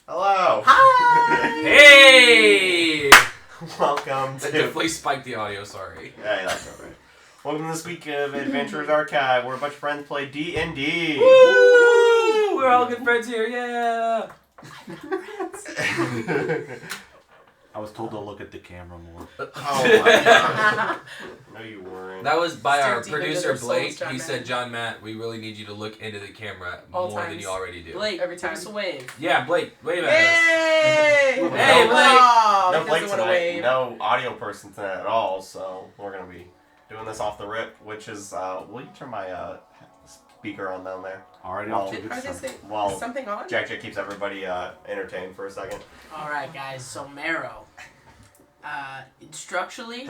Hello. Hi. Hey! Welcome That to... definitely spiked the audio, sorry. Yeah, that's alright. Welcome to this week of Adventurers Archive, where a bunch of friends play D&D. Woo! We're all good friends here, yeah! I was told to look at the camera more. Oh my god. No, you weren't. That was by our Stick deep into producer their souls, Blake. John He Matt. said, John Matt, we really need you to look into the camera All more than times. you already do. Blake, Every give time. us a wave. Yeah, Blake, wave at us. Yay! Hey, Blake. Oh, No he Blake doesn't want to tonight, wave. no audio person tonight at all, so we're going to be doing this off the rip, which is, will you turn my speaker on down there? Alright, Well, I'll take Are it. they saying Well, something on? Jack keeps everybody entertained for a second. Alright, guys, so Marrow. Structurally,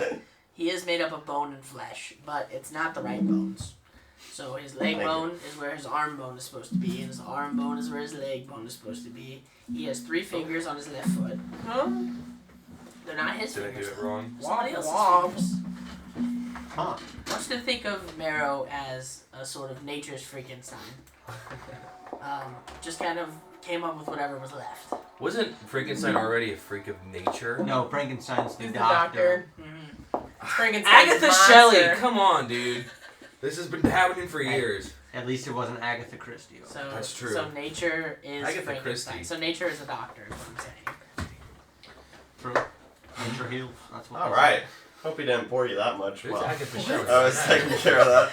he is made up of bone and flesh, but it's not the right bones. So his leg Thank bone is where his arm bone is supposed to be, and his arm bone is where his leg bone is supposed to be. He has 3 fingers on his left foot. Huh? They're not his Did I do fingers. it wrong? Somebody else's Womp. fingers. Huh. I want you to think of Marrow as a sort of nature's Frankenstein. Just kind of came up with whatever was left. Wasn't Frankenstein already a freak of nature? No, Frankenstein's the He's the doctor. doctor. Mm-hmm. Frankenstein's Agatha monster. Shelley, come on, dude. This has been happening for years. At least it wasn't Agatha Christie. So, That's true. So nature is Agatha Frankenstein. Christie. So nature is a doctor, is what I'm saying. True. Nature heals. That's what. Alright. Hope he didn't bore you that much. It's Well, Agatha Shelley. I was taking care of that.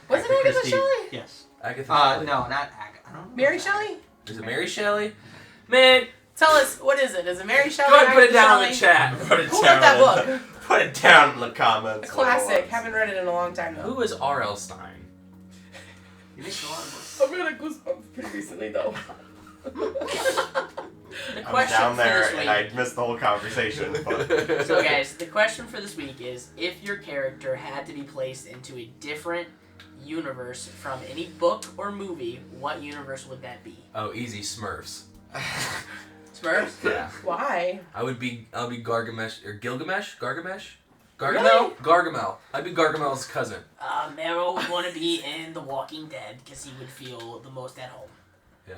Was it Agatha Christie. Shelley? Yes. Agatha Shelley. No, not Agatha. I don't know. Mary Shelley? Is it Mary Shelley? Man, Tell us, what is it? Is it Mary Shelley? go ahead and put it Agatha down in the Shelley? chat. Put it Who down wrote that in book? the- Put it down in the A comments. classic. Haven't read it in a long time though. Who is R.L. Stein? He makes a lot of books. I've read a Goosebumps pretty recently though. The I was question down for there this and week. I missed the whole conversation. But So guys, the question for this week is: if your character had to be placed into a different universe from any book or movie, what universe would that be? Oh, easy Smurfs. Smurfs? Yeah. Why? I'll be Gargamesh or Gilgamesh? Gargamel? Really? Gargamel. I'd be Gargamel's cousin. Marrow would want to be in The Walking Dead because he would feel the most at home. Yeah.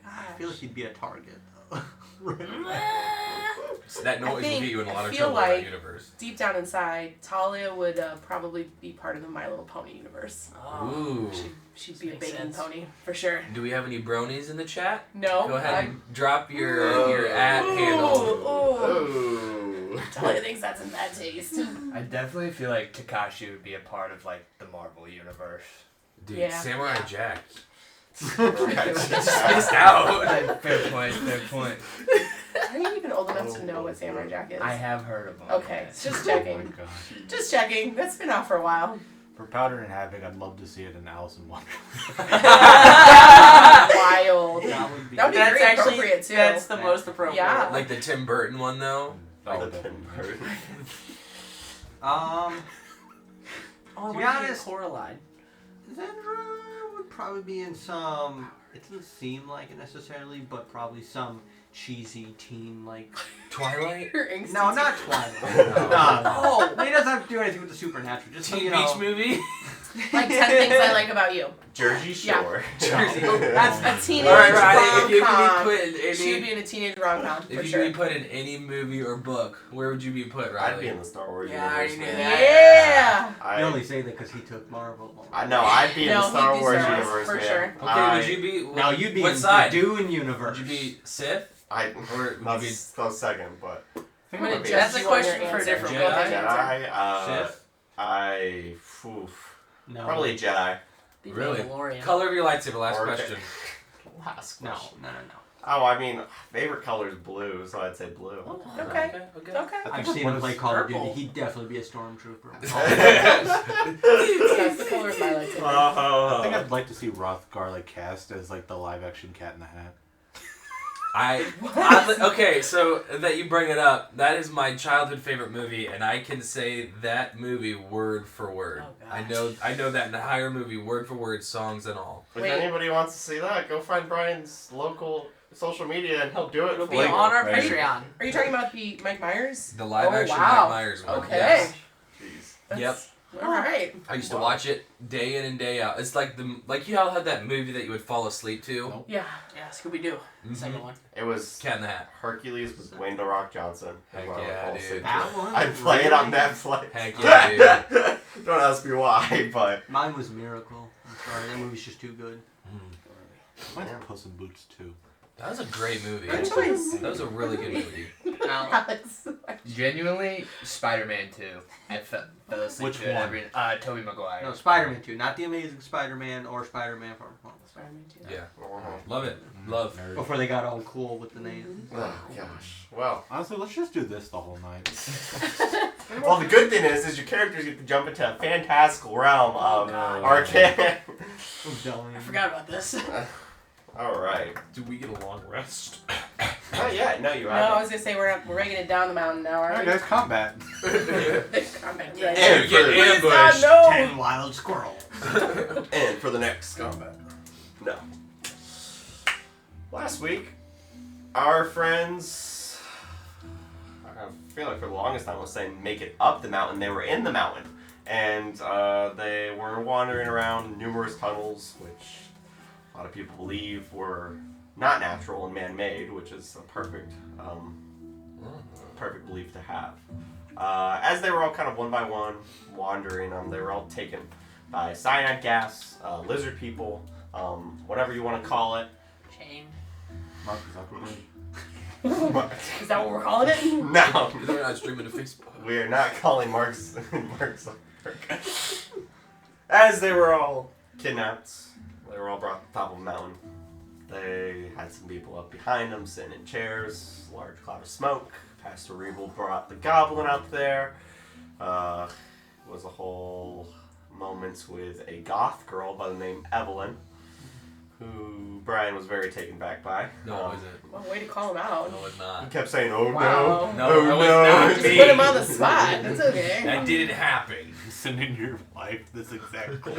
I feel like he'd be a target. So that noise will think- get you in a lot I of feel trouble in that like- universe. Deep down inside, Talia would probably be part of the My Little Pony universe. Ooh. She'd be a Makes baking sense. pony for sure. Do we have any bronies in the chat? No. Go ahead and drop your at handle. Ooh. Ooh. Talia thinks that's in bad taste. I definitely feel like Takashi would be a part of like the Marvel universe. Dude, Yeah. Samurai Jack. Right. Spaced out. Fair point, fair point. Are you even old enough to know what Samurai Jack is? I have heard of him. Okay, yes. just Oh my checking. god. Just checking. That's been out for a while. For Powder and Havoc, I'd love to see it in Alice in Wonderland. Wild. That would be. That would be That's very actually appropriate too. that's the most appropriate. Yeah. Like the Tim Burton one, though. Oh, The Tim Burton. Oh, I To be want to be honest- Coraline. Zendra would probably be in some. It doesn't seem like it necessarily, but probably some cheesy teen like. Twilight? Your angsty No, not Twilight. No. Oh, It doesn't have to do anything with the supernatural. Just Teen you Beach know. movie? like 10 things I like about you. Jersey Yeah. Shore. Jersey. That's a teenage Alright, Riley, if you could rom-com. be put in She would any... be in a teenage rom-com If for you sure. could be put in any movie or book, where would you be put, Riley? I'd be in the Star Wars Yeah, I already universe. knew man. that. Yeah. I only say that because he took Marvel. I know. I'd be in No, the he'd Star be Wars Star Wars, universe, for man. sure. Okay, would you be... Now you'd be what in side? the Dune universe. Would you be Sith? I Or would you that's be... close second, but I'm gonna Maybe. judge That's a you on your question for a answer. different Go ahead and Jedi. answer. Sith? No. Probably Jedi. Be Really? Mandalorian. Color of your lightsaber, last Or- question. Last No, question. no. Oh, I mean, favorite color is blue, so I'd say blue. Oh, Okay. Okay. Okay. I've seen him play Call of Duty. Purple. He'd definitely be a stormtrooper. That's the color of my lightsaber. I think I'd like to see Rothgar like cast as like the live action Cat in the Hat. Okay, so that you bring it up, that is my childhood favorite movie, and I can say that movie word for word. Oh, gosh. I know that entire movie word for word, songs and all. If Wait. anybody wants to see that, go find Brian's local social media and he'll do it It'll for be you. on our Right. Patreon. Are you talking about the Mike Myers? The live Oh, action wow. Mike Myers one. Okay. Yes. Jeez. That's Yep. All right. I used to watch it day in and day out. It's like you all had that movie that you would fall asleep to. Nope. Yeah. Yeah, Scooby-Doo. Second one. It was Cat in the Hat. Hercules with Dwayne The Rock Johnson. Heck Well, yeah, I'll dude. say That one? I play it on Netflix. Heck yeah, dude. Don't ask me why, but Mine was Miracle. I'm sorry, that movie's just too good. Mine's Puss in Boots too. That was a great movie. Good choice. That was a really good movie. Now, Alex. Genuinely, Spider-Man 2. I fell asleep Which to it one? every. Tobey Maguire. No, Spider-Man 2, not the Amazing Spider-Man or Spider-Man Far From Home. Spider-Man 2. Yeah. Love it. Love. Nerd. Before they got all cool with the names. oh gosh. Well, Honestly, let's just do this the whole night. well, the good thing is your characters get to jump into a fantastical realm of arcane. I'm done. I forgot about this. All right. Do we get a long rest? Not yet. No, you No, I haven't. was gonna say we're making it down the mountain now, Alright, aren't guys, combat. Combat. Yeah. And You get for- ambushed. God, no. 10 wild squirrels. And for the next combat. No. Last week, our friends, I feel like for the longest time I was saying make it up the mountain. They were in the mountain. And they were wandering around numerous tunnels, which a lot of people believe were not natural and man-made, which is a perfect belief to have. As they were all kind of one by one wandering, they were all taken by cyanide gas, lizard people, whatever you want to call it. Shame. Mark Zuckerberg. Is that what we're calling it? No, They're not streaming to Facebook. we are not calling Mark Zuckerberg. As they were all kidnapped, they were all brought to the top of a mountain. They had some people up behind them sitting in chairs, large cloud of smoke. Pastor Rebel brought the goblin up there. Was a whole moments with a goth girl by the name Evelyn, who Brian was very taken back by. No, it wasn't. Well, way to call him out. No, it's He not. kept saying, "Oh Wow. No, oh that was no." not Just me. put him on the spot. That's okay. That didn't happen. Send in your life this exact clip.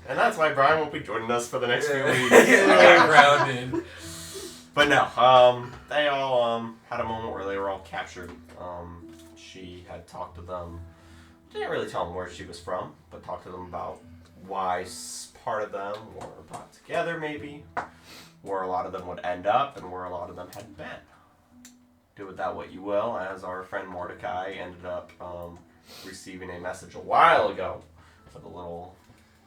And that's why Brian won't be joining us for the next few weeks. Get grounded. But no, they all had a moment where they were all captured. She had talked to them. Didn't really tell them where she was from, but talked to them about why part of them were brought together, maybe, where a lot of them would end up, and where a lot of them had been. Do with that what you will, as our friend Mordecai ended up receiving a message a while ago for the little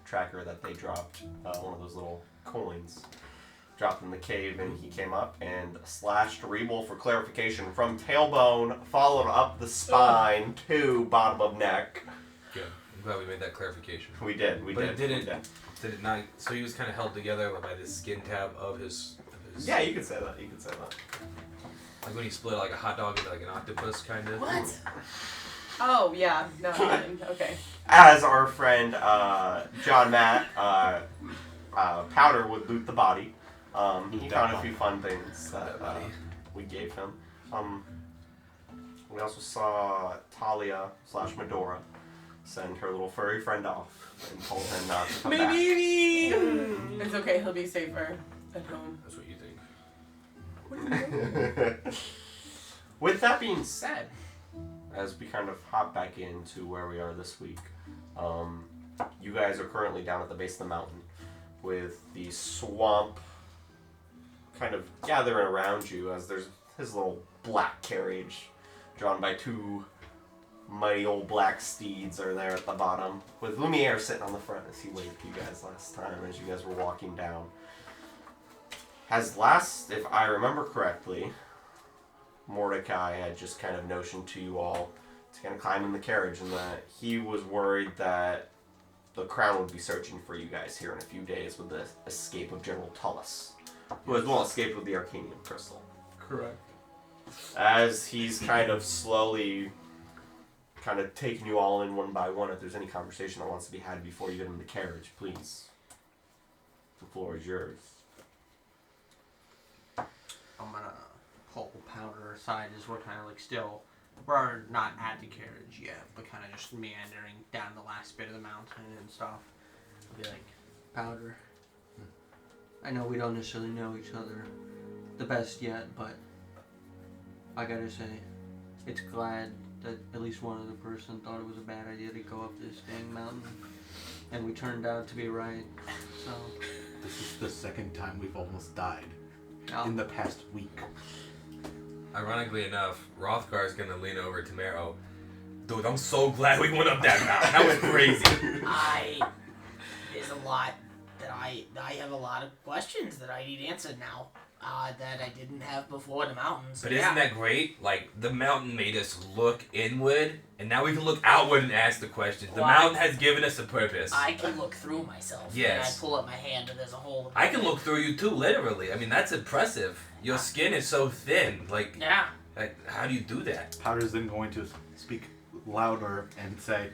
tracker that they dropped, one of those little coins. Dropped in the cave, and he came up and slashed Rebel for clarification from tailbone, followed up the spine to bottom of neck. Good. I'm glad we made that clarification. We did. But it didn't. Did it not? So he was kind of held together by this skin tab of his. Yeah, you could say that. You could say that. Like when he split like a hot dog into like an octopus, kind of. What? Oh, yeah. No, okay. As our friend John Matt Powder would loot the body. He found a few fun things that we gave him. We also saw Talia / Medora send her little furry friend off and told him not to come back. Maybe. It's okay. He'll be safer at home. That's what you think. With that being said, as we kind of hop back into where we are this week, you guys are currently down at the base of the mountain with the swamp kind of gathering around you as there's his little black carriage drawn by two mighty old black steeds are there at the bottom, with Lumiere sitting on the front as he waved to you guys last time as you guys were walking down. If I remember correctly, Mordecai had just kind of notioned to you all to kind of climb in the carriage, and that he was worried that the crown would be searching for you guys here in a few days with the escape of General Tullus, who as well escaped with the Arcanium Crystal. Correct. As he's kind of slowly kind of taking you all in one by one, if there's any conversation that wants to be had before you get in the carriage, please. The floor is yours. I'm gonna pull Powder aside as we're kind of like still, we're not at the carriage yet, but kind of just meandering down the last bit of the mountain and stuff. I'll be like, Powder, I know we don't necessarily know each other the best yet, but I gotta say, it's glad that at least one other person thought it was a bad idea to go up this dang mountain, and we turned out to be right. So This is the second time we've almost died yeah. in the past week. Ironically enough, Rothgar's gonna lean over to Mero. Dude, I'm so glad we went up that mountain. That was crazy. There's a lot that I have a lot of questions that I need answered now. That I didn't have before the mountains. But isn't that great? Like, the mountain made us look inward, and now we can look outward and ask the questions. The mountain has given us a purpose. I can look through myself. Yes. And I pull up my hand and there's a hole. I can look through you too, literally. I mean, that's impressive. Your skin is so thin. Like, Yeah. how do you do that? Powder's then going to speak louder and say,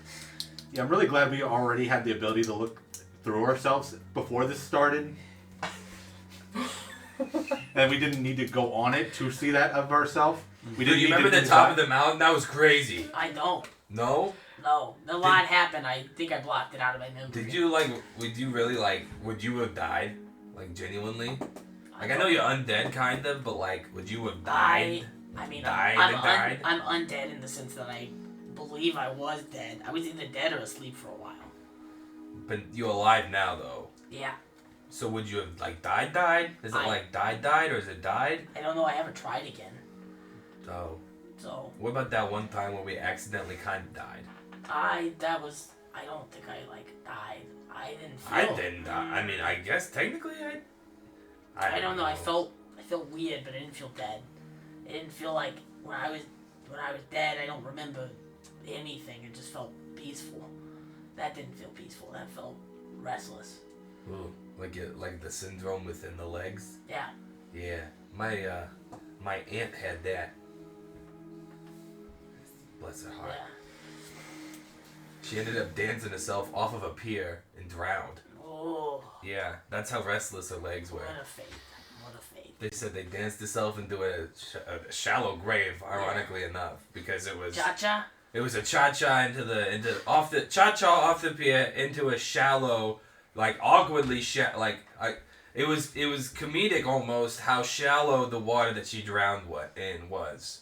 yeah, I'm really glad we already had the ability to look through ourselves before this started. And we didn't need to go on it to see that of ourselves. We Do didn't you need remember to the top of the mountain? That was crazy. I don't. No? No. A lot happened. I think I blocked it out of my memory. Did you, would you really, would you have died? Like, genuinely? Like, I know you're undead, kind of, but, would you have died? I mean, Died I'm, and died? I'm undead in the sense that I believe I was dead. I was either dead or asleep for a while. But you're alive now, though. Yeah. So would you have, died? Is it, died, or is it died? I don't know. I haven't tried again. Oh. So. What about that one time where we accidentally kind of died? I don't think I, died. I didn't feel. I didn't die. I mean, I guess technically I don't know. I felt weird, but I didn't feel dead. It didn't feel like when I was dead. I don't remember anything. It just felt peaceful. That didn't feel peaceful. That felt restless. Ooh, like the syndrome within the legs? Yeah. Yeah. My aunt had that. Bless her heart. Yeah. She ended up dancing herself off of a pier and drowned. Oh. Yeah, that's how restless her legs were. What a fate. What a fate. They said they danced herself into a shallow grave, ironically enough, because it was Cha-cha? it was a cha-cha off the pier into a shallow, awkwardly it was comedic almost how shallow the water that she drowned in was.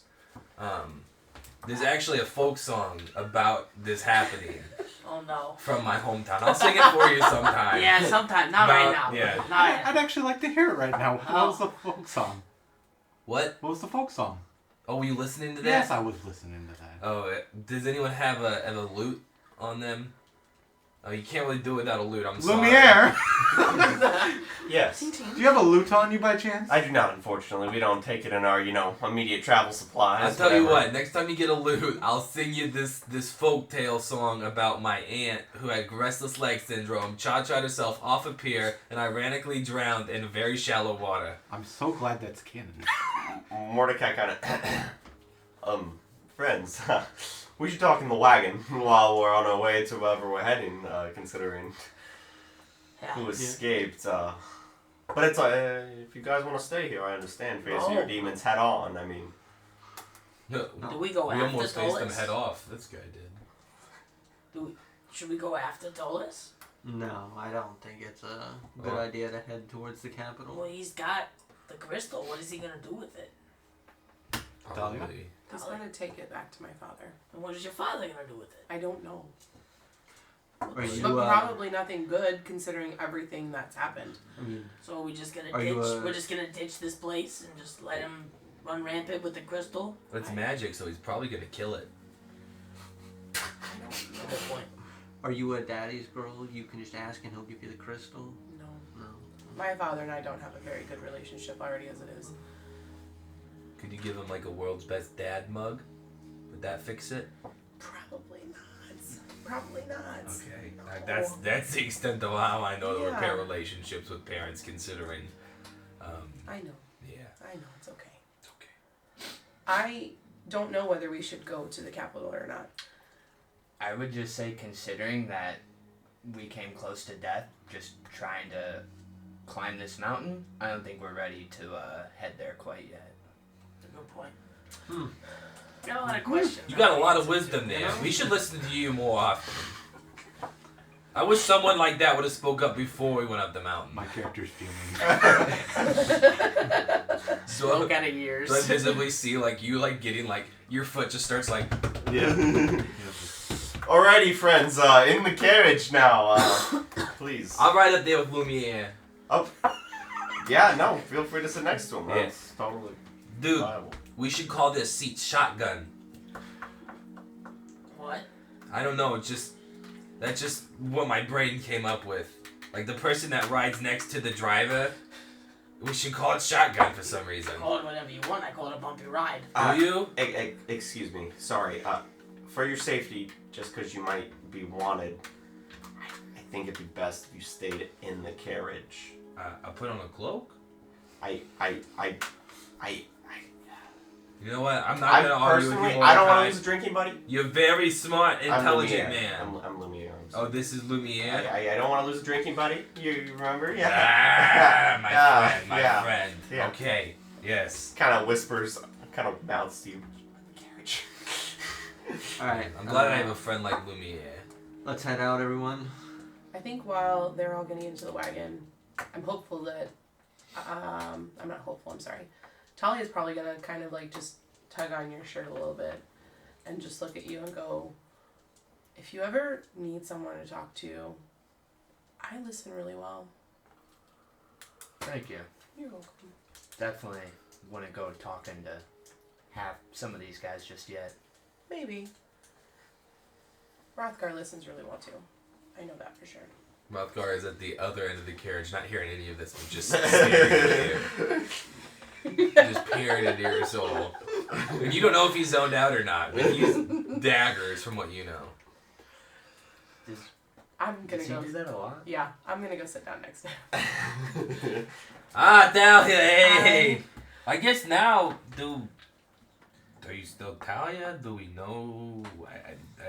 There's actually a folk song about this happening Oh no. from my hometown. I'll sing it for you sometime. Yeah, sometime. Not right now. Yeah. Not right I'd actually like to hear it right now. What Oh. was the folk song? What? What was the folk song? Oh, were you listening to that? Yes, I was listening to that. Oh, does anyone have a lute on them? Oh, you can't really do it without a lute. I'm sorry. Lumiere! Yes. Do you have a lute on you by chance? I do not, unfortunately. We don't take it in our, immediate travel supplies. I'll tell you whatever. what. Next time you get a lute, I'll sing you this folktale song about my aunt who had restless leg syndrome, cha-cha'd herself off a pier, and ironically drowned in very shallow water. I'm so glad that's canon. Mordecai kind of, friends, we should talk in the wagon while we're on our way to wherever we're heading, considering who escaped. But it's if you guys want to stay here, I understand. Face your demons head on. I mean, No, Do we go after almost faced them Tolis? head off. This guy did. Should we go after Tolis? No, I don't think it's a good idea to head towards the capital. Well, he's got the crystal. What is he gonna do with it? Probably. He's gonna take it back to my father. And what is your father gonna do with it? I don't know. Are you, But probably nothing good considering everything that's happened. I mean, So are we just gonna Are ditch? you, We're just gonna ditch this place and just let him run rampant with the crystal. But it's magic, so he's probably gonna kill it. I don't know. Good point. are you a daddy's girl? You can just ask and he'll give you the crystal. No. No. My father and I don't have a very good relationship already as it is. Could you give him a world's best dad mug? Would that fix it? Probably not. Probably not. Okay, that's the extent of how I know to Yeah. repair relationships with parents. Considering, I know. yeah, I know. It's okay. it's okay. I don't know whether we should go to the capital or not. I would just say, considering that we came close to death just trying to climb this mountain, I don't think we're ready to head there quite yet. Good point. Got a lot of questions. You got a lot of wisdom there. We should listen to you more often. I wish someone like that would have spoke up before we went up the mountain. My character's fuming. So Look at it years. I visibly see you getting your foot just starts like. Yeah. Alrighty, friends, in the carriage now. Please. I'm right up there with Lumiere. Oh. Yeah, no, feel free to sit next to him. Yeah. That's totally Dude, viable. we should call this seat shotgun. What? I don't know, that's just what my brain came up with. Like the person that rides next to the driver, we should call it shotgun for some reason. Call it whatever you want. I call it a bumpy ride. Do you? Excuse me. Sorry. For your safety, just because you might be wanted, I think it'd be best if you stayed in the carriage. I put on a cloak? I You know what? I'm not gonna argue with you. personally, I don't want to lose a drinking buddy. You're very smart, intelligent I'm Lumiere. man. I'm Lumiere. Oh, this is Lumiere? I don't want to lose a drinking buddy. You remember? Yeah. Ah, my Yeah. friend. Yeah. Okay, yes. Kind of whispers, kind of mouths to you. Carriage. Alright. I'm glad I have a friend like Lumiere. Let's head out, everyone. I think while they're all getting into the wagon, I'm hopeful that, I'm not hopeful, I'm sorry. Talia's probably gonna kind of like just tug on your shirt a little bit and just look at you and go, if you ever need someone to talk to, I listen really well. Thank you. You're welcome. Definitely wouldn't go talking to half some of these guys just yet. Maybe. Rothgar listens really well too. I know that for sure. Mouthgar is at the other end of the carriage, not hearing any of this. I'm just staring at you. Just peering into your soul. And you don't know if he's zoned out or not, but he's daggers from what you know. I'm gonna Does he go. do that a lot? Yeah, I'm gonna go sit down next to him. Talia, hey! I guess now, are you still Talia? Do we know?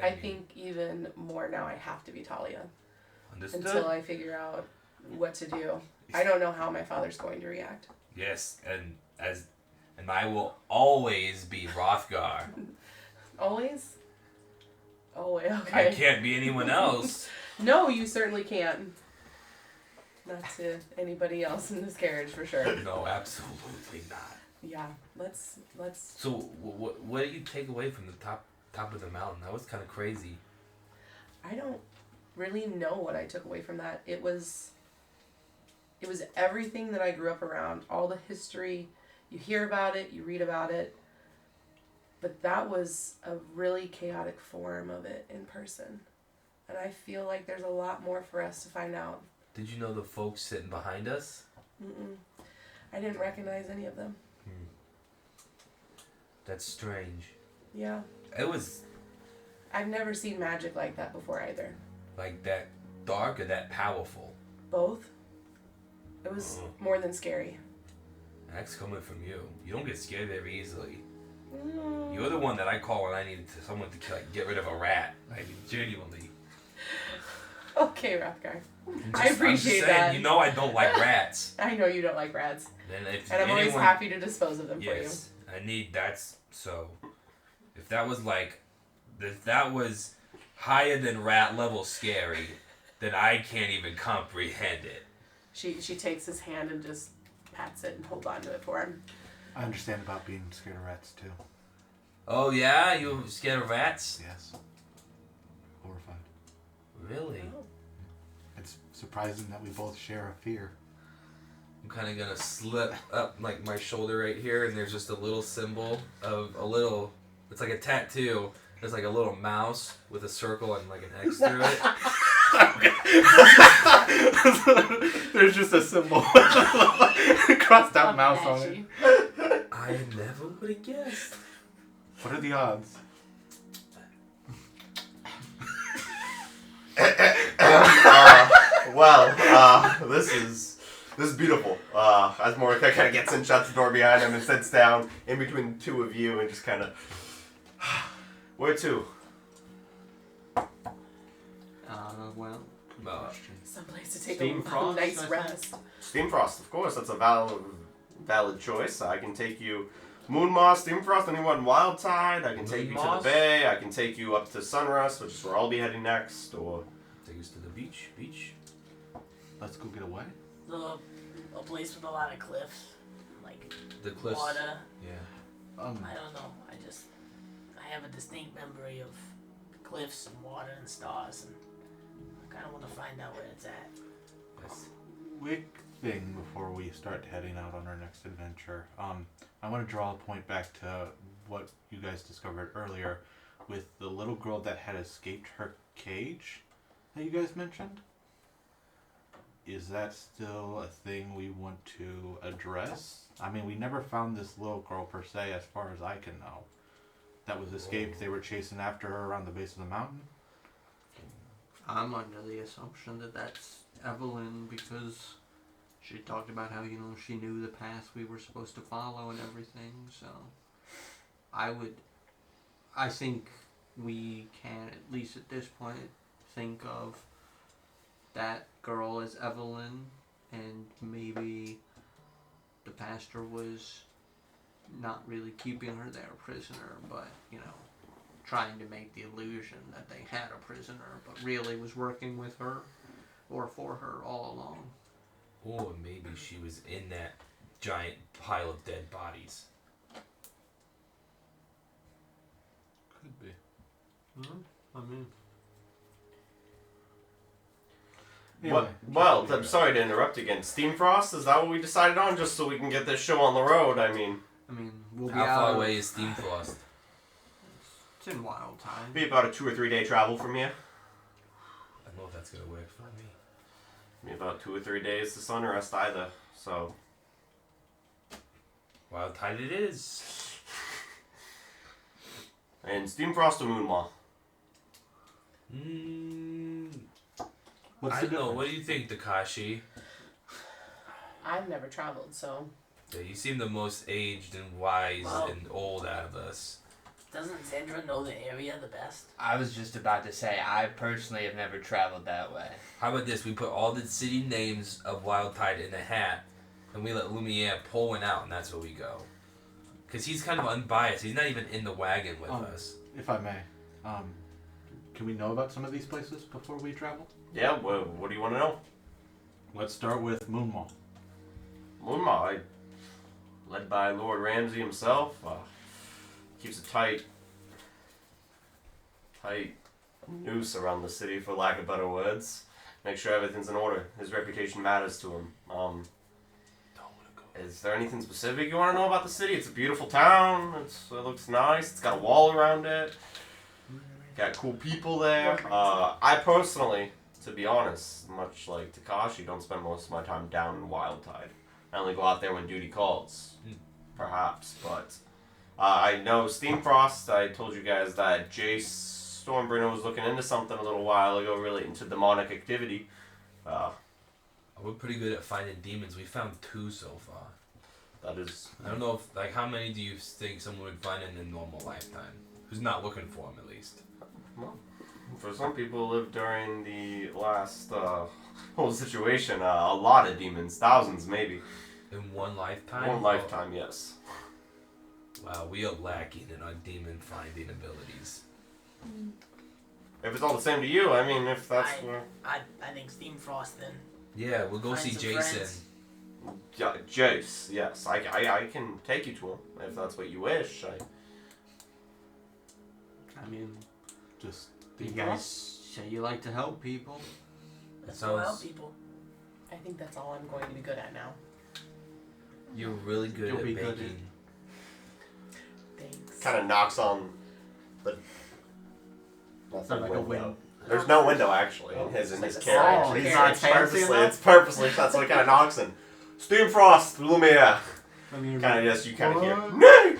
I think even more now I have to be Talia Understood? until I figure out what to do. I don't know how my father's going to react. Yes, and I will always be Rothgar. Always? Oh, okay. I can't be anyone else. No, you certainly can't. Not to anybody else in this carriage, for sure. No, absolutely not. Yeah, let's. So, what do you take away from the top of the mountain? That was kind of crazy. I don't really know what I took away from that. It was everything that I grew up around. All the history, you hear about it, you read about it. But that was a really chaotic form of it in person. And I feel like there's a lot more for us to find out. Did you know the folks sitting behind us? Mm-mm. I didn't recognize any of them. That's strange. Yeah. It was I've never seen magic like that before either. like that dark or that powerful. Both. It was more than scary. That's coming from you. You don't get scared very easily. Mm. You're the one that I call when I need someone to like get rid of a rat. Like genuinely. Okay, Rothgar. I I'm appreciate just saying, that. You know I don't like rats. I know you don't like rats. And if And I'm always anyone, happy to dispose of them yes, I need that's so. If that was higher than rat level scary, then I can't even comprehend it. for you. She takes his hand and just pats it and holds on to it for him. I understand about being scared of rats too. Oh yeah, you scared of rats? Yes. Horrified. Really? Oh. It's surprising that we both share a fear. I'm kind of gonna slip up like my shoulder right here, and there's just a little symbol of a little. It's like a tattoo. There's like a little mouse with a circle and like an X through it. There's just a symbol. Crossed out mouse on it. I never would have guessed. What are the odds? This is beautiful. As Mordecai kind of gets in, shuts the door behind him, and sits down in between the two of you, and just kind of, where to? Well, good question. Someplace to take Steam a Frost, nice I think. rest. Steamfrost, of course. That's a valid choice. I can take you Moon Moss, Steamfrost, anyone Wild Tide. I can take you to Moss? the bay. I can take you up to Sunrest, which is where I'll be heading next. Or Take us to the beach. Let's go get away. A place with a lot of cliffs, like The cliffs. water. Yeah. I don't know. I have a distinct memory of cliffs and water and stars, and I kind of want to find out where it's at. Yes. Quick thing before we start heading out on our next adventure. I want to draw a point back to what you guys discovered earlier with the little girl that had escaped her cage that you guys mentioned. Is that still a thing we want to address? I mean, we never found this little girl per se, as far as I can know. That was escaped. They were chasing after her around the base of the mountain. I'm under the assumption that that's Evelyn because she talked about how, she knew the path we were supposed to follow and everything, so I think we can, at least at this point, think of that girl as Evelyn, and maybe the pastor was not really keeping her there a prisoner, but, trying to make the illusion that they had a prisoner, but really was working with her or for her all along. Or maybe she was in that giant pile of dead bodies. Could be. I mean, Anyway, Well, I'm sorry to interrupt again. Steam Frost, is that what we decided on? Just so we can get this show on the road, I mean. we'll be How out. far away is Steam Frost? It's in Wild Time. Be about a 2 or 3 day travel from here. I don't know if that's gonna work for me. Be about 2 or 3 days to sunrest either, so. Wild Tide it is. And Steam Frost or Moonmaw? What's I the don't know. difference? What do you think, Takashi? I've never traveled, so Yeah, you seem the most aged and wise Wow. and old out of us. Doesn't Sandra know the area the best? I was just about to say, I personally have never traveled that way. How about this? We put all the city names of Wild Tide in a hat, and we let Lumiere pull one out, and that's where we go. Because he's kind of unbiased. He's not even in the wagon with us. If I may, can we know about some of these places before we travel? Yeah, what do you want to know? Let's start with Moonmall. Moonmaw, led by Lord Ramsay himself, keeps a tight noose around the city, for lack of better words. Make sure everything's in order. His reputation matters to him. Don't want to go. Is there anything specific you want to know about the city? It's a beautiful town. It looks nice. It's got a wall around it. Got cool people there. I personally, to be honest, much like Takashi, don't spend most of my time down in Wild Tide. I only go out there when duty calls, perhaps. But I know Steam Frost. I told you guys that Jace Stormbringer was looking into something a little while ago relating to demonic activity. We're pretty good at finding demons. We found 2 so far. That is, I don't know if, how many do you think someone would find in a normal lifetime? Who's not looking for them, at least. well, for some people who lived during the last whole situation, a lot of demons, thousands maybe. In one lifetime? One lifetime, yes. Wow, we are lacking in our demon finding abilities. If it's all the same to you, I mean, if that's where... I think Steam Frost then. Yeah, we'll go Find see some Jason. friends. Yeah, Jace, yes. I can take you to him, if that's what you wish. Just You guys say you like to help people. Let's go Sounds- out, people. I think that's all I'm going to be good at now. You're really good You'll at be good baking. Thanks. Kind of knocks on the... That's Like a window. There's no window, actually, in his carriage. Oh, he's It's not fancy purposely, enough? it's purposely, that's what kind of knocks in. Steam Frost, Lumiere. you're Kind of just, you kind of hear, What? no!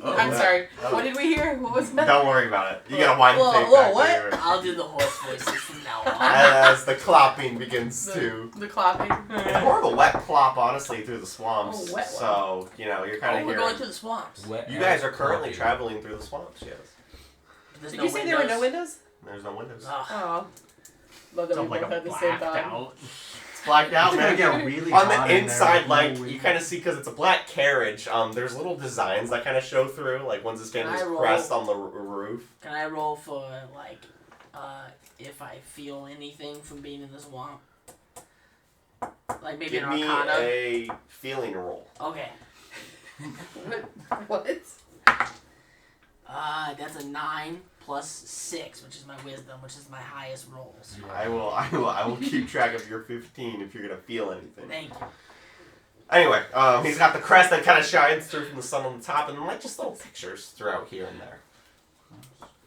I'm sorry. What did we hear? What was that? Don't worry about it. You gotta wind the tape Whoa, back what? there. I'll do the horse voices from now on. As the clopping begins to... The clapping. It's more of a wet plop, honestly, through the swamps. Oh, wet So, you're kind Oh, of we're hearing... going to the swamps. Wet You guys ass are currently coffee. traveling through the swamps, yes. There's Did no you say there were no windows? There's no windows. Ugh. Oh. Love that we Sounds like both a had the same blacked thought. out. It's blacked out, It's gonna man. get really On hot the in there inside, with like, no you wind. kind of see, because it's a black carriage, there's little designs that kind of show through, like one's a standard Can I roll? crest on the roof. Can I roll for, like, if I feel anything from being in the swamp? Like maybe Give an me arcana? a feeling roll. Okay. What? That's a 9 plus 6, which is my wisdom, which is my highest rolls. I will keep track of your 15 if you're gonna feel anything. Thank you. Anyway, he's got the crest that kind of shines through from the sun on the top, and like just little pictures throughout here and there.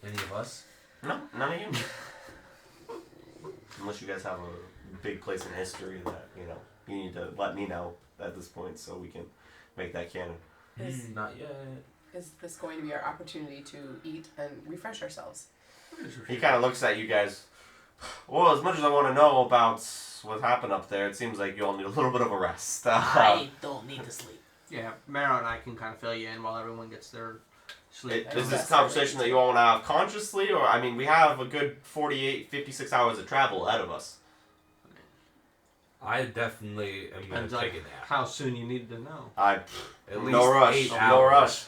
Any of us? No, none of you. Unless you guys have a big place in history that you need to let me know at this point so we can make that canon. Not yet. Is this going to be our opportunity to eat and refresh ourselves? He kind of looks at you guys. Well, as much as I want to know about what happened up there, it seems like you all need a little bit of a rest. I don't need to sleep. Yeah, Marrow and I can kind of fill you in while everyone gets their sleep. Is this a conversation that you all want to have consciously, or I mean, we have a good 48, 56 hours of travel ahead of us. I definitely am going Depends to on take a nap. how soon you need to know. At least No rush, 8 no hours. rush.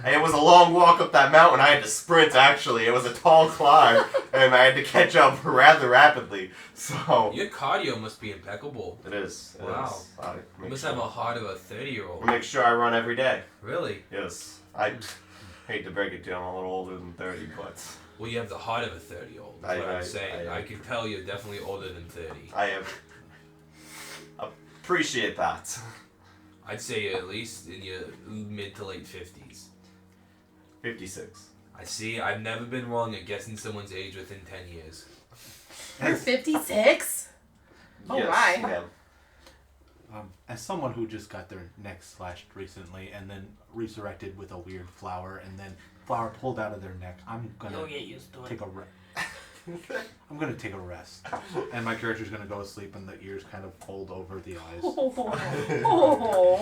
Hey, it was a long walk up that mountain. I had to sprint, actually. It was a tall climb, and I had to catch up rather rapidly. So Your cardio must be impeccable. it is. It Wow. is. I You make must sure- have a heart of a 30-year-old. I make sure I run every day. Really? Yes. I hate to break it to you, I'm a little older than 30, but Well, you have the heart of a 30-year-old. That's what I'm saying. I can tell you're definitely older than 30. I appreciate that. I'd say you're at least in your mid to late 50s. 56. I see. I've never been wrong at guessing someone's age within 10 years. You're 56? Oh, yes, my. ma'am. As someone who just got their neck slashed recently and then resurrected with a weird flower and then flower pulled out of their neck, I'm gonna You'll get used to it. take a rest. I'm gonna take a rest, and my character's gonna go to sleep, and the ears kind of fold over the eyes. Oh,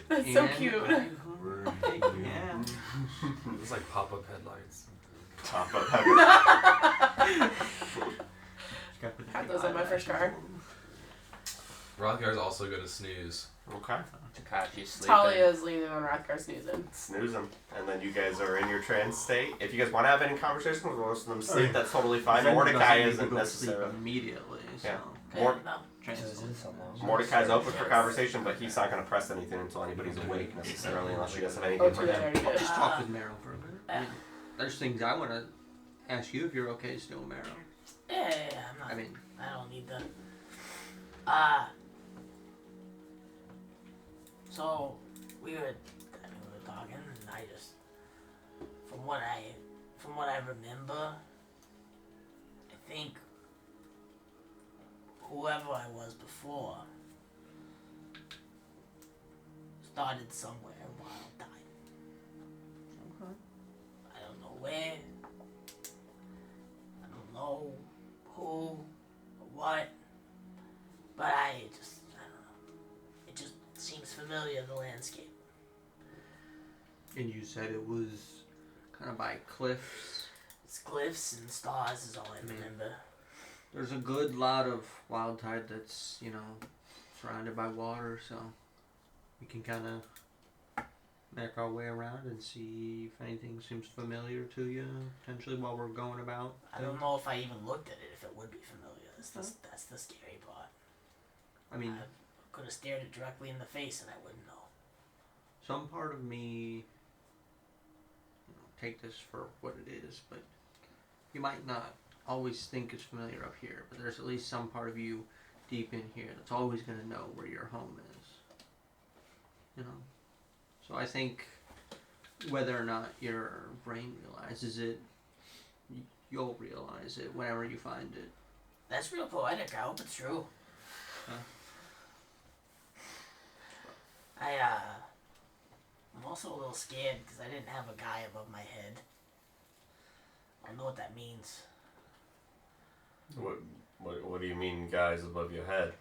that's so cute. Yeah. It's like pop-up headlights. Top of heaven. Had those on my first car. Rothgar's also going to snooze. Okay. Takashi's sleeping. Talia's leaning on Rothgar snoozing. Snoozing. And then you guys are in your trance state. If you guys want to have any conversation with most of them sleep, that's totally fine. Mordecai isn't necessarily. Immediately, so. Yeah. Okay, More- no. Mordecai's open for conversation, but he's not going to press anything until anybody's awake necessarily, unless you guys have Oh, anything too for bad, I him. already did. Just talk with Marrow for a minute. I mean, there's things I want to ask you if you're okay still, Marrow. Yeah, I'm not. I mean, I don't need to. So we were talking, and I just, from what I remember, I think whoever I was before started somewhere while I died. okay. I don't know where. I don't know who or what. But I don't know. It just seems familiar, the landscape. And you said it was kind of by cliffs. It's cliffs and stars is all I remember. There's a good lot of wild tide that's, surrounded by water, so we can kind of make our way around and see if anything seems familiar to you, potentially while we're going about. I don't know if I even looked at it, if it would be familiar. That's the scary part. I mean, I could have stared it directly in the face and I wouldn't know. some part of me, take this for what it is, but you might not always think it's familiar up here, but there's at least some part of you deep in here that's always going to know where your home is. So I think whether or not your brain realizes it, you'll realize it whenever you find it. That's real poetic. I hope it's true. Huh? I'm also a little scared because I didn't have a guy above my head. I don't know what that means. What do you mean, guys above your head?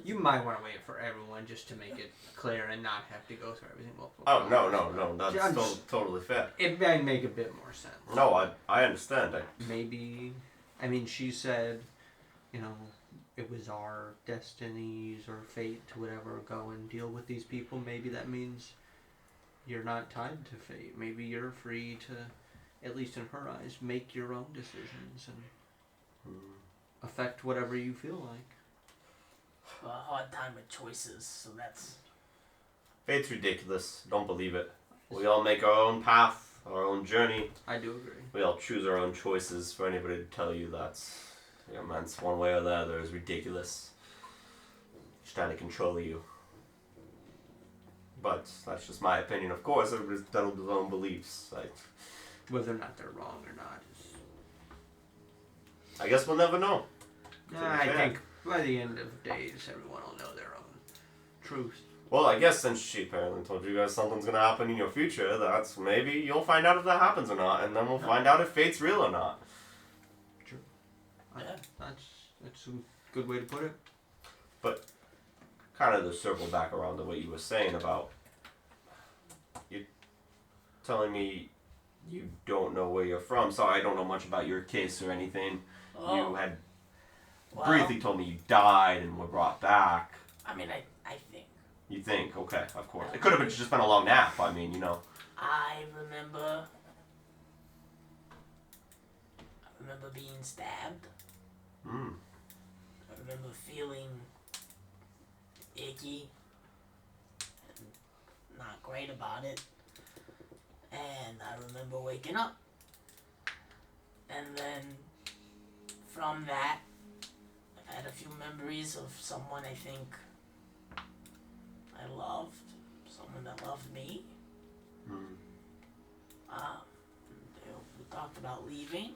You might want to wait for everyone just to make it clear and not have to go through everything multiple Oh, times. no, that's I'm still just- totally fair. It might make a bit more sense. No, I understand. Maybe, she said, it was our destinies or fate to whatever go and deal with these people. Maybe that means you're not tied to fate. Maybe you're free to, at least in her eyes, make your own decisions and affect whatever you feel like. A hard time with choices, so that's... Fate's ridiculous. Don't believe it. We all make our own path. our own journey. I do agree. We all choose our own choices. For anybody to tell you that's meant one way or the other is ridiculous. Just trying to control you. But that's just my opinion. Of course, everybody's done with their own beliefs. Whether or not they're wrong or not is... I guess we'll never know. I think by the end of days, everyone will know their own truth. Well, I guess since she apparently told you guys something's gonna happen in your future, that's maybe you'll find out if that happens or not, and then we'll find out if fate's real or not. True. Yeah. That's a good way to put it. But kind of to circle back around to what you were saying about you telling me you don't know where you're from. Sorry, I don't know much about your case or anything. You had briefly told me you died and were brought back. I mean, I think. You think? Okay, of course. It could have just been a long nap. I mean, I remember being stabbed. Hmm. I remember feeling icky and not great about it. And I remember waking up. And then from that, I've had a few memories of someone I think I loved, someone that loved me. Hmm. We talked about leaving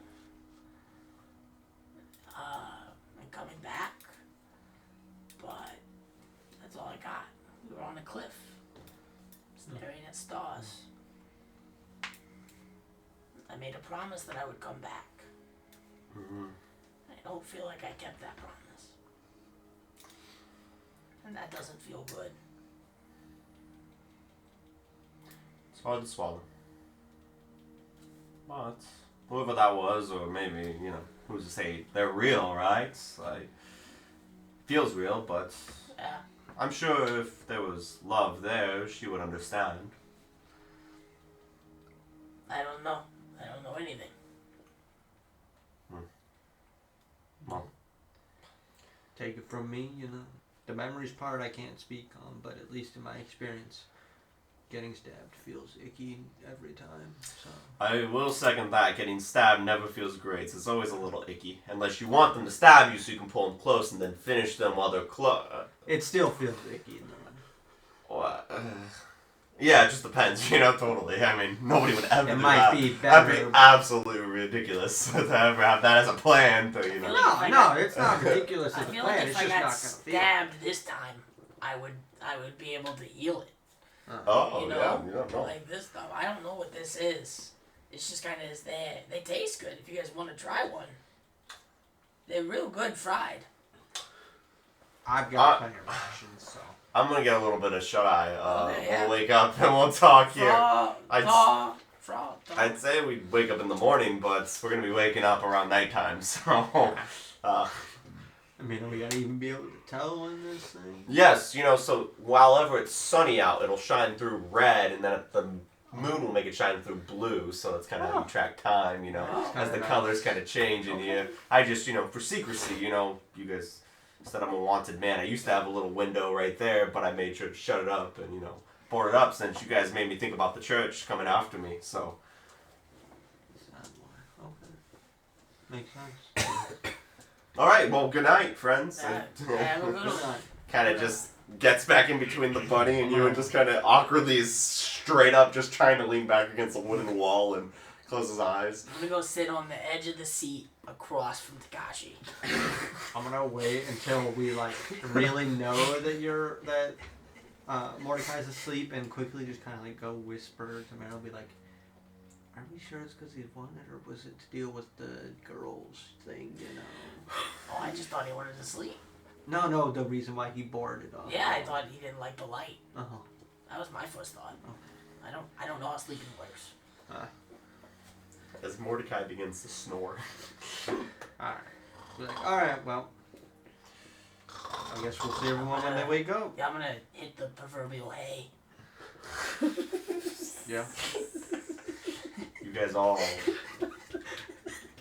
and coming back, but that's all I got. We were on a cliff, staring at stars. I made a promise that I would come back. Mm-hmm. I don't feel like I kept that promise. And that doesn't feel good. It's hard to swallow. But whoever that was, or maybe, who's to say they're real, right? Feels real, but Yeah. I'm sure if there was love there, she would understand. I don't know. I don't know anything. Well, Take it from me, the memories part I can't speak on, but at least in my experience, getting stabbed feels icky every time. So I will second that. Getting stabbed never feels great. It's always a little icky. Unless you want them to stab you so you can pull them close and then finish them while they're close. it still feels icky though. Yeah, it just depends, totally. I mean, nobody would ever It do might that. be That'd better. be absolutely ridiculous to ever have that as a plan. To, No, it's not ridiculous I as a feel plan. like It's if I just got not gonna feel. stabbed this time, I would be able to heal it. Oh, You know? yeah, you don't know. Like this stuff. I don't know what this is. It's just kind of is there. They taste good if you guys want to try one. They're real good fried. I've got plenty of rations, so. I'm gonna get a little bit of shut eye. Okay, yeah. We'll wake up and we'll talk here. Frog. I'd say we'd wake up in the morning, but we're gonna be waking up around nighttime, so. I mean, are we gonna even be able to tell when this thing? Yes, so while ever it's sunny out, it'll shine through red, and then the moon will make it shine through blue, so that's kind of how you track time, as the colors kind of change in here. I just, for secrecy, you guys said I'm a wanted man. I used to have a little window right there, but I made sure to shut it up and, board it up since you guys made me think about the church coming after me, so. Okay. Makes sense. Alright, well, good night, friends. Have a good one. Kind of just gets back in between the bunny and you and just kind of awkwardly is straight up just trying to lean back against a wooden wall and close his eyes. I'm gonna go sit on the edge of the seat across from Takashi. I'm gonna wait until we really know that Mordecai's asleep and quickly just kind of go whisper to Meryl, be like, "Are we sure it's because he wanted, or was it to deal with the girls thing? Oh, I just thought he wanted to sleep. No, the reason why he boarded off. Yeah, I thought he didn't like the light. Uh-huh. That was my first thought. Okay. I don't know how sleeping works. As Mordecai begins to snore. Alright, well, I guess we'll see everyone when they wake up. Yeah, I'm gonna hit the proverbial hay. Yeah. You guys all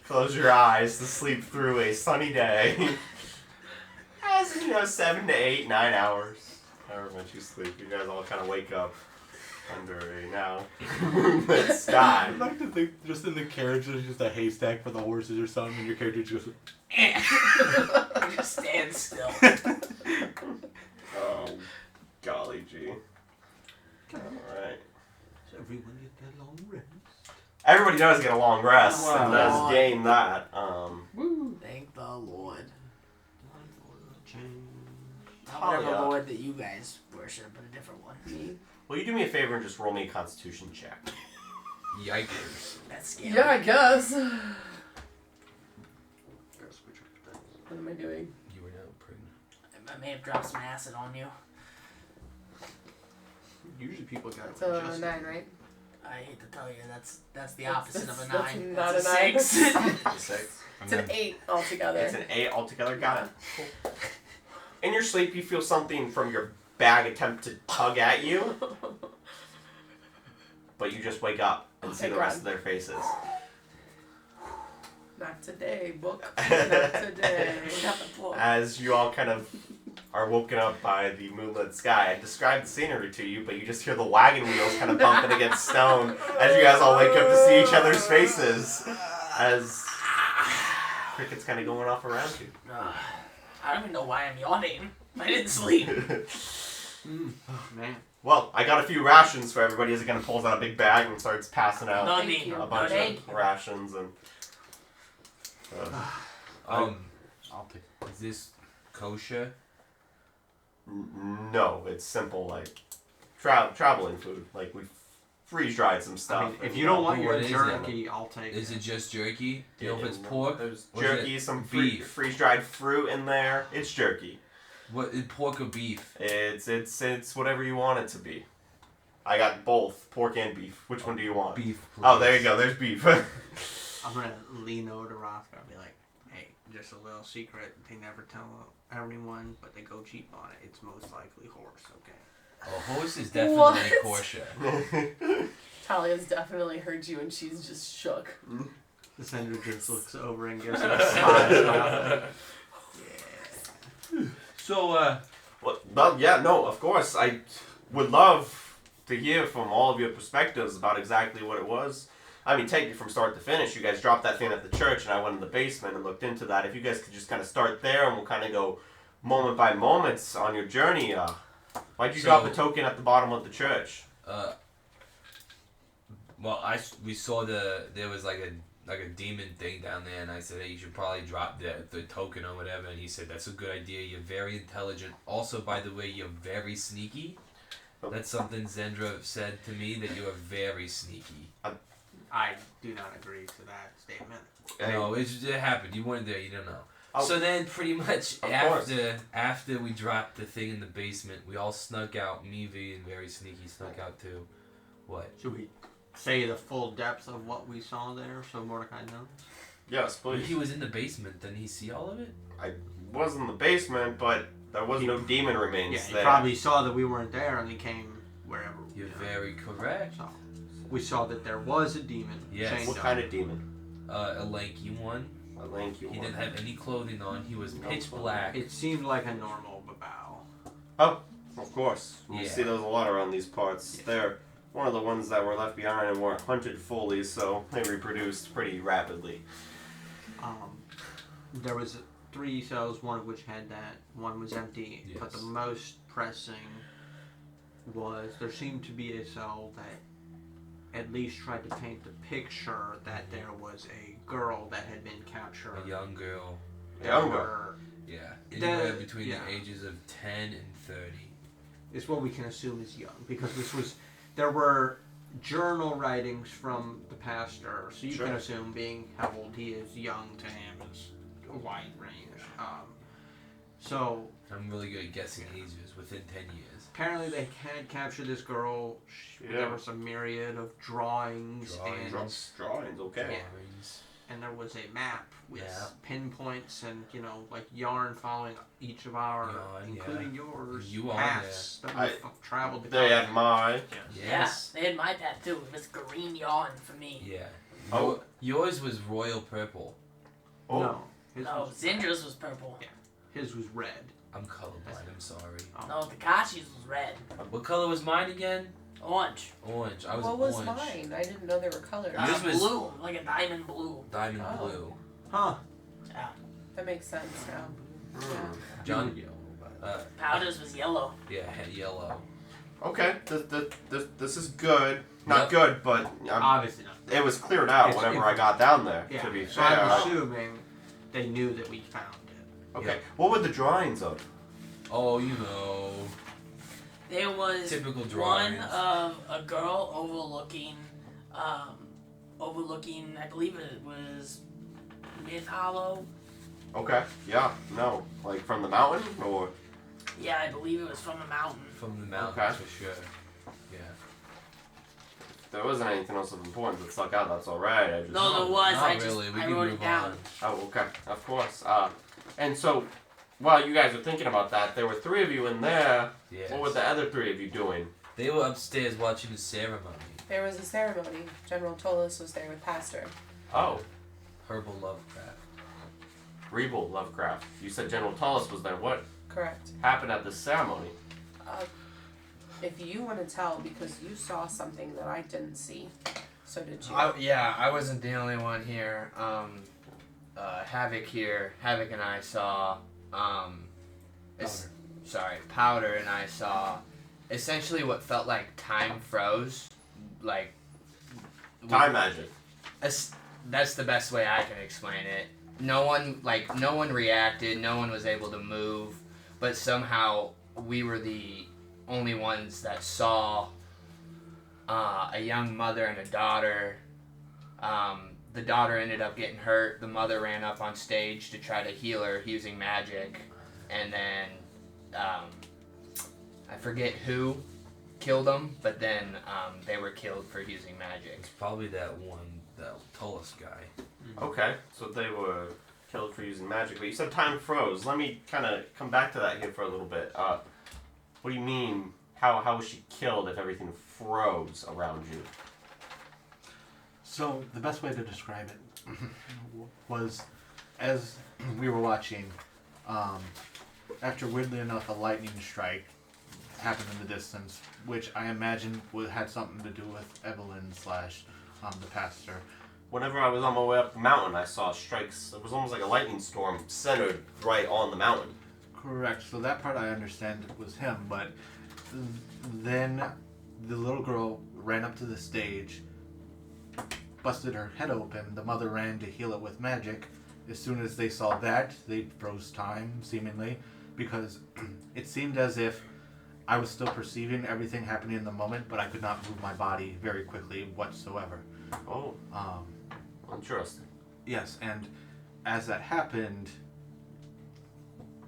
close your eyes to sleep through a sunny day. As 7 to 8, 9 hours. However much you sleep, you guys all kind of wake up. under a now moonlit sky. I'd like to think just in the carriage there's just a haystack for the horses or something, and your character just goes. Just stand still. Oh, golly gee. Alright. So everyone get their long rest. Everybody does get a long rest Wow. and does gain that. Woo! Thank the Lord. Change. Not whatever Talia. Lord that you guys worship, but a different one. Will you do me a favor and just roll me a constitution check? Yikers. That's scary. Yeah, I guess. What am I doing? You were now pregnant. I may have dropped some acid on you. Usually people got It's a 9, right? I hate to tell you, that's the That's- opposite of a that's 9. not That's a a 9. 6. A 6. It's an 8 altogether. It's an 8 altogether. Got it. In your sleep, you feel something from your bag attempt to tug at you, but you just wake up and see Thank the rest God. of their faces. Not today, book. Not today. Got the book. As you all kind of are woken up by the moonlit sky, I described the scenery to you, but you just hear the wagon wheels kind of bumping against stone as you guys all wake up to see each other's faces as crickets kind of going off around you. I don't even know why I'm yawning. I didn't sleep. Man. Well, I got a few rations for everybody as it kind of pulls out a big bag and starts passing out No Thank need. you. a bunch Thank of rations and. I'll take. Is this kosher? No, it's simple like traveling food. Like we freeze dried some stuff. I mean, if and, you don't want your What is it? jerky, I'll take Is it just jerky? Do you know if it's Yeah, pork? There's Or is jerky, it some beef? freeze dried fruit in there. It's jerky. What is pork or beef? It's whatever you want it to be. I got both pork and beef. Which one do you want? Beef. Oh, please. there you go. There's beef. I'm gonna lean over to Roscoe and be like, "Hey, just a little secret. They never tell everyone, but they go cheap on it. It's most likely horse. Okay." Oh, horse is definitely What? kosher. Talia's definitely heard you and she's just shook. The senator just looks over and gives her a smile. So, Well, yeah, no, of course. I would love to hear from all of your perspectives about exactly what it was. I mean, take it from start to finish. You guys dropped that thing at the church, and I went in the basement and looked into that. If you guys could just kind of start there, and we'll kind of go moment by moment on your journey. Why'd you drop the token at the bottom of the church? well, we saw there was like a demon thing down there, and I said, hey, you should probably drop the token or whatever, and he said, that's a good idea, you're very intelligent. Also, by the way, you're very sneaky. That's something Zendra said to me, that you are very sneaky. I do not agree to that statement. No, it happened. You weren't there, you don't know. Oh. So then, pretty much, Of course. after we dropped the thing in the basement, we all snuck out. Me, V, and Very Sneaky snuck out too. What? Should we say the full depth of what we saw there so Mordecai knows? Yes, please. He was in the basement. Didn't he see all of it? I was in the basement, but there was no demon remains Yeah, he there. probably saw that we weren't there and he came wherever. You're very correct. So we saw that there was a demon. Yes. chained What up. kind of demon? A lanky one. A lanky He one. didn't have any clothing on. He was No pitch clothing. black. It seemed like a normal babao. Oh, of course. You Yeah. see those a lot around these parts. Yeah. They're one of the ones that were left behind and weren't hunted fully, so they reproduced pretty rapidly. There was 3 cells, one of which had that, one was empty. But the Yes. most pressing was there seemed to be a cell that at least tried to paint the picture that there was a girl that had been captured. A young girl. There Young girl. were- Yeah. The- Anywhere between yeah. the ages of 10 and 30. is what we can assume is young because there were journal writings from the pastor, so you Sure. can assume being how old he is young to him is a wide range. So I'm really good at guessing ages within 10 years. apparently they had captured this girl. Yeah. There was a myriad of drawings, Drawings. Drawings, okay. Drawings. and there was a map with Yeah. pinpoints and like yarn following each of our, Yarn, including yeah. yours, You on paths that I- we've traveled. To They had conquer. my. Yes. Yeah, they had my pet too. It was green yawn for me. Yeah. Oh. Yours was royal purple. Oh, No, his No, was, Zindra's was purple. Yeah. his was red. I'm colorblind. I'm sorry. Oh. No, Takashi's was red. What color was mine again? Orange. Orange. I was What was orange. mine? I didn't know there were colors. This was- Blue, like a diamond blue. Diamond Oh. blue. Huh. Yeah. That makes sense now. Yeah. John. Powders was yellow. Yeah, had yellow. Okay, this is good. Not Yep. good, but Obviously not. it was cleared out It's- whenever I got down there. Yeah. To be So fair. I'm assuming they knew that we found it. Okay. Yep. What were the drawings of? Oh, you know. There was Typical one drawings. of a girl overlooking, I believe it was Myth Hollow. Okay. Yeah. No. Like from the mountain or? Yeah, I believe it was from a mountain. From the mountains Okay. for sure. Yeah. If there wasn't anything else of importance that stuck out, that's alright. I just. No, there was. Not I really. We I can wrote move it down. on. Oh, okay. Of course. And so, while you guys were thinking about that, there were 3 of you in there. Yes. What were the other 3 of you doing? They were upstairs watching the ceremony. There was a ceremony. General Tolis was there with Pastor. Oh, Herbal Lovecraft. Rebel Lovecraft. You said General Tullis was there. What Correct. happened at this ceremony? If you want to tell, because you saw something that I didn't see, so did you. I wasn't the only one here. Havoc and I saw, Powder and I saw essentially what felt like time froze. Like, Time magic. that's the best way I can explain it. No one reacted, no one was able to move, but somehow we were the only ones that saw a young mother and a daughter. The daughter ended up getting hurt. The mother ran up on stage to try to heal her using magic, and then I forget who killed them, but then they were killed for using magic. It's probably that Tullus guy. Okay, so they were killed for using magic. But you said time froze. Let me kind of come back to that here for a little bit. What do you mean? How was she killed if everything froze around you? So the best way to describe it was, as we were watching, after weirdly enough a lightning strike happened in the distance, which I imagine had something to do with Evelyn / the pastor. Whenever I was on my way up the mountain, I saw strikes. It was almost like a lightning storm centered right on the mountain. Correct. So that part I understand was him, but then the little girl ran up to the stage, busted her head open. The mother ran to heal it with magic. As soon as they saw that, they froze time, seemingly, because it seemed as if I was still perceiving everything happening in the moment, but I could not move my body very quickly whatsoever. Oh, interesting. Yes, and as that happened,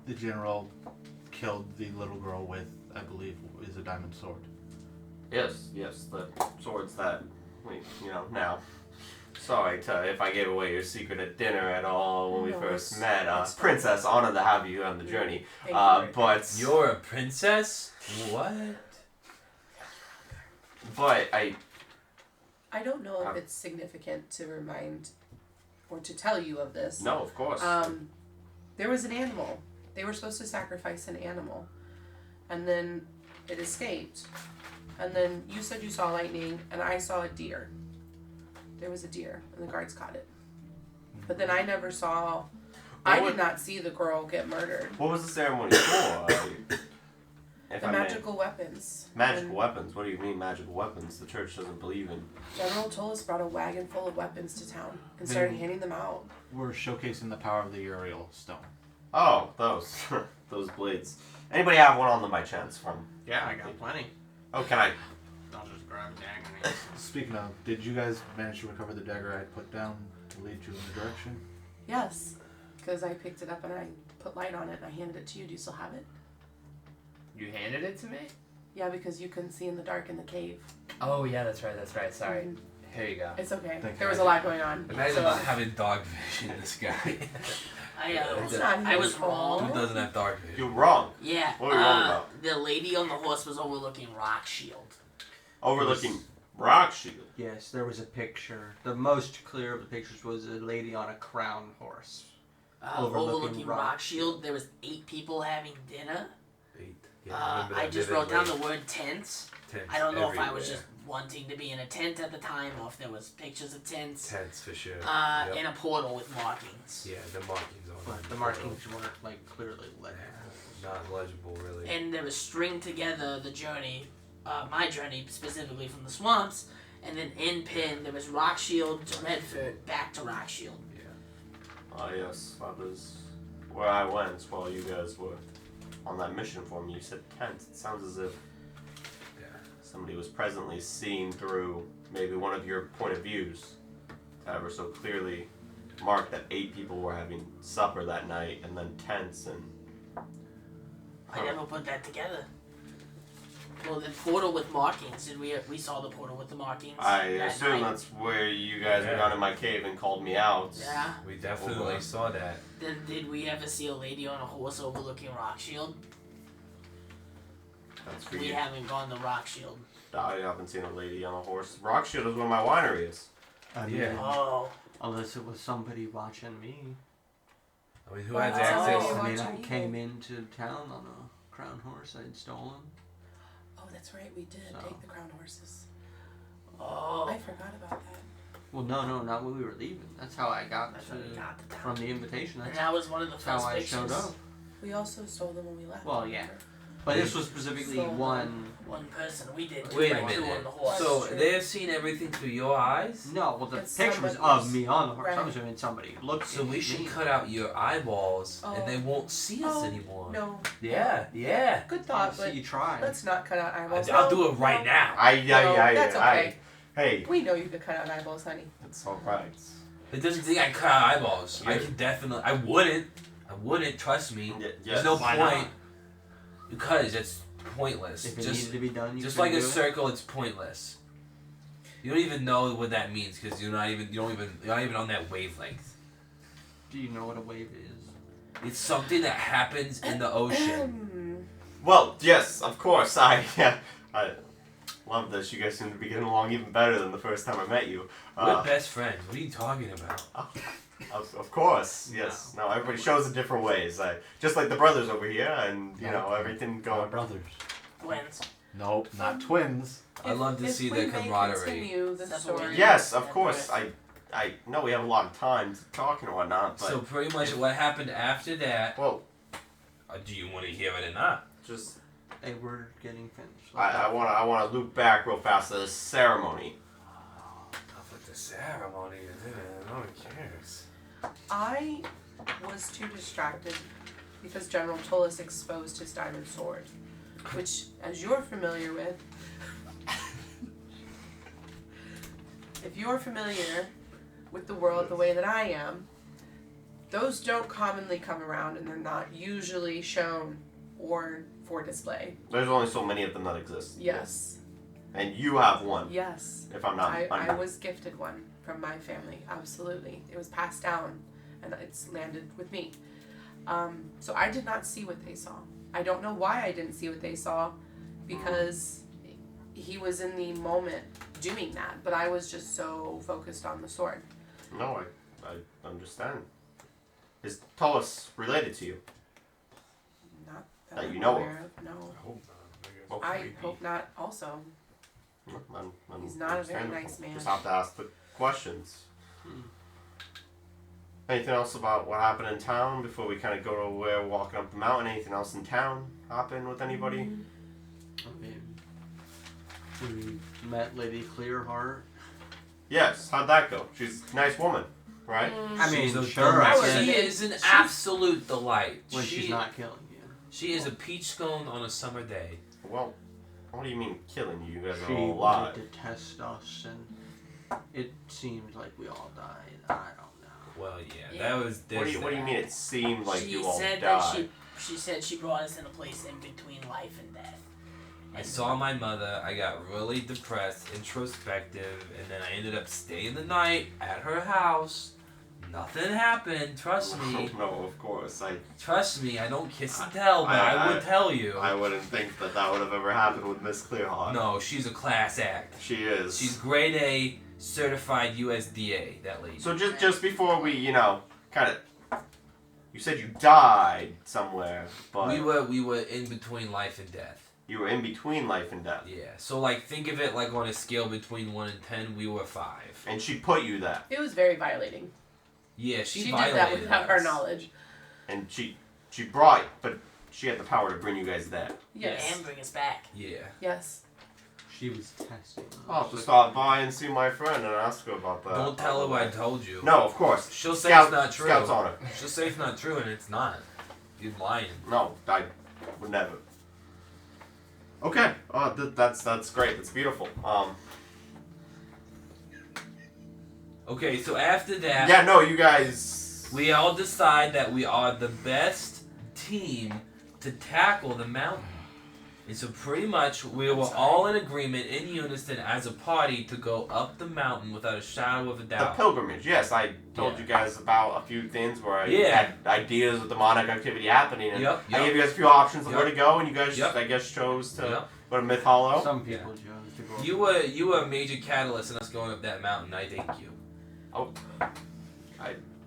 the general killed the little girl with, I believe, is a diamond sword. Yes, the swords that now. Sorry if I gave away your secret at dinner at all when we No, first it's met. fine. Princess, honored to have you on the journey. Thank you. But You're a princess? What? I don't know if it's significant to remind or to tell you of this. No, of course. There was an animal. They were supposed to sacrifice an animal. And then it escaped. And then you said you saw lightning, and I saw a deer. There was a deer, and the guards caught it. But then I never saw... I did not see the girl get murdered. What was the ceremony for? If The I may. magical weapons. Magical And weapons? What do you mean magical weapons? The church doesn't believe in. General Tolis brought a wagon full of weapons to town and started handing them out. We're showcasing the power of the Uriel stone. Oh, those those blades. Anybody have one on them by chance? From? Yeah, I got plenty. Oh, can I? I'll just grab a dagger. Speaking of, did you guys manage to recover the dagger I put down to lead you in the direction? Yes, because I picked it up and I put light on it and I handed it to you. Do you still have it? You handed it to me? Yeah, because you couldn't see in the dark in the cave. Oh yeah, that's right. Sorry. Mm, Here you go. It's okay. Thank There you. was a lot going on. Imagine So- not having dog vision, this guy. That's not I his was fault. wrong. Who doesn't have dog vision? You're wrong. Yeah. What were you wrong about? The lady on the horse was overlooking Rock Shield. Overlooking Rock Shield. Yes, there was a picture. The most clear of the pictures was a lady on a crown horse. Overlooking Rock Shield. There was 8 people having dinner. 8. Yeah, remember I that just wrote down vividly. the word tents. Tents I don't know if I was everywhere. just wanting to be in a tent at the time, or if there was pictures of tents. Tents for sure. In a portal with markings. Yeah, the markings on But it. the markings weren't like clearly legible. Not legible, really. And there was string together the journey, my journey specifically from the swamps, and then in Pin there was Rock Shield to Redford, back to Rock Shield. Ah, yes, that was where I went while you guys were on that mission for me. You said tent. It sounds as if somebody was presently seeing through maybe one of your point of views to ever so clearly mark that 8 people were having supper that night and then tents and... I never put that together. Well, the portal with markings, and we saw the portal with the markings. I that assume night. that's where you guys were down in my cave and called me out. Yeah. We definitely Over. saw that. Then did we ever see a lady on a horse overlooking Rock Shield? That's for We you. haven't gone to Rock Shield. I haven't seen a lady on a horse. Rockshield is where my winery is. I Yeah. mean, Oh. unless it was somebody watching me. I mean, who Well, has that's access? all you I mean, I watching came you. into town on a crown horse I'd stolen. Oh, that's right. We did So. take the crown horses. Oh. I forgot about that. Well, no, not when we were leaving. That's how I got That's to, when we got to town. from the invitation. And That's, that was one of the that's how first I pictures. showed up. We also stole them when we left. Well, yeah. remember? But this was specifically So- one. One person. We did Wait a two minute. on the horse. So That's true. they've seen everything through your eyes? No, well, the It's picture was somebody's- of me on the horse. I right. was assuming somebody looked So at we should me. cut out your eyeballs, Oh. and they won't see us Oh, anymore. No. Yeah. Good thought, So but you tried. let's not cut out eyeballs. I'll No, do it right no. now. That's okay. Hey, We know you could cut out eyeballs, honey. it's alright. It doesn't think I can cut out eyeballs. I Yeah. can definitely. I wouldn't. Trust me. Yes. There's no Why point. not? Because it's pointless. If it Just needed to be done, you just couldn't like a do it. circle, it's pointless. You don't even know what that means because you're not even on that wavelength. Do you know what a wave is? It's something that happens in the ocean. Well, yes, of course. I love this. You guys seem to be getting along even better than the first time I met you. We're best friends. What are you talking about? Of course, yes. No, everybody shows in different ways. Just like the brothers over here, and you know everything Our going. brothers. Twins. Nope, not twins. I love to If see we the may camaraderie. Continue the Separate. story. Yes, of course. I know we have a lot of time to talk and whatnot, but So pretty much what happened after that. well, Do you want to hear it or not? just They were getting finished. I want to loop back real fast to this ceremony. Enough with the ceremony, isn't it? No one cares. I was too distracted because General Tullis exposed his diamond sword, which, as you're familiar with, if you're familiar with the world the way that I am, those don't commonly come around and they're not usually shown or for display. There's only so many of them that exist. Yes. And you have one, Yes. if I'm not. I was gifted one from my family, absolutely. It was passed down and it's landed with me. So I did not see what they saw. I don't know why I didn't see what they saw because he was in the moment doing that, but I was just so focused on the sword. No, I understand. Is Tullus related to you? Not that That I'm you know of. aware of. No. hope not. Well, I hope not also. I'm He's not a very understandable. nice man. Just have to ask the questions. Hmm. Anything else about what happened in town before we kind of go to where we're walking up the mountain? Anything else in town happen with anybody? I mean, we met Lady Clearheart. Yes. How'd that go? She's a nice woman, right? I mean, She's a sure, I delight. guess. She is an absolute delight. When she, she's not killing you. She is a peach scone on a summer day. Well, what do you mean killing you? You guys She are all wanted alive. to test us, and it seemed like we all died. I don't know. Well, yeah, Yeah. that was. What do you mean? It seemed like she you all said died. that she said she brought us in a place in between life and death. I saw my mother. I got really depressed, introspective, and then I ended up staying the night at her house. Nothing happened. Trust me. No, of course. Trust me. I don't kiss and tell, but I- I would tell you. I wouldn't think that would have ever happened with Miss Clearheart. No, she's a class act. She is. She's grade A, certified USDA. That lady. So just before we, kind of, you said you died somewhere, but we were in between life and death. You were in between life and death. Yeah. So like, think of it like on a scale between 1 and 10. We were 5. And she put you there. It was very violating. Yeah, She did violated that without our us. knowledge. And she brought, but she had the power to bring you guys there. Yes. And bring us back. Yeah. Yes. She was testing us. I'll have to stop by and see my friend and ask her about that. Don't tell her what I told you. No, of course. She'll say Scout, it's not true. Scout's on it. She'll say it's not true, and it's not. You're lying. No, I would never. Okay. Oh, that's great. That's beautiful. Okay, so after that, Yeah, no, you guys. we all decide that we are the best team to tackle the mountain. And so pretty much we were all in agreement, in unison, as a party to go up the mountain without a shadow of a The doubt. pilgrimage, yes. I told Yeah. you guys about a few things where I Yeah. had ideas of demonic activity happening. And Yep, I yep. gave you guys a few options of Yep. where to go, and you guys, Yep. I guess, chose to Yep. go to Myth Hollow. Some people chose to go. You were a major catalyst in us going up that mountain. I thank you.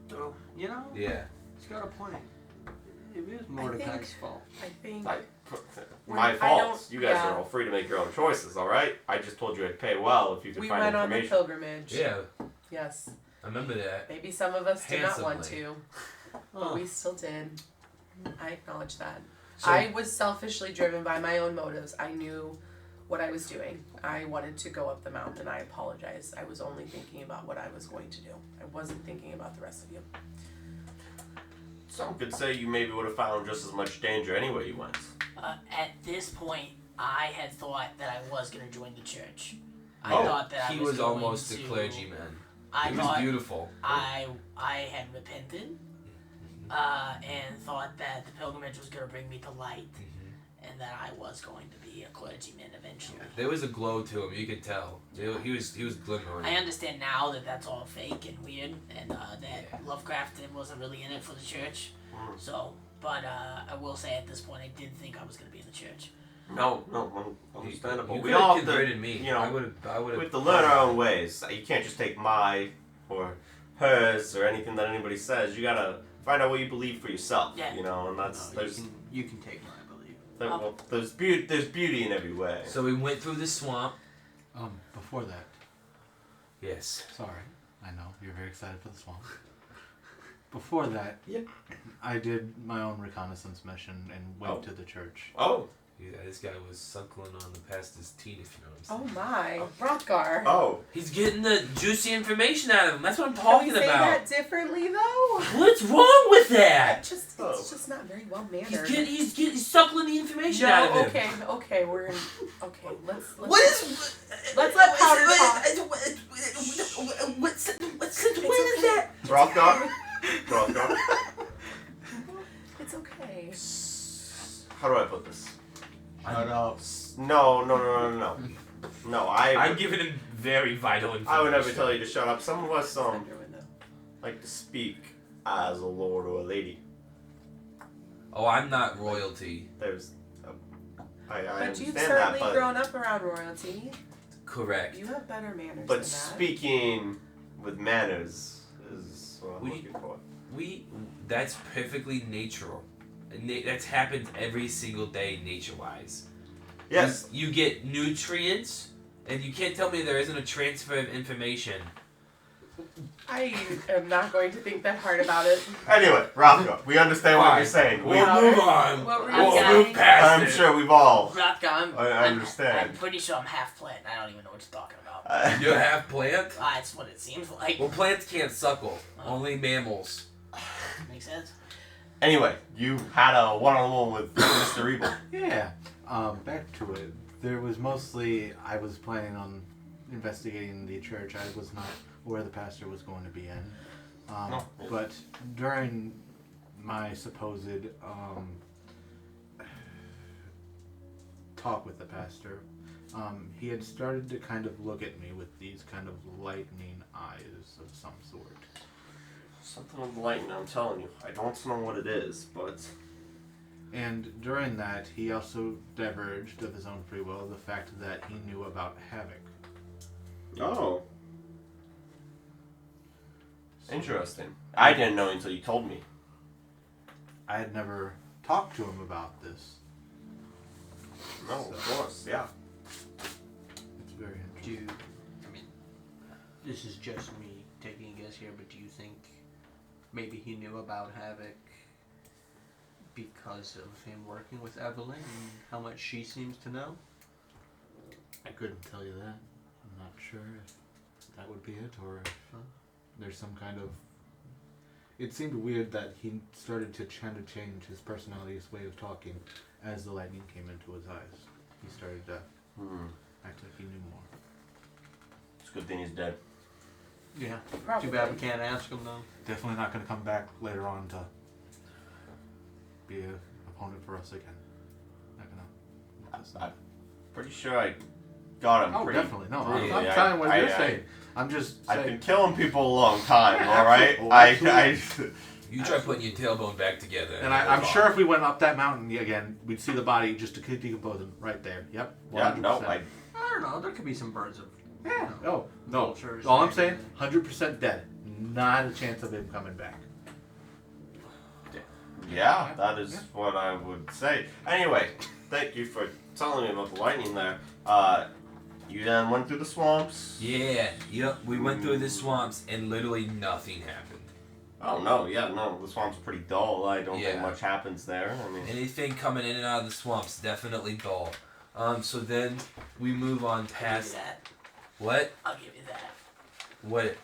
So, you know, Yeah. he's got a point. It is think- Mordecai's fault. I think. My I fault. don't- You guys yeah. are all free to make your own choices, all right? I just told you I'd pay well if you could We find went on the information. pilgrimage. Yeah. Yes. I remember that. Maybe some of us did not want Handsomely. to, but Oh. we still did. I acknowledge that. So, I was selfishly driven by my own motives. I knew what I was doing. I wanted to go up the mountain. I apologize. I was only thinking about what I was going to do. I wasn't thinking about the rest of you. Some could say you maybe would have found just as much danger anywhere you went. At this point, I had thought that I was going to join the church. I Oh, thought that he I was was going almost a to, clergyman. I He was thought beautiful. I had repented and thought that the pilgrimage was going to bring me to light and that I was going to be a clergyman eventually. There was a glow to him. You could tell. He was glimmering. I understand now that that's all fake and weird, and that Lovecraft wasn't really in it for the church. So, but I will say at this point, I did think I was going to be in the church. No, understandable. You We could have all have to, converted me. you know, I would have. we have to learn our own ways. You can't just take my or hers or anything that anybody says. You gotta find out what you believe for yourself. Yeah. You know, and that's No, you can take my belief. well, there's beauty in every way. So we went through the swamp. Before that, Yes. sorry, I know you're very excited for the swamp. Before that, Yeah. I did my own reconnaissance mission and went Oh. to the church. Oh, Yeah, this guy was suckling on the past his teeth, if you know what I'm saying. Oh my, Rothgar. oh. He's getting the juicy information out of him. That's what I'm talking Don't say about. that differently though. What's wrong with that? It's Oh. just not very well mannered. He's suckling the information out of him. Okay, we're in. Okay, let's. What is? Let's let Powder talk. What situation is that? Rothgar? Rothgar? It's okay. How do I put this? Shut up. No. No, I'm giving him very vital information. I would never tell you to shut up. Some of us Under window. like to speak as a lord or a lady. Oh, I'm not royalty. There's, I But understand you've that, certainly but grown up around royalty. Correct. You have better manners than but that. speaking with manners is what I'm We- looking for. That's perfectly natural. That's happens every single day, nature-wise. Yes. You get nutrients, and you can't tell me there isn't a transfer of information. I am not going to think that hard about it. Anyway, Rothgar, we understand what Fine. you're saying. We'll Wow. move on. What were you We'll saying? move past I'm it. sure we've all. Rothgar, I understand. I'm pretty sure I'm half plant. I don't even know what you're talking about. You're half plant? That's what it seems like. Well, plants can't suckle. Only mammals. Makes sense. Anyway, you had a one-on-one with Mr. Evil. Yeah. Back to it. There was mostly I was planning on investigating the church. I was not where the pastor was going to be in. No. But during my supposed talk with the pastor, he had started to kind of look at me with these kind of lightning eyes of some sort. Something with lightning, I'm telling you. I don't know what it is, but And during that, he also diverged of his own free will the fact that he knew about Havoc. oh, interesting. I didn't know until you told me. I had never talked to him about this. No, of course, yeah. It's very interesting. I mean, this is just me taking a guess here, but do you think maybe he knew about Havoc because of him working with Evelyn and how much she seems to know? I couldn't tell you that. I'm not sure if that would be it, or if there's some kind of... It seemed weird that he started to try to change his personality's way of talking as the lightning came into his eyes. He started to act like he knew more. It's a good thing he's dead. Yeah. Probably. Too bad we can't ask him though. Definitely not going to come back later on to be an opponent for us again. Not gonna. I'm pretty sure I got him. Oh, pretty, definitely. No, pretty- I'm I- telling what I- you're I- saying. I'm just I've saying. been killing people a long time, Yeah, alright? absolutely. You try putting your tailbone back together. And I'm sure if we went up that mountain again, we'd see the body just to decomposing right there. Yep. Yeah, no, 100%. I don't know. There could be some birds of. Yeah. Oh, no. Vultures All I'm maybe. saying, 100% dead. Not a chance of him coming back. Yeah, that is what I would say. Anyway, thank you for telling me about the lightning there. You then went through the swamps. Yeah, yep. We went through the swamps and literally nothing happened. Oh no, yeah, no, the swamp's pretty dull. I don't think Yeah. much happens there. I mean, Anything coming in and out of the swamps, definitely dull. So then we move on I'll give past you that. what? I'll give you that. What?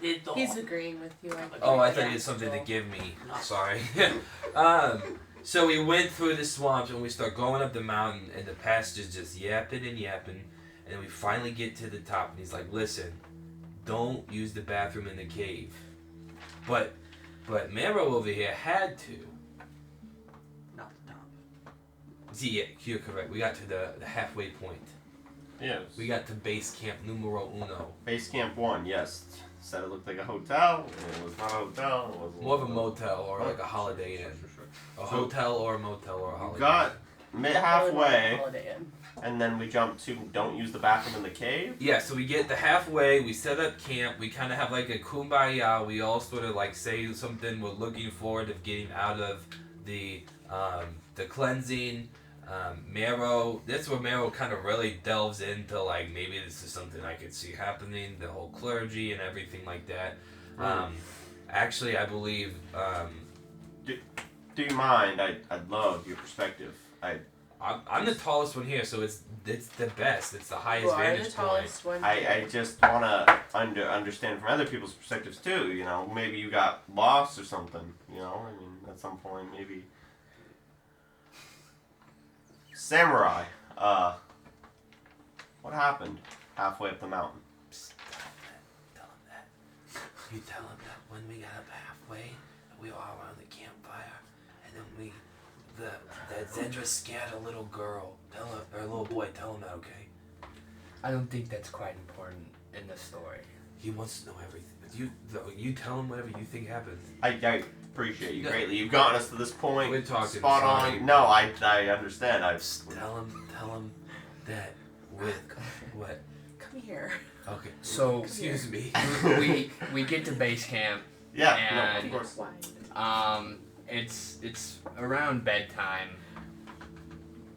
It's all. He's agreeing with you. I Oh, I Yeah, thought you had something to dull. give me. No. Sorry. So we went through the swamps and we start going up the mountain and the pastor's just yapping and yapping, and then we finally get to the top and he's like, "Listen, don't use the bathroom in the cave." But Mero over here had to. Not the top. See, yeah, you're correct. We got to the halfway point. yes. We got to base camp numero uno. Base Camp 1, yes. Said it looked like a hotel. It was not a hotel. It was More of a motel or like a Holiday Inn. A hotel or a motel or a Holiday We got halfway, Holiday Inn. and then we jumped to don't use the bathroom in the cave. Yeah, so we get the halfway, we set up camp, we kind of have like a kumbaya, we all sort of like say something, we're looking forward to getting out of the cleansing. Marrow, that's where Marrow kind of really delves into like maybe this is something I could see happening, the whole clergy and everything like that. Actually, I believe. Do you mind? I'd love your perspective. I'm the tallest one here, so it's the best. It's the highest You are the vantage point. tallest one. I just want to understand from other people's perspectives too. You know, maybe you got lost or something. You know, I mean, at some point, maybe. Samurai, what happened halfway up the mountain? Psst, tell him that. You tell him that when we got up halfway, we were all around the campfire, and then that Zendra scared a little girl. Tell her, or a little boy. Tell him that, okay? I don't think that's quite important in the story. He wants to know everything. You tell him whatever you think happened. I appreciate you No. greatly. You've gotten us to this point. We're talking spot sorry. on. No, I understand. Tell him that with what? Come here. Okay. So Excuse me. we get to base camp. yeah, And- no, of course. Quiet. It's around bedtime.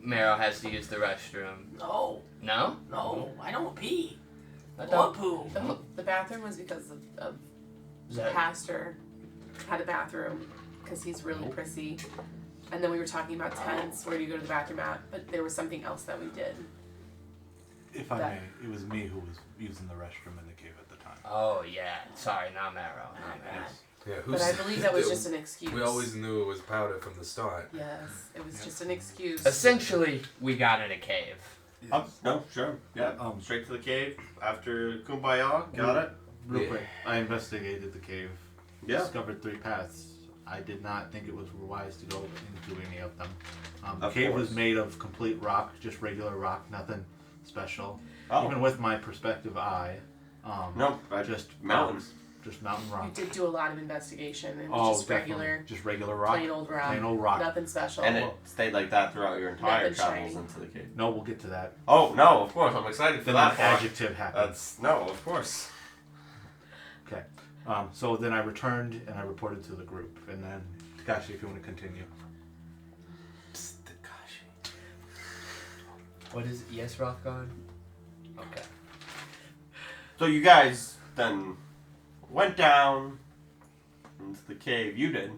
Meryl has to use the restroom. No, No? no, I don't pee. I Or thought- poo. The bathroom was because of Is the that- pastor had a bathroom because he's really prissy. And then we were talking about tents. Where do you go to the bathroom at? But there was something else that we did. If I That- may, it was me who was using the restroom in the cave at the time. Oh yeah. Sorry, not Meryl. Not Meryl. Yes. Yeah, But I believe that was just an excuse. We always knew it was powder from the start. Yes, it was just an excuse. Essentially, we got in a cave. No, sure. Yeah. Straight to the cave after Kumbaya. Got it. Real Yeah. quick, I investigated the cave. Yeah. Discovered 3 paths. I did not think it was wise to go into any of them. The Of cave was course. made of complete rock, just regular rock, nothing special. Oh. Even with my perspective eye, No, just mountains. just mountain You rock. did do a lot of investigation. It was Oh, just definitely. regular, Just regular rock. plain old rock. Plain old rock. Nothing special. And it stayed like that throughout your entire Nothing travels shiny. into the cave. No, we'll get to that. Oh no, of course. I'm excited for Then that an part. adjective happened. That's no, of course. Okay. So then I returned and I reported to the group. And then, Takashi, if you want to continue. Psst, Takashi. What is it? Yes, Rothgar? Okay. So you guys then went down into the cave. You did.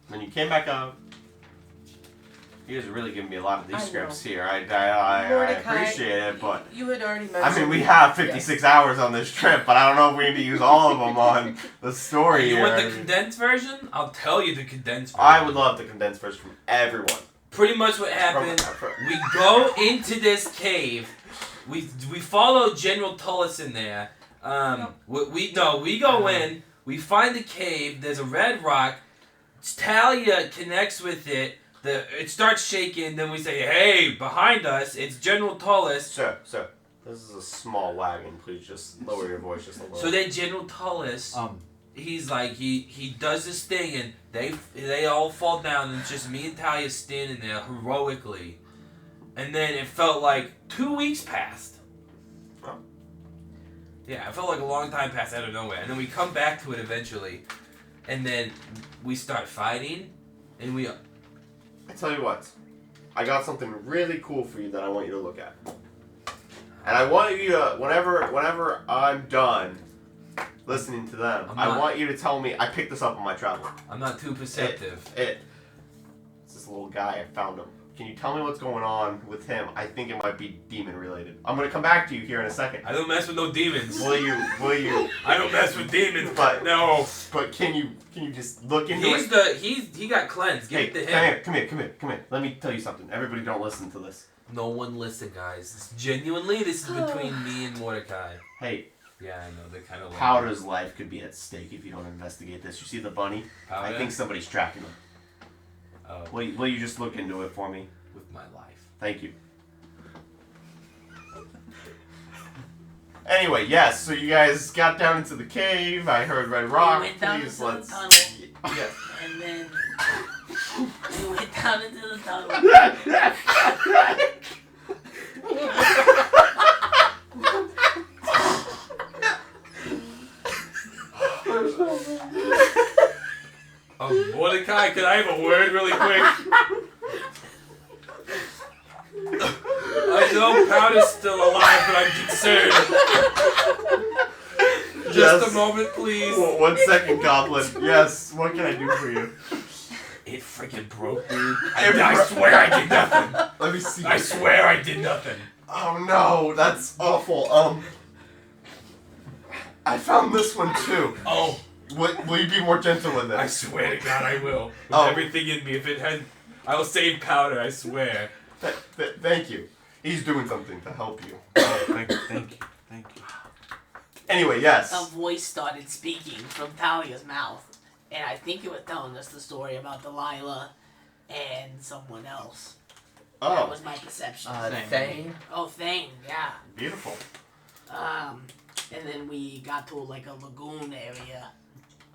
Then you came back up. You guys are really giving me a lot of these I know. scripts here. I Mordecai, appreciate it, but you had already mentioned. I mean, we have 56 hours on this trip, but I don't know if we need to use all of them on the story You here. want the condensed version? I'll tell you the condensed version. I would love the condensed version from everyone. Pretty much what happened. We go into this cave. We follow General Tullis in there. We go in. We find the cave. There's a red rock. Talia connects with it. It starts shaking. Then we say, "Hey, behind us! It's General Tullis." Sir, this is a small wagon. Please just lower your voice just a little. So then General Tullis, he's like he does this thing and they all fall down and it's just me and Talia standing there heroically, and then it felt like 2 weeks passed. Oh. Yeah, it felt like a long time passed out of nowhere, and then we come back to it eventually, and then we start fighting, and we. I tell you what, I got something really cool for you that I want you to look at. And I want you to, whenever I'm done listening to them, I want you to tell me, I picked this up on my travel. I'm not too perceptive. It's this little guy, I found him. Can you tell me what's going on with him? I think it might be demon related. I'm gonna come back to you here in a second. I don't mess with no demons. Will you? I don't mess with demons, But no. But can you just look into it? He got cleansed. Give it to Hey, him. come here. Let me tell you something. Everybody don't listen to this. No one listen, guys. Genuinely, this is between me and Mordecai. Hey, Yeah, I know. They're kind of Powder's life could be at stake if you don't investigate this. You see the bunny? Powder? I think somebody's tracking him. Oh, Will you just look into it for me? with my life. Thank you. Anyway, yes, so you guys got down into the cave. I heard Red Rock. We went down Please, into let's. the tunnel, Yes. and then we went down into the tunnel. Mordecai, can I have a word really quick? I know Powder's still alive, but I'm concerned. Just a moment, please. 1 second, Goblin. Yes, what can I do for you? It freaking broke, dude. I swear I did nothing. Let me see. I swear I did nothing. Oh no, that's awful. I found this one too. Oh, Will you be more gentle with it? I swear to God I will. With Oh. everything in me. If it had, I will save Powder, I swear. Thank you. He's doing something to help you. Thank you. Anyway, yes. A voice started speaking from Talia's mouth, and I think it was telling us the story about Delilah and someone else. That Oh, was my perception. Thane? Oh, Thane, yeah. beautiful. And then we got to like a lagoon area,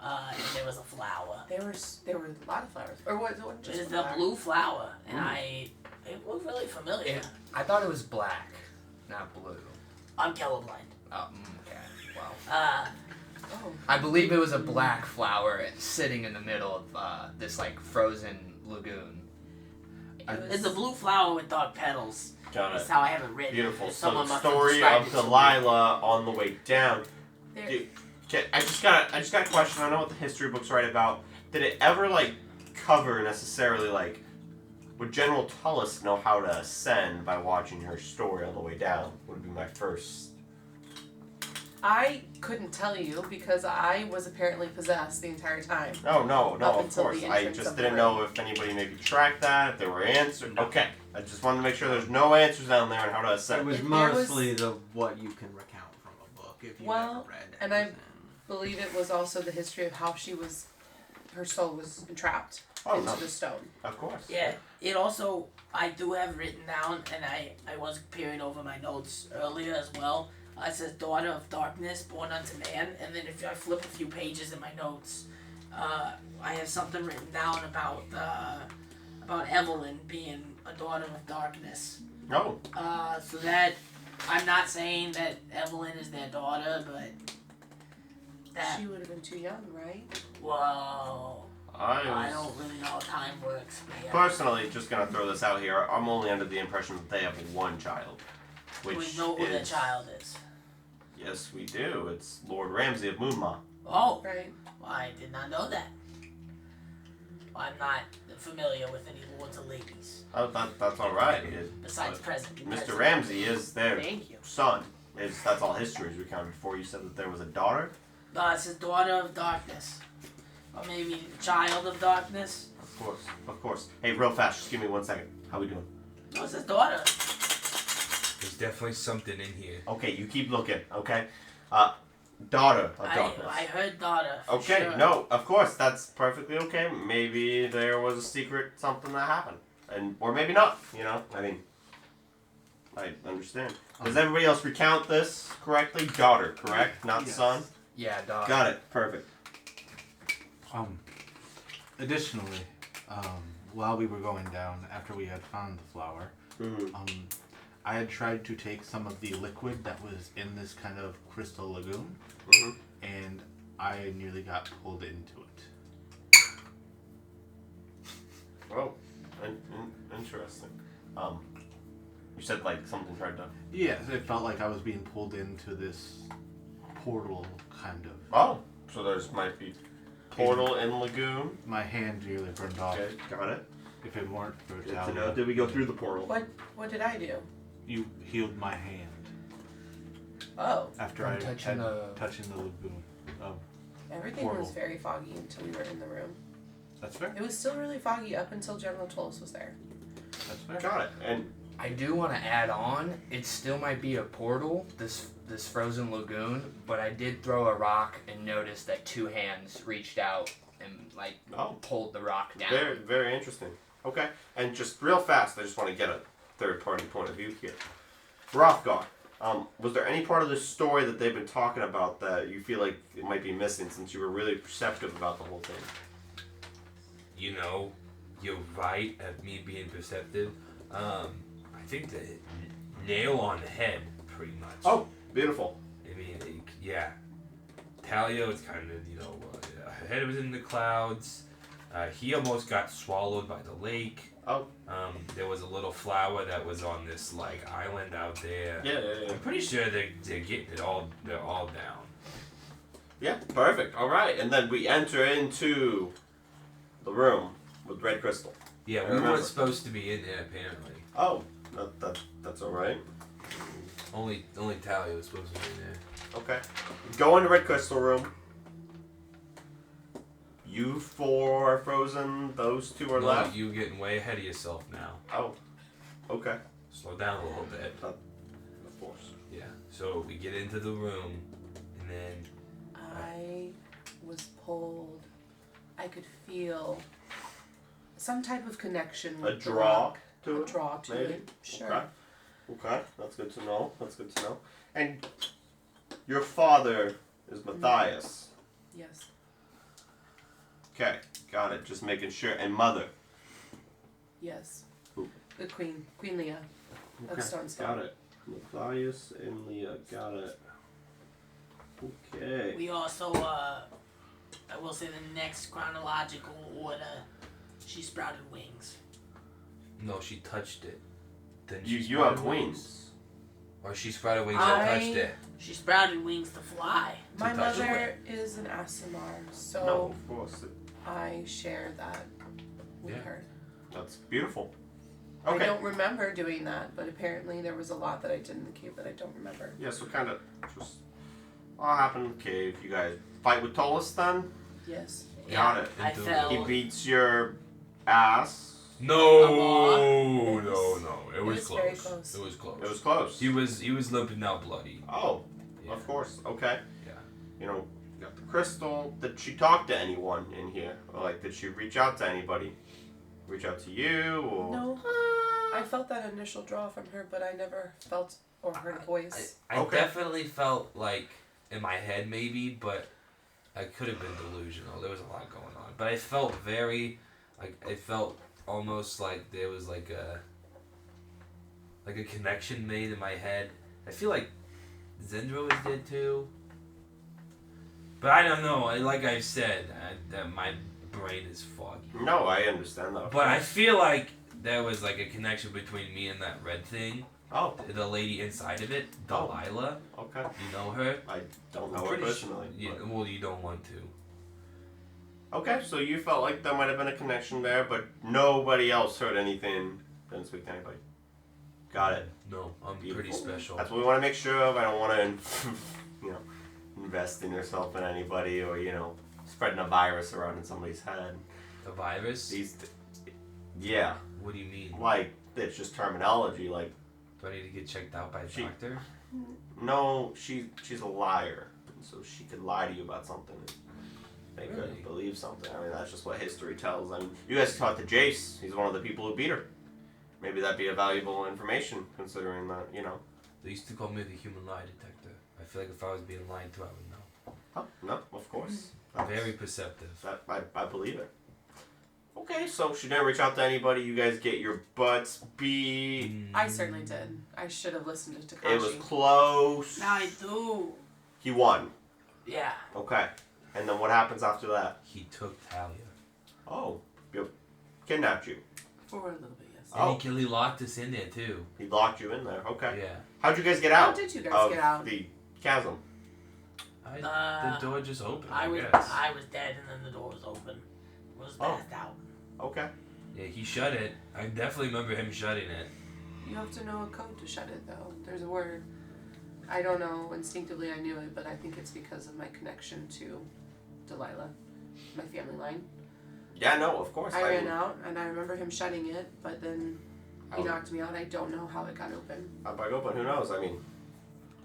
and there was a flower. There were a lot of flowers. Or what? It Just was a the flower? blue flower, and it looked really familiar. I thought it was black, not blue. I'm colorblind. Oh, okay. Wow. Oh. I believe it was a black flower sitting in the middle of this like frozen lagoon. It's a blue flower with dark petals. Got That's it. how I have it written. Beautiful. If So someone the must have story described of it to me. Delilah on the way down. There, Dude, I just got a question. I know what the history books write about. Did it ever like cover necessarily like? Would General Tullis know how to ascend by watching her story on the way down? Would be my first. I couldn't tell you because I was apparently possessed the entire time. No, Up of until course. the I entrance just of the didn't room. know if anybody maybe tracked that, if there were answers. Okay, I just wanted to make sure there's no answers down there on how to It ascend. was If there was- mostly what you can recount from a book if you Well, ever read and I- everything. Believe it was also the history of how her soul was entrapped Oh into no, the stone. of course. Yeah, it also, I do have written down, and I was peering over my notes earlier as well. It says, daughter of darkness, born unto man. And then if I flip a few pages in my notes, I have something written down about Evelyn being a daughter of darkness. No. So that, I'm not saying that Evelyn is their daughter, but that, She would have been too young, right? whoa. I don't really know how time works. But yeah. Personally, just gonna throw this out here. I'm only under the impression that they have one child, Do which we know who the is child is? yes, we do. It's Lord Ramsay of Moonma. Oh, Right. well, I did not know that. I'm not familiar with any lords or ladies. Oh, that's all right. Besides present. Mr. Ramsay is their Thank you. son. That's all history is recounted for. You said that there was a daughter. No, it's his daughter of darkness. Or maybe child of darkness. Of course. Hey, real fast, just give me 1 second. How we doing? No, it's his daughter. There's definitely something in here. Okay, you keep looking. Okay. Daughter of darkness. I heard daughter. For Okay, sure. no, of course, that's perfectly okay. Maybe there was a secret something that happened, or maybe not. I mean, I understand. Does everybody else recount this correctly? Daughter, correct? Not Yes. son. Yeah, dog. Got it. Perfect. Additionally, while we were going down, after we had found the flower, Mm-hmm. I had tried to take some of the liquid that was in this kind of crystal lagoon, Mm-hmm. and I nearly got pulled into it. Oh, interesting. You said like something tried to. Yes, it felt like I was being pulled into this portal, kind of. Oh, so there's might be portal in lagoon. My hand nearly burned off. Okay, got it. If it weren't for Good to Talia, know. Did we go through the portal? What did I do? you healed my hand Oh, after From I touching had the- touching the lagoon. Oh, everything Portal. was very foggy until we were in the room. that's fair. It was still really foggy up until General Tullis was there. That's fair. Got it. And I do want to add on. It still might be a portal, this frozen lagoon, but I did throw a rock and noticed that two hands reached out and pulled the rock down. very, very interesting. Okay, and just real fast, I just want to get a third-party point of view here. Rothgar, was there any part of this story that they've been talking about that you feel like it might be missing since you were really perceptive about the whole thing? You're right at me being perceptive. I think the nail on the head, pretty much. Oh, beautiful. I mean, yeah. Talia was kind of, her head was in the clouds. He almost got swallowed by the lake. Oh. There was a little flower that was on this island out there. Yeah. I'm pretty sure they're getting it all. They're all down. Yeah, perfect. All right, and then we enter into the room with red crystal. Yeah, I we remember. weren't supposed to be in there apparently. Oh, that's all right. Only Talia was supposed to be in there. Okay. Go into red crystal room. You four are frozen. Those two are No, left. you getting way ahead of yourself now. Oh, okay. Slow down a little bit. Of course. Yeah. So we get into the room, and then I was pulled. I could feel some type of connection with A the draw rock. to A it, draw to maybe? it. Sure. Okay. That's good to know. And your father is Matthias. Yes. Okay, got it. Just making sure. And mother. Yes. Who? The Queen Leah of Stonestone. Got it. Matthias and Leah. Got it. Okay. We also, I will say the next chronological order, she sprouted wings. no, she touched it. Then You she have sprouted wings. Or she sprouted wings and touched it. She sprouted wings to fly. My To touch mother is an Asimar, so No, of course. I share that with Yeah. her. That's beautiful. I Okay. don't remember doing that, but apparently there was a lot that I did in the cave that I don't remember. Yeah, so kind of just what happened in the cave? You guys fight with Tolis then? Yes. Got it. I Into- fell. He beats your ass. No, it was was very close. close. It was close. It was close. He was limping out bloody. Oh, Yeah. of course. Okay. Yeah. You got the crystal. Did she talk to anyone in here? Or did she reach out to anybody? Reach out to you or? No. I felt that initial draw from her, but I never felt or heard a voice. I Okay. definitely felt in my head maybe, but I could have been delusional. There was a lot going on, but I felt very it felt almost like there was a connection made in my head. I feel like Zendra was dead too, but I don't know. Like I said, that my brain is foggy. No, I understand that. But I feel like there was like a connection between me and that red thing. Oh, The lady inside of it, Oh. Delilah. okay. You know her? I don't know I'm her pretty personally. Well, you don't want to. Okay, so you felt like there might have been a connection there, but nobody else heard anything. Didn't speak to anybody. Got it. No, I'm Beautiful. pretty special. That's what we want to make sure of. I don't want to, invest in yourself in anybody or, spreading a virus around in somebody's head. The virus? Yeah, What do you mean? like, it's just terminology. Like, Do I need to get checked out by a She- doctor? no, she's a liar. So she could lie to you about something and make Really? her believe something. I mean, that's just what history tells. I mean, you guys talked to Jace. He's one of the people who beat her. Maybe that'd be a valuable information, considering that, They used to call me the human lie detector. I feel like if I was being lied to, I would know. Oh, no, of course. Very perceptive. I believe it. Okay, so she didn't reach out to anybody. You guys get your butts beat. I certainly did. I should have listened to Takashi. It was close. Now I do. He won. Yeah. Okay. And then what happens after that? He took Talia. Oh, he kidnapped you. For a little bit, yes. And he locked us in there too. He locked you in there. Okay. Yeah. How'd you guys get How out? did you guys of get out? the chasm? The door just opened. I was guess. dead, and then the door was open. Was Oh. passed out. Okay. Yeah, he shut it. I definitely remember him shutting it. You have to know a code to shut it, though. There's a word. I don't know. Instinctively, I knew it, but I think it's because of my connection to Delilah, my family line. Yeah, no, of course. I ran out, and I remember him shutting it, but then he How- knocked me out. I don't know how it got open. How'd I go? But who knows? I mean,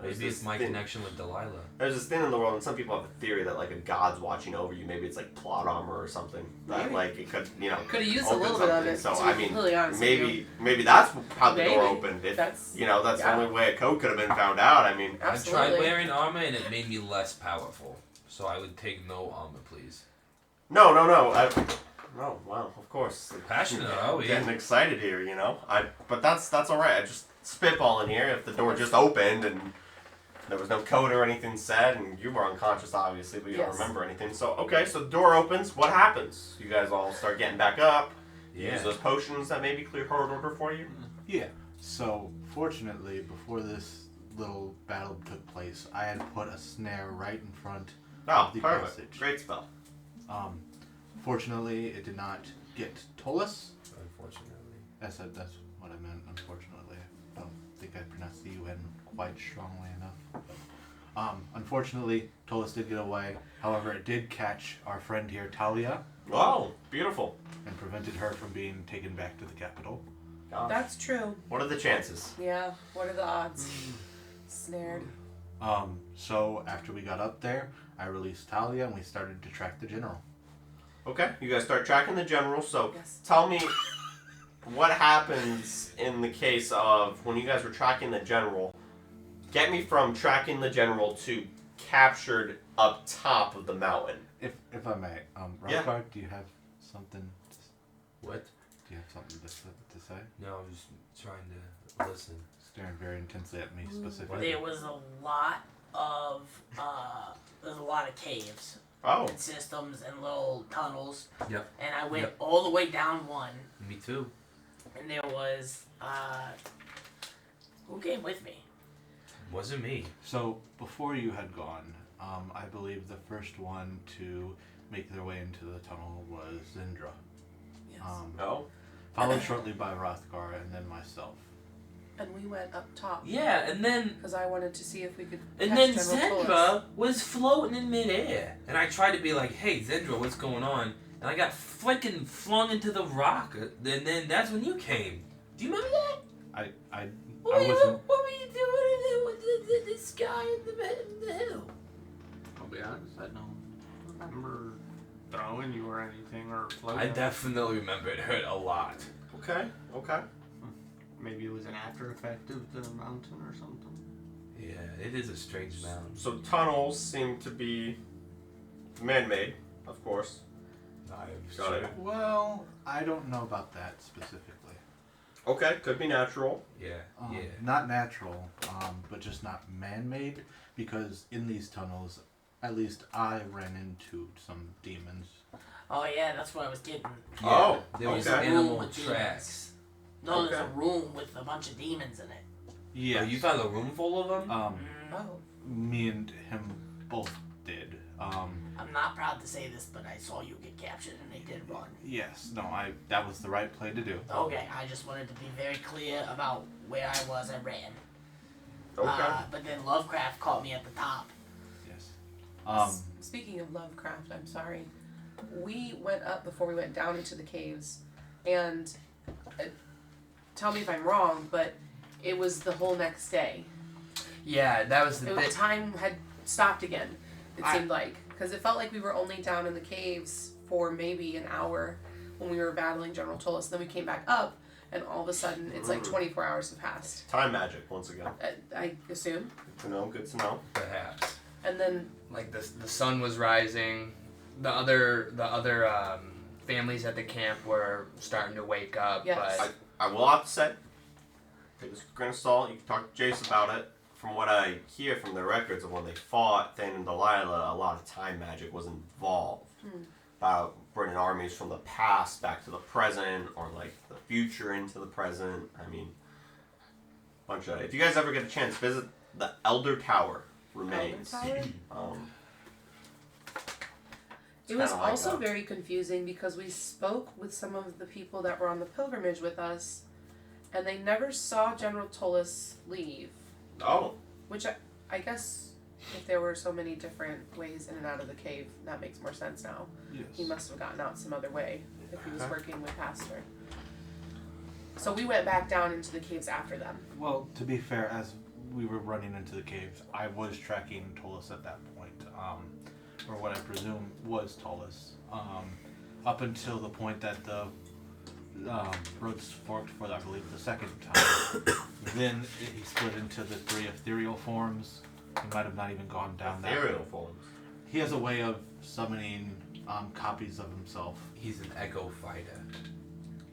there's Maybe it's this my thing- connection with Delilah. There's this thing in the world, and some people have a theory that like a god's watching over you. Maybe it's like plot armor or something. That Maybe. like it could, Could have used a open little bit of something. it. So to I be mean, completely honest with you. maybe that's how the door Maybe. opened. If That's- that's yeah. the only way a code could have been found out. I mean, I Absolutely. tried wearing armor and it made me less powerful. So I would take no armor, please. no. No, wow, of course. Passionate, are we? Getting excited here, but that's all right. I just spitballing here. If the door just opened and there was no code or anything said, and you were unconscious, obviously, but you don't Yes. remember anything. So okay, so the door opens. What happens? You guys all start getting back up. Yeah. Use those potions that maybe clear hard order for you. Yeah. So, fortunately, before this little battle took place, I had put a snare right in front Oh, of the perfect. passage. Great spell. Fortunately, it did not get Tollus. Unfortunately. That's what I meant, unfortunately. I don't think I pronounced the UN quite strongly enough. Unfortunately, Tollus did get away. However, it did catch our friend here, Talia, Oh, beautiful. and prevented her from being taken back to the capital. Gosh. That's true. What are the chances? Yeah. What are the odds? Snared. So after we got up there, I released Talia and we started to track the general. Okay, you guys start tracking the general. So Yes. tell me what happens in the case of when you guys were tracking the general. Get me from tracking the general to captured up top of the mountain. If I may, Yeah. Rothbard, do you have something? What? Do you have something to say? No, I'm just trying to listen. Staring very intensely at me specifically. There was a lot of caves Oh, and systems and little tunnels. Yep. And I went Yep. all the way down one, Me too. and there was who came with me? Wasn't me. So before you had gone, I believe the first one to make their way into the tunnel was Zindra. Yes. no. Followed shortly by Rothgar and then myself. And we went up top. Yeah, and then Because I wanted to see if we could. and catch then General Tollus. Zendra was floating in midair. And I tried to be like, hey Zendra, what's going on? And I got freaking flung into the rock. And then that's when you came. Do you remember that? I What were wasn't. you doing with this guy in the hill? I'll be honest, I don't remember throwing you or anything or floating. I definitely remember it hurt a lot. Okay. Maybe it was an after effect of the mountain or something. Yeah, it is a strange mountain. So tunnels seem to be man-made, of course. Got it. Well, I don't know about that specifically. Okay, could be natural. Yeah, Yeah. yeah. Not natural, but just not man-made, because in these tunnels, at least I ran into some demons. Oh yeah, that's what I was getting. Yeah, Oh, there was okay. animal With demons. tracks. No, there's Okay. a room with a bunch of demons in it. Yeah. Oh, you found a room full of them? Oh. Me and him both did. I'm not proud to say this, but I saw you get captured and they did run. Yes. No. That was the right play to do. Okay, I just wanted to be very clear about where I was. I ran. Okay. But then Lovecraft caught me at the top. Yes. Speaking of Lovecraft, I'm sorry. We went up before we went down into the caves, and tell me if I'm wrong, but it was the whole next day. Yeah, that was the It bit. was, time had stopped again. It seemed like, because it felt like we were only down in the caves for maybe an hour when we were battling General Tullus. Then we came back up, and all of a sudden it's like 24 hours have passed. Time magic once again. I assume. Good to know. Good to know. Perhaps. And then Like the sun was rising, the other families at the camp were starting to wake up. Yes. But I will have to say, take this with a grain of salt. You can talk to Jace about it. From what I hear from the records of when they fought Thane and Delilah, a lot of time magic was involved. About bringing armies from the past back to the present, or like the future into the present. I mean, bunch of. If you guys ever get a chance, visit the Elder Tower remains. Elder Tower? It was kinda like also a- very confusing because we spoke with some of the people that were on the pilgrimage with us, and they never saw General Tullus leave. Oh, Which I guess if there were so many different ways in and out of the cave, that makes more sense now. Yes. He must have gotten out some other way if he was Okay. working with Pastor. So we went back down into the caves after them. Well, to be fair, as we were running into the caves, I was tracking Tullus at that point, or what I presume was Tullus, up until the point that the roads forked for, I believe, the second time. Then he split into the three ethereal forms. He might have not even gone down that ethereal road. forms. He has a way of summoning copies of himself. He's an echo fighter.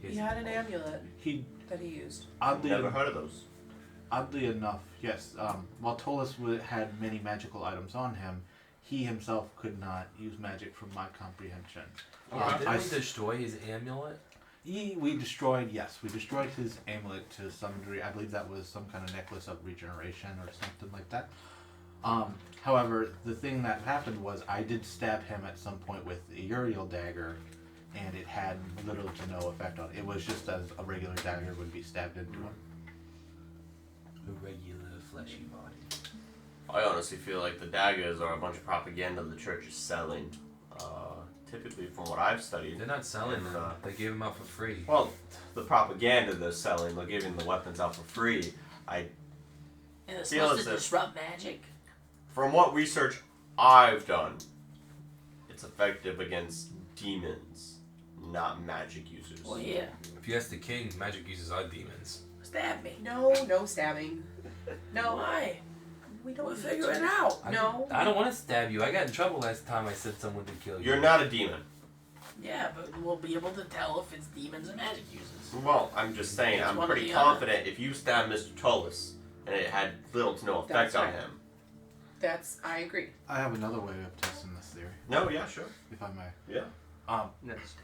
He had an amulet He that he used. Never heard of those. Oddly enough, yes. While Tullus had many magical items on him, he himself could not use magic from my comprehension. Didn't we destroy his amulet? We destroyed his amulet to some degree. I believe that was some kind of necklace of regeneration or something like that. However, the thing that happened was I did stab him at some point with a Uriel dagger, and it had little to no effect on it. It was just as a regular dagger would be stabbed into him. A regular fleshy body. I honestly feel like the daggers are a bunch of propaganda the church is selling. Typically, from what I've studied. They're not selling And, them. They gave them out for free. Well, the propaganda they're selling, they're giving the weapons out for free. And it's Feel supposed as to if- disrupt magic. From what research I've done, it's effective against demons, not magic users. Well, yeah. If you ask the king, magic users are demons. Stab me. No stabbing. No, Why? we don't We'll need figure to. it out. No. I don't want to stab you. I got in trouble last time I said someone to kill you. You're not a demon. Yeah, but we'll be able to tell if it's demons or magic users. Well, I'm just saying, It's I'm one or pretty the other. confident if you stabbed Mr. Tullus and it had little to no effect That's on right. him. I agree. I have another way of testing this theory, No, yeah, sure. if I may. Yeah. Next.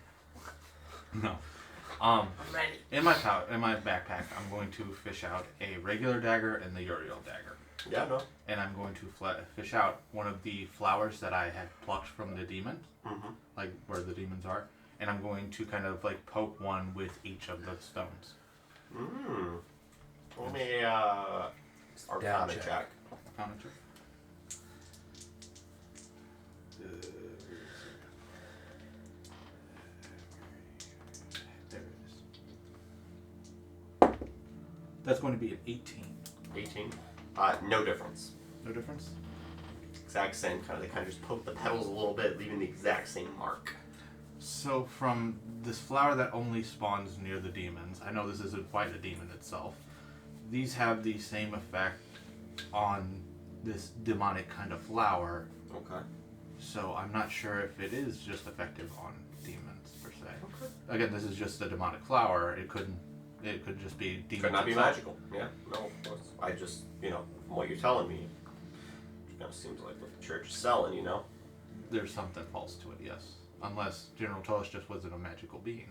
No. I'm ready. In my backpack, I'm going to fish out a regular dagger and the Uriel dagger, Yeah, no. and I'm going to fish out one of the flowers that I had plucked from the demon, Mm-hmm. like where the demons are, and I'm going to kind of like poke one with each of the stones. Mm. Let me, Down Arcana check. check. Counter. There it is. That's going to be an 18. 18. No difference. No difference? Exact same kind of. They kind of just poke the petals a little bit, leaving the exact same mark. So from this flower that only spawns near the demons, I know this isn't quite a demon itself, these have the same effect on this demonic kind of flower, Okay. so I'm not sure if it is just effective on demons per se. Okay. Again, this is just a demonic flower. It could just be demons. Could not be itself. magical. Yeah. No. Of course. I just, from what you're telling me, it kind of seems like what the church is selling. There's something false to it, yes. Unless General Tosh just wasn't a magical being.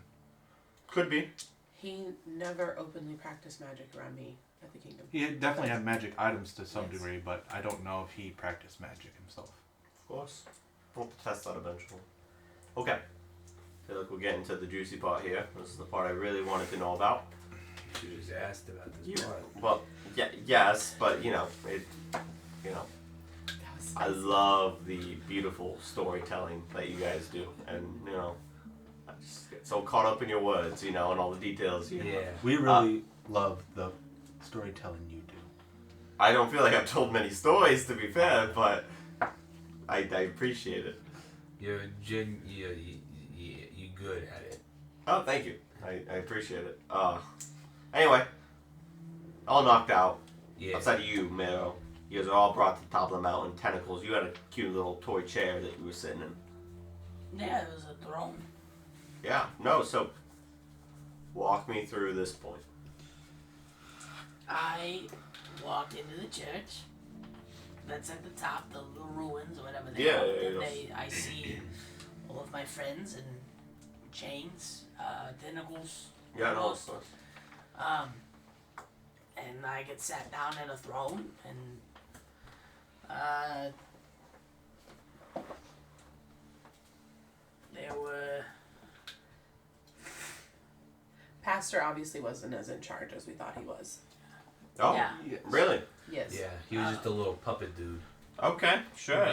Could be. He never openly practiced magic around me at the kingdom. He definitely had magic items to some Yes. degree, but I don't know if he practiced magic himself. Of course. We'll have to test that eventually. Okay. I feel like we're getting to the juicy part here. This is the part I really wanted to know about. You should have just asked about this part. Well, yes, but I love the beautiful storytelling that you guys do, and I just get so caught up in your words, and all the details. Yeah. We really love the storytelling you do. I don't feel like I've told many stories, to be fair, but I appreciate it. You're good at it. Oh, thank you. I appreciate it. Anyway, all knocked out. Yeah. Outside of you, Meadow. You guys are all brought to the top of the mountain. Tentacles. You had a cute little toy chair that you were sitting in. Yeah, it was a throne. Yeah. No. So, walk me through this point. I walked into the church. That's at the top, the little ruins or whatever they Yeah, are. yeah, Then yeah. I see all of my friends in chains, tentacles. Yeah. No. almost. And I get sat down at a throne, and there were Pastor obviously wasn't as in charge as we thought he was. Oh. yeah. Yes. Really? Yes. Yeah. He was just a little puppet dude. Okay. Sure.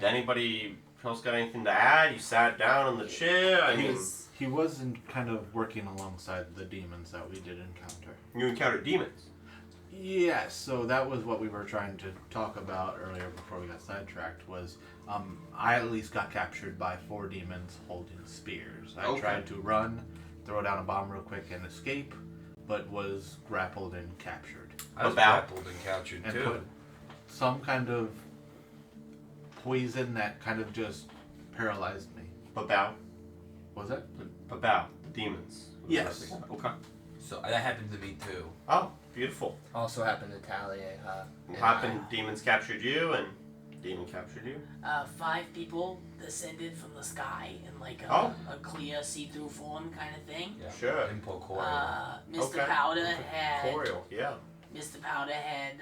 Anybody else got anything to add? You sat down in the chair. I mean, He wasn't kind of working alongside the demons that we did encounter. you encountered demons. Yes, so that was what we were trying to talk about earlier before we got sidetracked was I at least got captured by 4 demons holding spears. I Okay. tried to run, throw down a bomb real quick and escape, but was grappled and captured. I was About- grappled and captured And too. put some kind of poison that kind of just paralyzed me. Babao. Was that? Babao. The demons. Yes. Okay. So that happened to me too. Oh, beautiful. Also happened to Talia. What happened? Demons captured you, and demon captured you. 5 people descended from the sky in like Oh. a clear see-through form kind of thing. Yeah. Sure. Incorporeal. Mr. Okay. Powder had Corporeal. Yeah. Mr. Powder had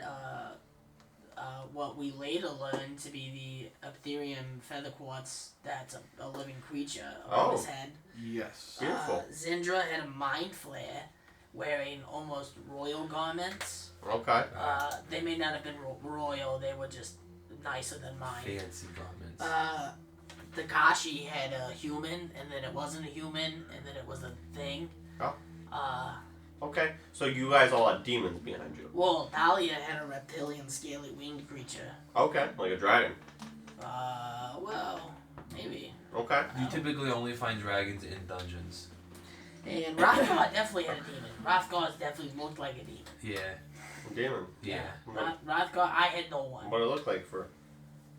what we later learned to be the Ethereum feather quartz that's a living creature on his head. Yes. Beautiful. Zindra had a mind flare wearing almost royal garments. Okay. They may not have been royal, they were just nicer than mine. Fancy garments. Takashi had a human, and then it wasn't a human, and then it was a thing. Oh. Uh, Okay. So you guys all had demons behind you. well, Thalia had a reptilian scaly winged creature. Okay. Like a dragon. Well, maybe. Okay. You typically only find dragons in dungeons. And Rothgar definitely had a demon. Rothgar definitely looked like a demon. Yeah. Demon. Yeah. Rothgar, I had no one. What did it look like for?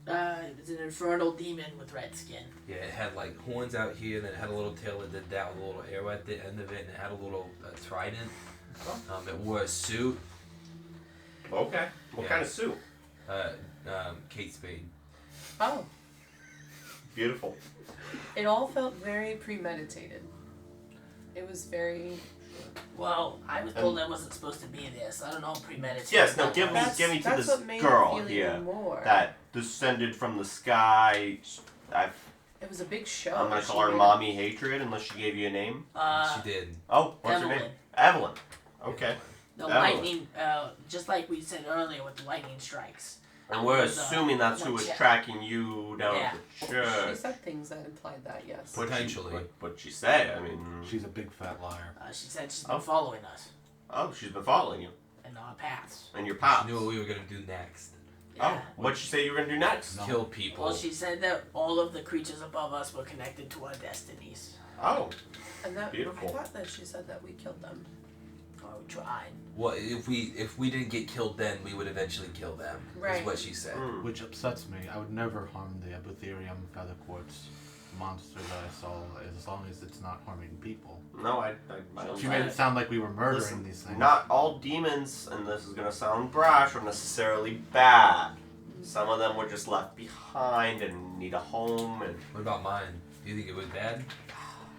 It was an infernal demon with red skin. Yeah, it had like horns out here, then it had a little tail that did that with a little arrow at the end of it, and it had a little trident. It wore a suit. Okay. What Yeah. kind of suit? Kate Spade. Oh. Beautiful. It all felt very premeditated. It was very. Well, I was told I wasn't supposed to be there, so I don't know premeditated. Yes. Now give me to That's this what made girl it feel here even more. that descended from the sky. It was a big show. I'm gonna She call her made it- Mommy Hatred unless she gave you a name. She did. Oh, what's her Evelyn. name? Evelyn. Okay. The Evelyn. lightning, just like we said earlier with the lightning strikes. And we're was, assuming that's who was yeah. tracking you down Yeah. at the She church. said things that implied that, yes. Potentially. What she said, I mean. She's a big fat liar. She said she's been Oh. following us Oh, she's been following you. in our paths. And your She pops. knew what we were gonna do next. Yeah. Oh, what'd she say you were gonna do next? No. Kill people. Well, she said that all of the creatures above us were connected to our destinies. Oh, And that Beautiful. I thought that she said that we killed them. Or we tried. Well, if we didn't get killed then, we would eventually kill them. Right. Is what she said. mm. Which upsets me. I would never harm the Ebutherium feather quartz monster that I saw as long as it's not harming people. No, I don't. She made it sound like we were murdering Listen, these things. not all demons, and this is gonna sound brash, are necessarily bad. Some of them were just left behind and need a home, and What about mine? You think it was bad?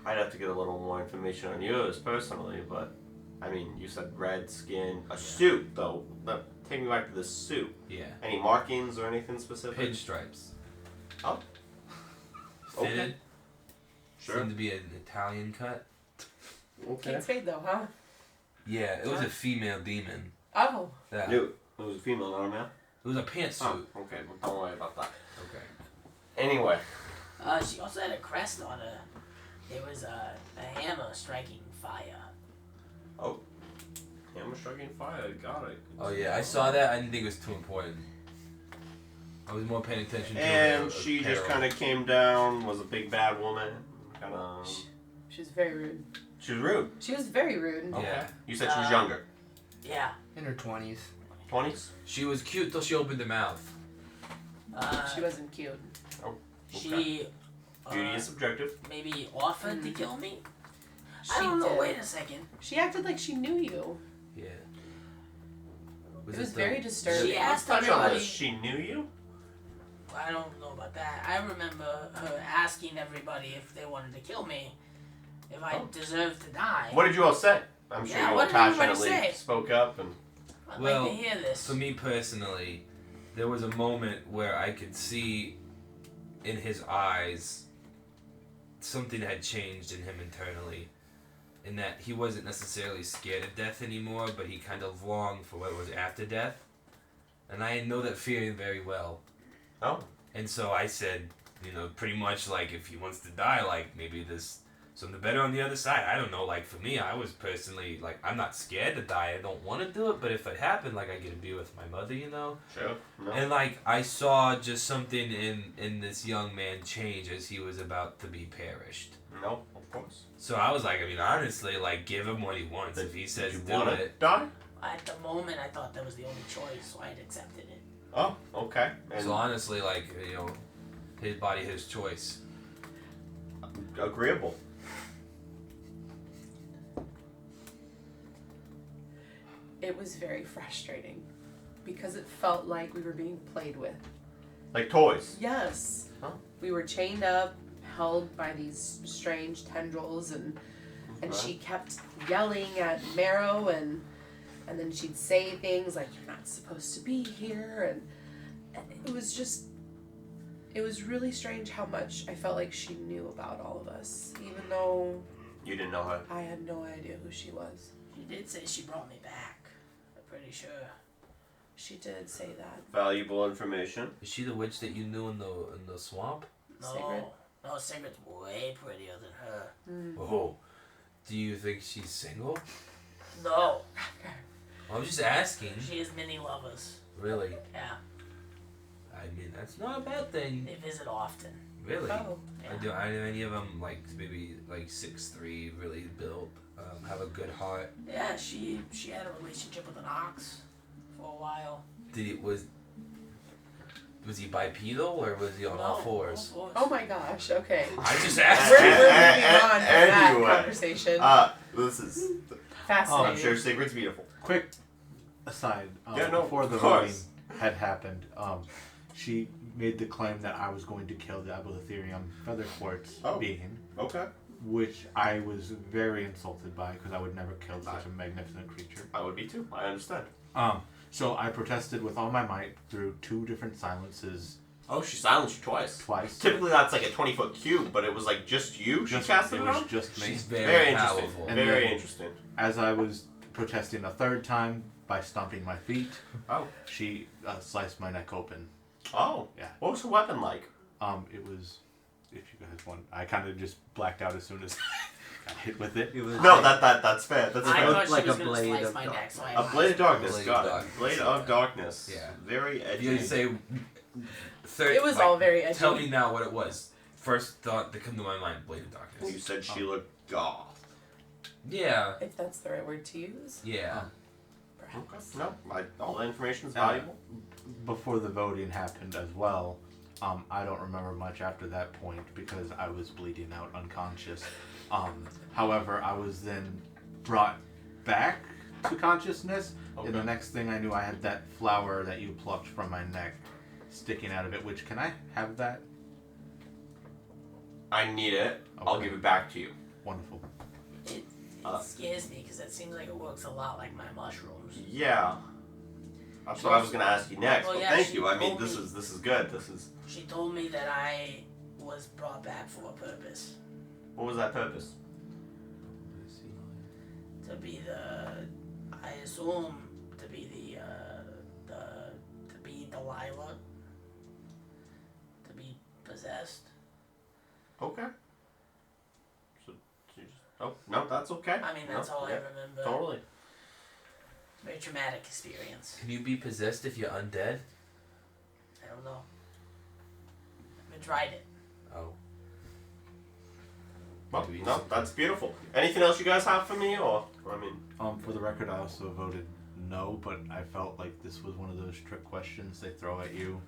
I'd have to get a little more information on yours personally, but I mean, you said red skin, a suit though. Take me back to the suit. Yeah. Any markings or anything specific? Pinstripes. Oh. Fitted. Okay. Sure. Seemed to be an Italian cut. Okay. Kate Spade though, huh? Yeah, it was a female demon. Oh. Yeah. Knew it was a female, not a male. It was a pantsuit. Oh, okay. Well, don't worry about that. Okay. Anyway. She also had a crest on her. There was a hammer striking fire. Oh. Hammer striking fire. Got it. Oh yeah, I saw that. I didn't think it was too important. I was more paying attention to And she just kind of came down. Was a big bad woman. Kind of. She was very rude. She was rude. She was very rude. Okay. Yeah. You said she was younger. Yeah. In her 20s. 20s. She was cute till she opened her mouth. She wasn't cute. She Beauty is subjective. maybe offered to kill me. She I don't know. did. Wait a second. She acted like she knew you. Yeah. It was very disturbing. She asked Touch on everybody. this. She knew you. I don't know about that. I remember her asking everybody if they wanted to kill me, if I deserved to die. What did you all say? I'm sure Yeah, you what all did everybody passionately say? spoke up and. I'd Well, like to hear this. For me personally, there was a moment where I could see in his eyes something had changed in him internally. In that he wasn't necessarily scared of death anymore, but he kind of longed for what was after death. And I know that feeling very well. Oh. And so I said, you know, pretty much like if he wants to die, like maybe there's something better on the other side. I don't know. Like for me, I was personally like, I'm not scared to die. I don't want to do it, but if it happened, like I get to be with my mother, you know. Sure. No. And like I saw just something in this young man change as he was about to be perished. No, of course. So I was like, I mean, honestly, like give him what he wants. If he says you do wanna it, die? At the moment, I thought that was the only choice, so I had accepted it. Oh, okay. And so honestly, like you know, his body, his choice. agreeable. It was very frustrating because it felt like we were being played with. Like toys. Yes. Huh? We were chained up, held by these strange tendrils, and she kept yelling at Marrow, and then she'd say things like, "You're not supposed to be here," and it was really strange how much I felt like she knew about all of us, even though You didn't know her. I had no idea who she was. She did say she brought me back. I'm pretty sure. She did say that. Valuable information. Is she the witch that you knew in the swamp? Sigrid? No, Sigrid's way prettier than her. Oh, do you think she's single? No, I'm just asking. she has many lovers. Really? Yeah, I mean, that's not a bad thing. they visit often. Really? Oh. Yeah. Are any of them like maybe like 6'3", really built, have a good heart? Yeah, she had a relationship with an ox for a while. Was he bipedal or was he on all fours? Oh my gosh, okay. I just We're asked. moving on from that Anyway. conversation. This is. Fascinating. I'm sure Sigrid's beautiful. Quick aside, before the of voting course. had happened, she made the claim that I was going to kill the Aboletherium feather quartz being, Okay. which I was very insulted by because I would never kill such a magnificent creature. I would be too. I understand. So I protested with all my might through 2 different silences Oh, she silenced you twice. twice. Typically, that's like a 20-foot cube, but it was like just you. She casted it it was on. just me. She's Very very interesting. powerful. And Very then- interesting. As I was protesting a 3rd time by stomping my feet, Oh. she sliced my neck open. Oh. Yeah. What was her weapon like? It was, if you guys want, I kind of just blacked out as soon as I got hit with it. It was No, that's fair. That's I fair. thought like she was a gonna blade slice of my dark- neck, so I A blade of darkness. Blade of Got it. darkness. Blade of darkness. Yeah. Very edgy. You say third. It was all very edgy. Tell me now what it was. First thought that come to my mind: Blade of Darkness. You said she looked goth. Yeah. If that's the right word to use. Yeah. Perhaps. No, all the information is valuable. Before the voting happened as well, I don't remember much after that point because I was bleeding out unconscious. However, I was then brought back to consciousness, and the next thing I knew, I had that flower that you plucked from my neck sticking out of it. Which, can I have that? I need it. I'll Okay. give it back to you. Wonderful. It scares me because it seems like it works a lot like my mushrooms. Yeah. That's what I was gonna ask you next. Well, but yeah, thank she you. I mean, told this me- is good. This is. She told me that I was brought back for a purpose. What was that purpose? To be I assume to be to be Delilah. To be possessed. Okay. So you just. Oh no, that's okay. I mean, that's No, all I yeah, remember. Totally. Very traumatic experience. Can you be possessed if you're undead? I don't know. I haven't tried it. Oh. Well, Maybe no, something. that's beautiful. Anything else you guys have for me, or I mean? For the record, I also voted no, but I felt like this was one of those trick questions they throw at you.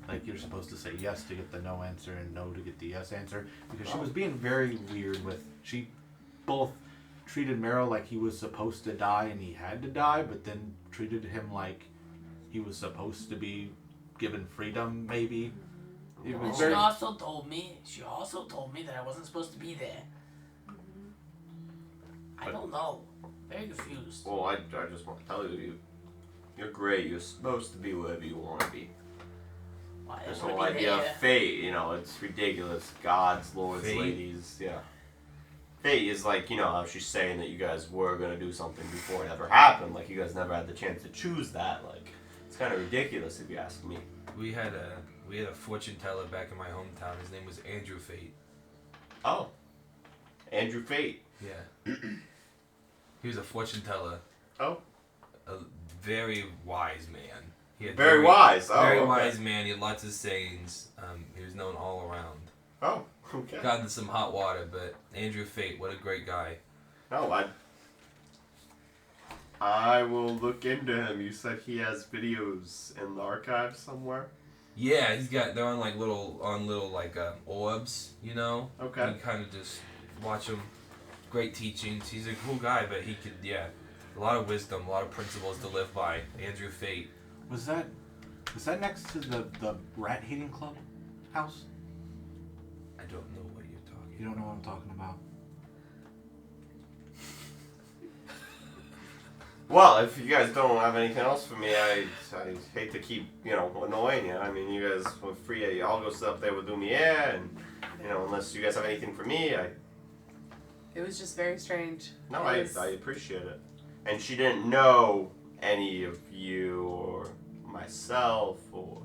Like you're supposed to say yes to get the no answer and no to get the yes answer. Because she was being very weird with, she both treated Meryl like he was supposed to die and he had to die, but then treated him like he was supposed to be given freedom, maybe. It And was she very... also told me that I wasn't supposed to be there. I don't know. Very confused. Well, I just want to tell you, you're great. You're supposed to be wherever you want to be. Why I This wanna whole be idea there. of fate, it's ridiculous. Gods, lords, Fate? ladies, yeah. Fate is like, how she's saying that you guys were gonna do something before it ever happened. Like you guys never had the chance to choose that. Like it's kind of ridiculous if you ask me. We had a fortune teller back in my hometown. His name was Andrew Fate. Oh, Andrew Fate. Yeah. He was a fortune teller. Oh. A very wise man. He had Very wise. Oh, very okay. wise man. He had lots of sayings. He was known all around. Oh, okay. Got into some hot water, but Andrew Fate, what a great guy. No, I will look into him. You said he has videos in the archive somewhere. Yeah, they're on little orbs, Okay. You kind of just watch him. Great teachings. He's a cool guy, but he could, a lot of wisdom, a lot of principles to live by. Andrew Fate. Was that next to the rat hating club house? I don't know what you're talking You don't know what I'm talking about. Well, if you guys don't have anything else for me, I hate to keep, annoying you. I mean, you guys were free. I'll go sit up there with Lumiere, and, unless you guys have anything for me, It was just very strange. No, It I was- appreciate it. And she didn't know any of you or myself or...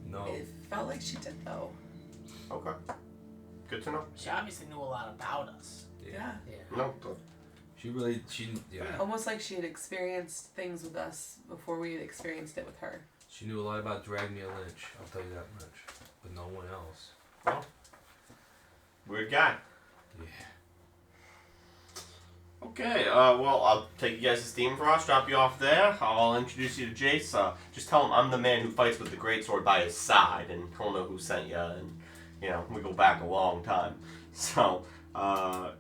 No. It felt like she did though. Okay. Good to know. She obviously knew a lot about us. Yeah. No. Almost like she had experienced things with us before we had experienced it with her. She knew a lot about Dragmere Lynch, I'll tell you that much. But no one else. Weird guy. Yeah. Okay, well, I'll take you guys to Steam Frost, drop you off there. I'll introduce you to Jace. Just tell him I'm the man who fights with the greatsword by his side, and he'll know who sent you, and, we go back a long time. So, that'll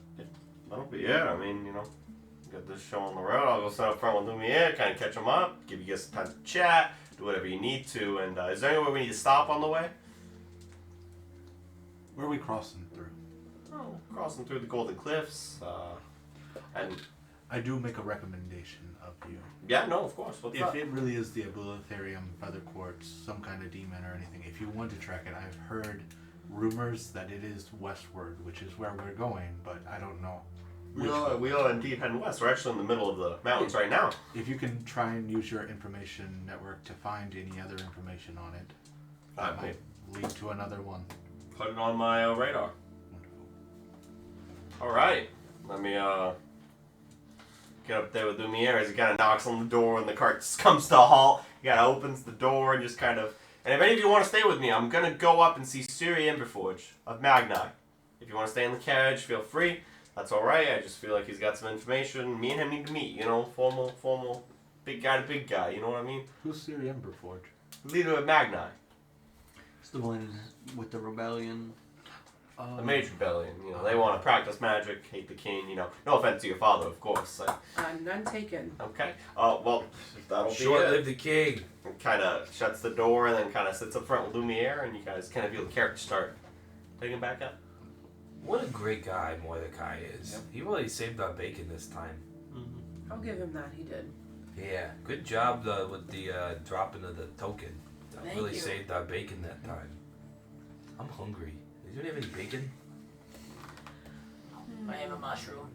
be it. I mean, got this show on the road. I'll go sit up front with Lumiere, kind of catch him up, give you guys some time to chat, do whatever you need to, and is there anywhere we need to stop on the way? Where are we crossing through? Oh, crossing through the Golden Cliffs, and... I do make a recommendation of you. Yeah, no, of course. What's If up? it really is the Abulitharium feather quartz, some kind of demon or anything, if you want to track it, I've heard rumors that it is westward, which is where we're going, but I don't know. We are indeed heading west. We're actually in the middle of the mountains right now. If you can try and use your information network to find any other information on it, that Cool. might lead to another one. Put it on my radar. Wonderful. All right. Let me get up there with Lumiere as he kind of knocks on the door and the cart just comes to a halt. He kind of opens the door and just kind of... And if any of you want to stay with me, I'm going to go up and see Siri Emberforge of Magni. If you want to stay in the carriage, feel free. That's all right. I just feel like he's got some information. Me and him need to meet, formal, big guy to big guy, you know what I mean? Who's Siri Emberforge? Leader of Magni. It's the one with the rebellion. The Mage Rebellion, they want to practice magic, hate the king, no offense to your father, of course. None taken. Okay. Well, that'll Short be it. live the king. Kind of shuts the door and then kind of sits up front with Lumiere, and you guys kind of feel the character start picking back up. What a great guy Mordecai is. Yep. He really saved our bacon this time. Mm-hmm. I'll give him that. He did. Yeah, good job with the dropping of the token. That Thank really you. saved our bacon that time. I'm hungry. Did you have any bacon? I have a mushroom.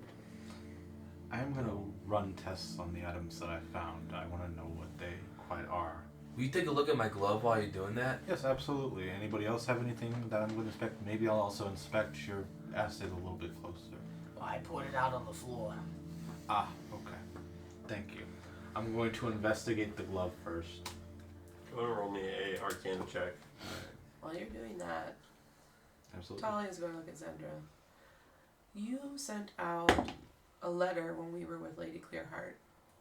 I am gonna run tests on the items that I found. I want to know what they quite are. Will you take a look at my glove while you're doing that? Yes, absolutely. Anybody else have anything that I'm going to inspect? Maybe I'll also inspect your acid a little bit closer. Well, I put it out on the floor. Ah, okay. Thank you. I'm going to investigate the glove first. Go and roll me a Arcana check. While you're doing that, Absolutely. Talia's going to look at Zendra. You sent out a letter when we were with Lady Clearheart.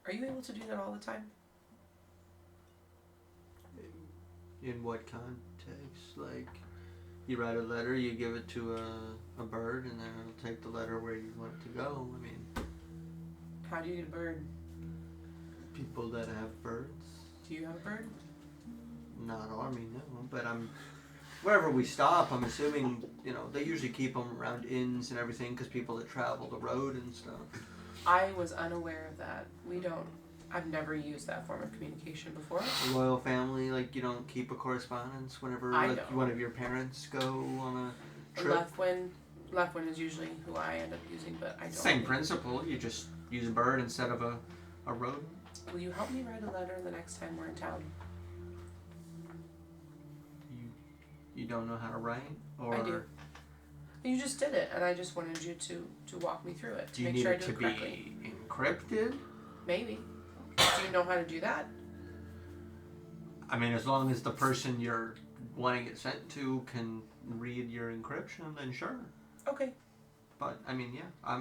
Are you able to do that all the time? In what context? Like, you write a letter, you give it to a bird, and then it'll take the letter where you want it to go. I mean, How do you get a bird? people that have birds, Do you have a bird? not army, no. But wherever we stop, I'm assuming, they usually keep them around inns and everything because people that travel the road and stuff. I was unaware of that. I've never used that form of communication before. The royal family, like, you don't keep a correspondence whenever I like don't. one of your parents go on a trip. Leftwind is usually who I end up using, but I don't. Same principle. You just use a bird instead of a rodent. Will you help me write a letter the next time we're in town? You don't know how to write, or I do. You just did it, and I just wanted you to walk me through it to do you make need sure I it do to it correctly. be encrypted? Maybe. Do you know how to do that? I mean, as long as the person you're wanting it sent to can read your encryption, then sure. Okay. But I mean, yeah,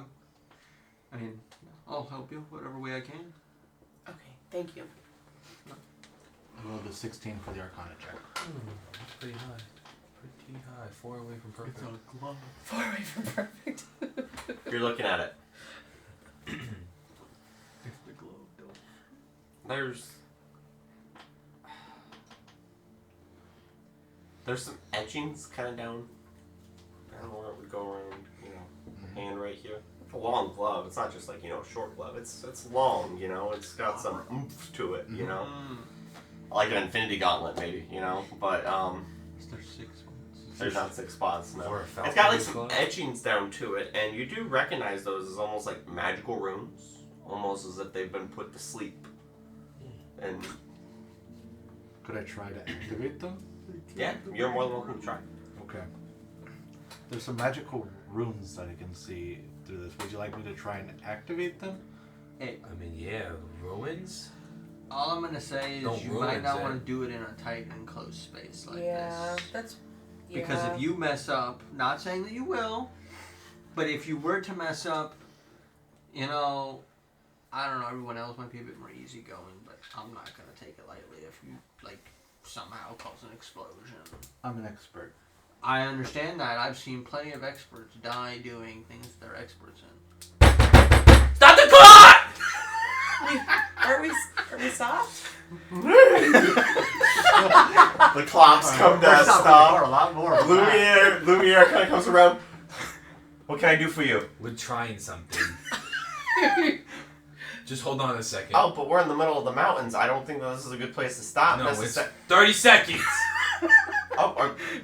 I'll help you whatever way I can. Okay. Thank you. I rolled a 16 for the Arcana check. That's pretty high. Pretty high. 4 away from perfect. It's a glove. Far away from perfect. You're looking at it. It's the glove, though. There's some etchings kind of down. I don't know where it would go around. Hand right here. A long glove. It's not just like a short glove. It's long. It's got some oomph to it. Like an infinity gauntlet, maybe. But Is there 6 ones? there's not 6 spots. No. Or a It's falcon got like some glove. etchings down to it, and you do recognize those as almost like magical runes, almost as if they've been put to sleep. And Could I try to activate them? yeah, you're more than welcome to try. Okay. There's some magical runes that I can see through this. Would you like me to try and activate them? Hey, I mean, yeah, ruins? all I'm gonna say is Don't you ruin might not it. want to do it in a tight enclosed space like yeah, this. that's. Because yeah. if you mess up, not saying that you will, but if you were to mess up, I don't know, everyone else might be a bit more easygoing, but I'm not going to take it lightly if you, somehow cause an explosion. I'm an expert. I understand that. I've seen plenty of experts die doing things they're experts in. Stop the clock! Are we soft? The clocks come to a stop. A lot more. Lumiere kind of comes around. What can I do for you? We're trying something. Just hold on a second. Oh, but we're in the middle of the mountains. I don't think that this is a good place to stop. no, it's 30 seconds.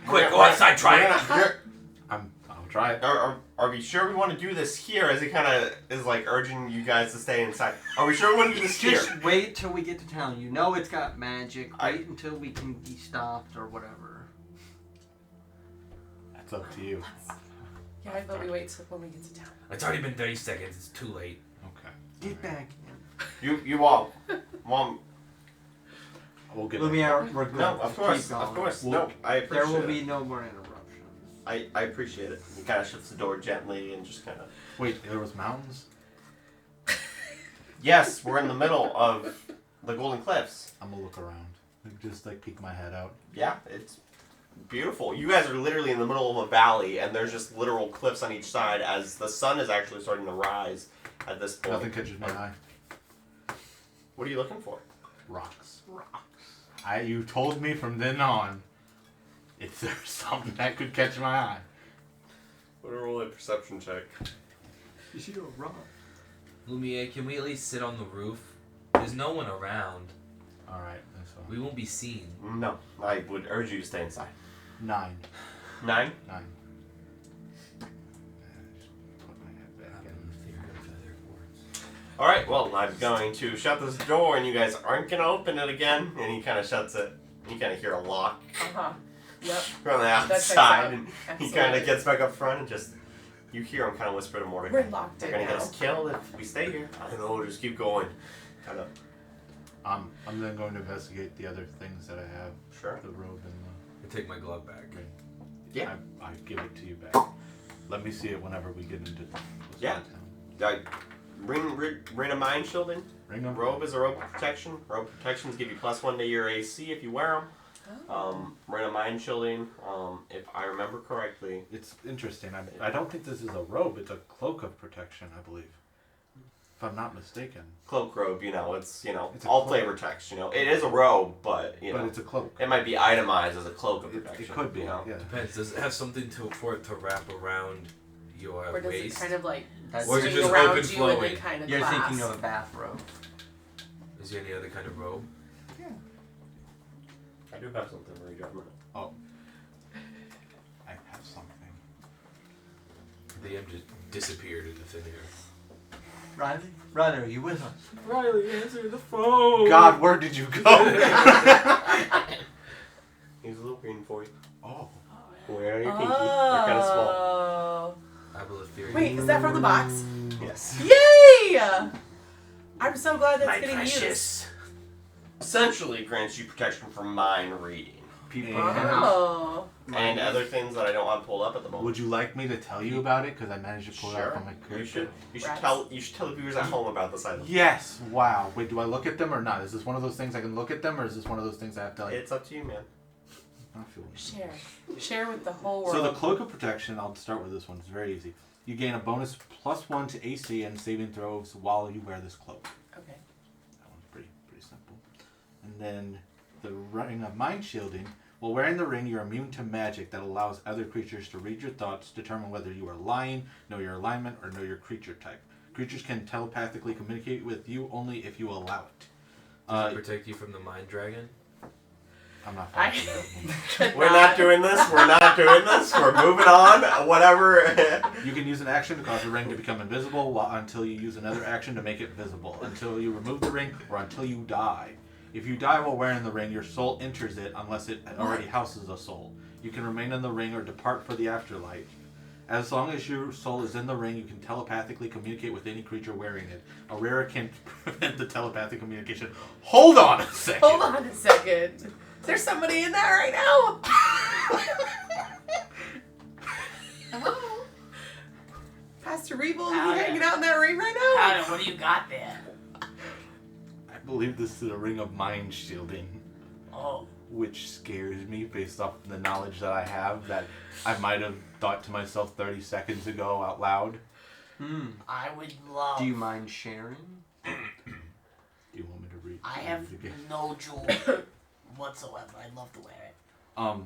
Quick, go outside, try it. I'll try it. Are we sure we want to do this here? As he kind of is urging you guys to stay inside. Are we sure we want to do this here? Just wait till we get to town. You know it's got magic. Wait until we can be stopped or whatever. That's up to you. Yeah, I thought we wait till when we get to town. It's already been 30 seconds. It's too late. Okay. Get back in. You all. Mom. We'll get Lumiere, we're good. No, of course. Keep going. Of course. Well, No, I appreciate There will it. be no more interruptions. I appreciate it. He kind of shuts the door gently and just kind of... Wait, there was mountains? Yes, we're in the middle of the Golden Cliffs. I'm gonna look around. Just peek my head out. Yeah, it's beautiful. You guys are literally in the middle of a valley, and there's just literal cliffs on each side as the sun is actually starting to rise at this point. Nothing catches my eye. What are you looking for? Rocks. You told me from then on if there's something that could catch my eye. What a roll a perception check. You're wrong. Lumiere, can we at least sit on the roof? There's no one around. Alright, that's fine. We won't be seen. No, I would urge you to stay inside. 9. 9? 9. Put my head back in. Alright, well, I'm going to shut this door and you guys aren't going to open it again. And he kind of shuts it. You kind of hear a lock Uh-huh. Yep. from the checks outside. out. And he Excellent. kind of gets back up front and just... You hear him kind of whisper to Mordecai. We're locked They're in going to get now. us killed if we stay here. I don't know, we'll just keep going. Kind of... I'm then going to investigate the other things that I have. Sure. The robe and I take my glove back. the... Yeah. I give it to you back. Let me see it whenever we get into Yeah. town. Ring of mind shielding. Ring of Robe is a robe of protection. Robe protections give you +1 to your AC if you wear them. Ring of mind shielding. If I remember correctly. It's interesting. I don't think this is a robe. It's a cloak of protection, I believe. If I'm not mistaken. Cloak robe, it's It's a all cloak. flavor text. It is a robe, but But it's a cloak. it might be itemized as a cloak of protection. It could be, yeah. Depends. Does it have something for it to wrap around your Or does waist? it kind of like Or is it swing just around open you flowing? and then kind of You're clasp? thinking of a bathrobe. Is there any other kind of robe? I do have something for you, Government. Oh. I have something. The M just disappeared into thin air. Riley, are you with us? Riley, answer the phone. God, where did you go? Here's a little green for you. Oh. Wear on your pinky. They're kind of small. Oh. I will theory. Wait, is that from the box? Yes. Yay! I'm so glad that's getting used. Essentially grants you protection from mind reading. People Oh. And other things that I don't want pulled up at the moment. Would you like me to tell you about it? Because I managed to pull it out Sure. from my You character. should Rats. tell the viewers at home about this item. Yes. Wow. Wait, do I look at them or not? Is this one of those things I can look at them, or is this one of those things I have to like? It's up to you, man. I feel Share with the whole world. So the cloak of protection. I'll start with this one. It's very easy. You gain a bonus +1 to AC and saving throws while you wear this cloak. Okay. That one's pretty simple. And then the ring of mind shielding. While wearing the ring, you're immune to magic that allows other creatures to read your thoughts, determine whether you are lying, know your alignment, or know your creature type. Creatures can telepathically communicate with you only if you allow it. Does it protect you from the mind dragon? I'm not fine. We're not doing this. We're not doing this. We're moving on. Whatever. You can use an action to cause the ring to become invisible until you use another action to make it visible, until you remove the ring, or until you die. If you die while wearing the ring, your soul enters it unless it already houses a soul. You can remain in the ring or depart for the afterlife. As long as your soul is in the ring, you can telepathically communicate with any creature wearing it. A rare can prevent the telepathic communication. Hold on a second! Hold on a second. There's somebody in there right now. Hello? Pastor Reeble, is Oh, he yeah. hanging out in that ring right now? Tyler, what do you got there? I believe this is a ring of mind shielding, Oh, which scares me based off the knowledge that I have that I might have thought to myself 30 seconds ago out loud. I would love. Do you mind sharing? Do you want me to read? I have read it again? no jewel whatsoever. I'd love to wear it.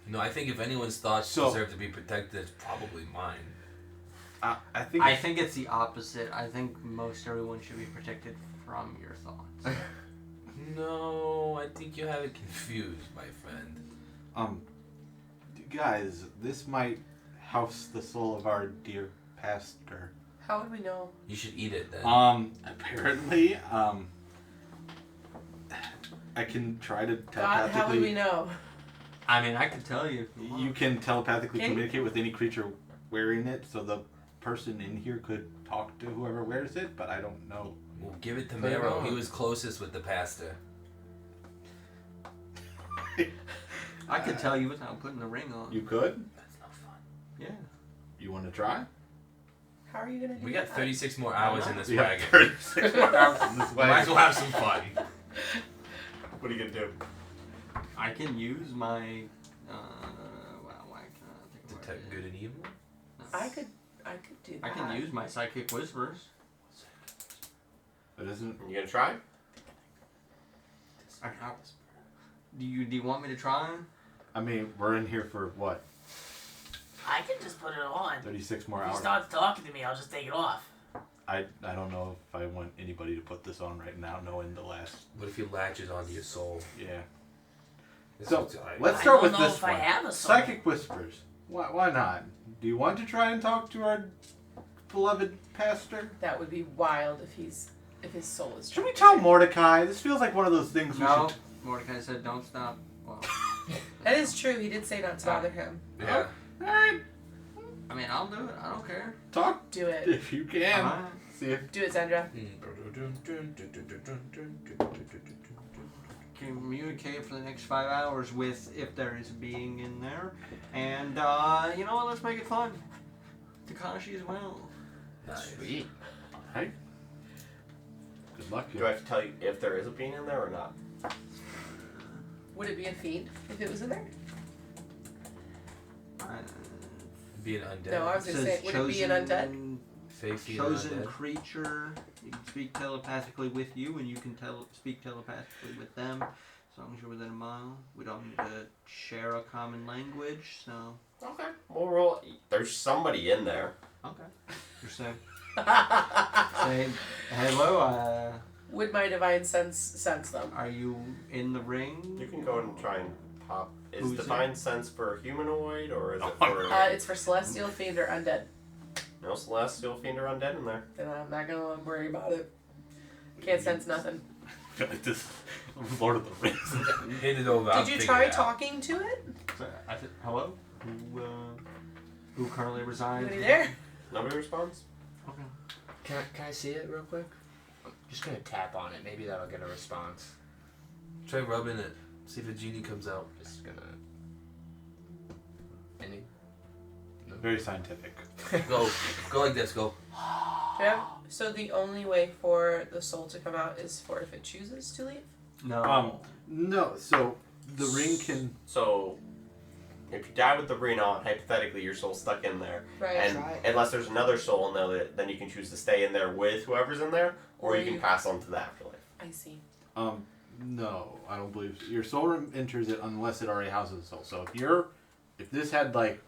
No, I think if anyone's thoughts So- deserve to be protected, it's probably mine. I think I think it's the opposite. I think most everyone should be protected from your thoughts. No, I think you have it confused, my friend. guys, this might house the soul of our dear pastor. How would we know? You should eat it then. Apparently, I can try to God, how would we telepathically. know? I mean, I could tell you. If you want. You can telepathically Can you? communicate with any creature wearing it, so the person in here could talk to whoever wears it, but I don't know. We'll give it to Put it Mero. on. He was closest with the pastor. I could tell you without putting the ring on. You could? That's no fun. Yeah. You want to try? How are you gonna do We got that? 36 more hours in this You have wagon. 36 more hours in this Might as wagon. well have some fun. What are you gonna do? I can use my. Well, why can't I think about Detect it? good and evil? I could do that. I can use my psychic whispers. It isn't. You gonna try? Do you want me to try? I mean, we're in here for what? I can just put it on. 36 more If he hours. starts talking to me, I'll just take it off. I don't know if I want anybody to put this on right now, knowing the last. What if he latches onto your soul? Yeah. This So, is- let's I start don't with know this if one. I have a soul. Psychic whispers. Why not? Do you want to try and talk to our beloved pastor? That would be wild if his soul is. Should we trapped tell in there. Mordecai? This feels like one of those things we No. should. Mordecai said, "Don't stop." Well, That is true. He did say not to bother him. Yeah. Alright, I mean, I'll do it. I don't care. talk Do it. if you can. Alright. See if. Do it, Sandra. Communicate for the next 5 hours with if there is a being in there, and you know what? Let's make it fun. Takashi as well. Nice. Sweet. Hey. Good luck. Do I have to tell you if there is a being in there or not? Would it be a fiend if it was in there? Be an undead. No, I was gonna say, would it be an undead? Facing Chosen undead. creature. You can speak telepathically with you, and you can speak telepathically with them, as long as you're within a mile. We don't need to share a common language, so. Okay. We'll roll. There's somebody in there. Okay. You're saying. Say hello. Would my divine sense them? Are you in the ring? You can go and try and pop. Is Who's divine sense for humanoid or is it Oh, for It's for celestial, fiend, or undead. no celestial fiend or undead in there? Then I'm not gonna worry about it. Can't sense nothing. I feel like this Lord of the Rings. Hand it over. I'll Did you figure try it out. talking to it? I said hello. Who currently resides? Anybody there? Nobody responds. Okay. Can I see it real quick? I'm just gonna tap on it. Maybe that'll get a response. Try rubbing it. See if a genie comes out. Just gonna. Any? Very scientific. Go. Go like this. Go. Do you have, so the only way for the soul to come out is for if it chooses to leave? No. No. So the ring can. So if you die with the ring on, hypothetically your soul's stuck in there. Right. And Try it. unless there's another soul in there, then you can choose to stay in there with whoever's in there, or you can pass on to the afterlife. I see. No, I don't believe so. Your soul enters it unless it already houses a soul. So if this had like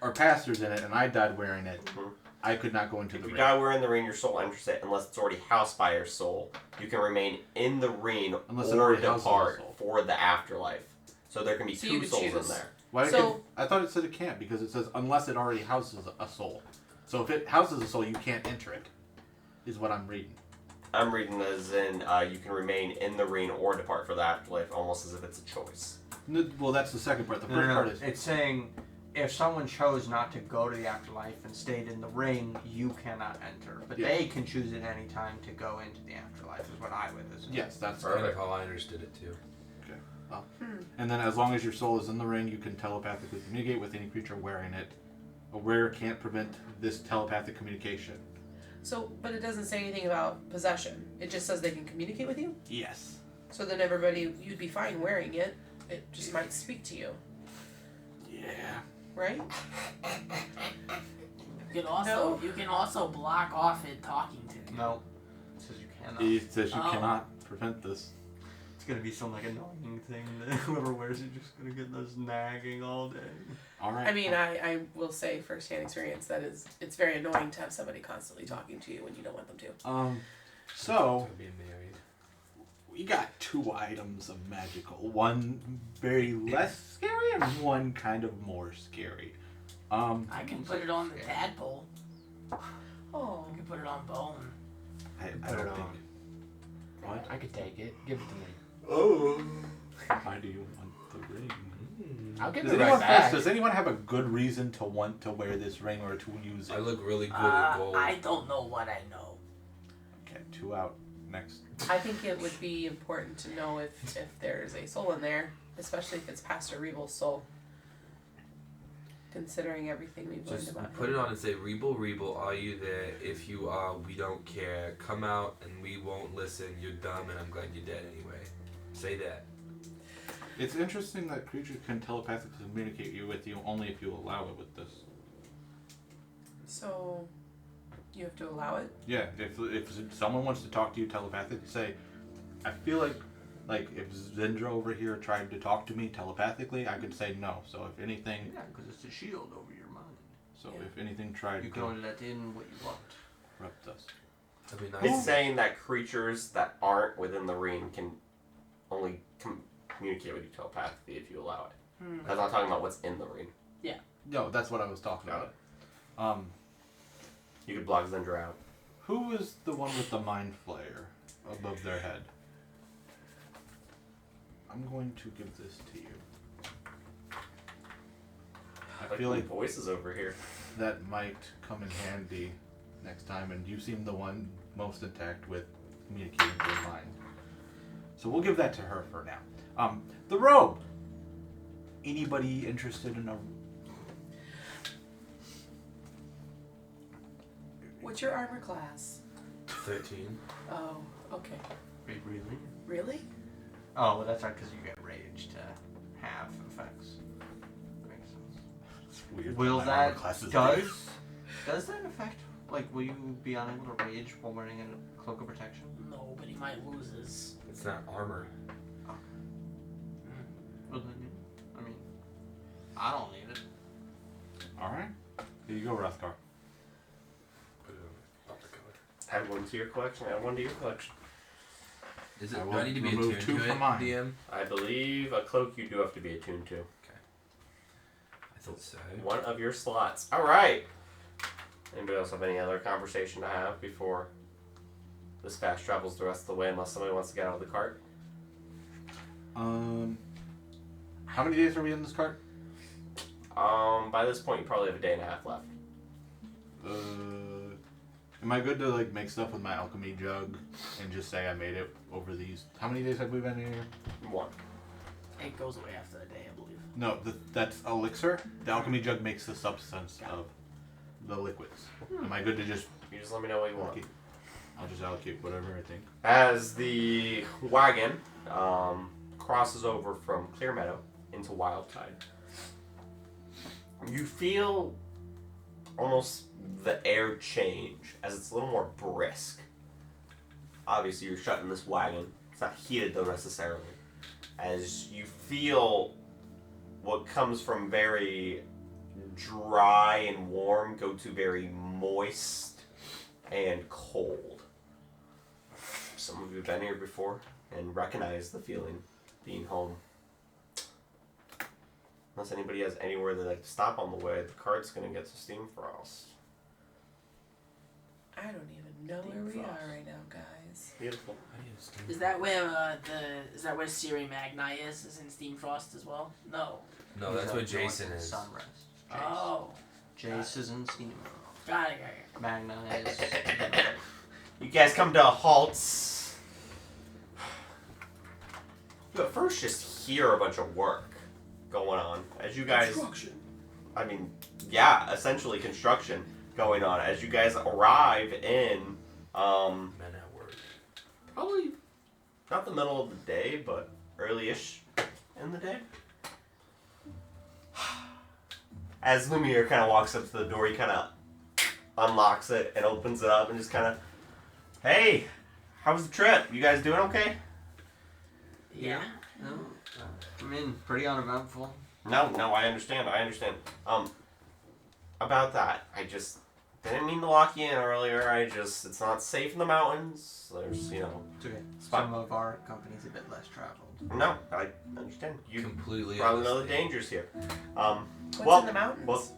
our pastors in it and I died wearing it, Mhm. I could not go into If the you ring. die wearing the ring, your soul enters it unless it's already housed by your soul. You can remain in the ring Unless it or already houses a depart soul. for the afterlife. So there can be So you two could souls in choose. there. Why So- I thought it said it can't because it says unless it already houses a soul. So if it houses a soul, you can't enter it. Is what I'm reading. I'm reading as in you can remain in the ring or depart for the afterlife, almost as if it's a choice. Well, that's the second part. The first No. part is It's saying if someone chose not to go to the afterlife and stayed in the ring, you cannot enter. But Yeah. they can choose at any time to go into the afterlife, is what I would assume. yes, that's Kind of correct. how I understood it too. And then as long as your soul is in the ring, you can telepathically communicate with any creature wearing it. A wearer can't prevent this telepathic communication. So, but it doesn't say anything about possession. It just says they can communicate with you. Yes. So then you'd be fine wearing it. It just might speak to you, Yeah. right? You can also block off it talking to you. No. It says you cannot. It says you Oh. cannot prevent this. It's gonna be some like annoying thing that whoever wears it just gonna get those nagging all day. All right. I mean, I will say firsthand experience that it's very annoying to have somebody constantly talking to you when you don't want them to. So Being married. we got 2 items of magical. One very less scary and one kind of more scary. I can put it on the tadpole. Oh, I can put it on Bone. I Put don't it think. on. What? I could take it. Give it to me. Oh. Why do you want the ring? I'll give Does it right anyone, back. does anyone have a good reason to want to wear this ring or to use it? I look really good in gold. I don't know what I know. Okay, 2 out. Next. I think it would be important to know if there's a soul in there, especially if it's Pastor Rebel's soul. Considering everything we've learned Just about put him. it on and say, Rebel, are you there? If you are, we don't care. Come out and we won't listen. You're dumb and I'm glad you're dead anyway. Say that. It's interesting that creatures can telepathically communicate with you only if you allow it with this. So, you have to allow it. Yeah, if someone wants to talk to you telepathically, say, I feel like Like, if Zindra over here tried to talk to me telepathically, I could say no. So if anything... Yeah, because it's a shield over your mind. So if anything tried You to can only let in what you want. corrupt us. That'd be nice. It's saying that creatures that aren't within the ring can only communicate with you telepathically if you allow it. That's not talking about what's in the ring. No, that's what I was talking Got about. You could block Zendra out. Who is the one with the mind flayer above their head? I'm going to give this to you. I feel like voices over here. that might come in handy next time, and you seem the one most intact with communicating with your mind. So we'll give that to her for now. The robe! Anybody interested in a... What's your armor class? 13. Oh, okay. Wait, really? Really? Oh, well, that's right, because you get rage to have effects. That makes sense. It's weird. Will My that armor class is does that affect? Like, will you be unable to rage while wearing a cloak of protection? No, but he might lose his. It's not armor. Well, then, I mean, I don't need it. Alright. Here you go, Rothgar. Put it over the color. Add one to your collection, add one to your collection. Is I it? will Do I need to be remove attuned 2 to it, from mine. DM? I believe a cloak you do have to be attuned to. I thought so. One of your slots. Alright! Anybody else have any other conversation to have before this fast travels the rest of the way, unless somebody wants to get out of the cart? How many days are we in this cart? By this point you probably have a day and a half left. Am I good to like make stuff with my alchemy jug and just say I made it over these? How many days have we been here? 1. It goes away after the day, I believe. No, that's elixir. The alchemy jug makes the substance of the liquids. Am I good to just You just let me know what you want. allocate? I'll just allocate whatever I think. As the wagon crosses over from Clear Meadow into Wildtide, you feel almost the air change as it's a little more brisk. Obviously, you're shut in this wagon. It's not heated though necessarily. As you feel what comes from very dry and warm go to very moist and cold. Some of you have been here before and recognize the feeling being home. Unless anybody has anywhere they like to stop on the way, the cart's gonna get some steam frost. I don't even know where we are right now, guys. Beautiful. Is that where Siri Magni is? Is in Steam Frost as well? No. No, that's what Jason is. Sunrest. Oh. Jace is in Steam. Got it. Magna is. You guys come to a halt. You at first just hear a bunch of work going on. As you guys... Construction. I mean, yeah, essentially construction going on. As you guys arrive in, Men at work. probably not the middle of the day, but early-ish in the day. As Lumiere kind of walks up to the door, he kind of unlocks it and opens it up and just kind of, hey, how was the trip? You guys doing okay? Yeah. No, I mean, pretty uneventful. No, I understand. About that, I just didn't mean to lock you in earlier. It's not safe in the mountains. There's, It's okay. Spot. Some of our company's a bit less traveled. no, I understand. You Completely probably know the understand. dangers here. What's in the mountains? Well,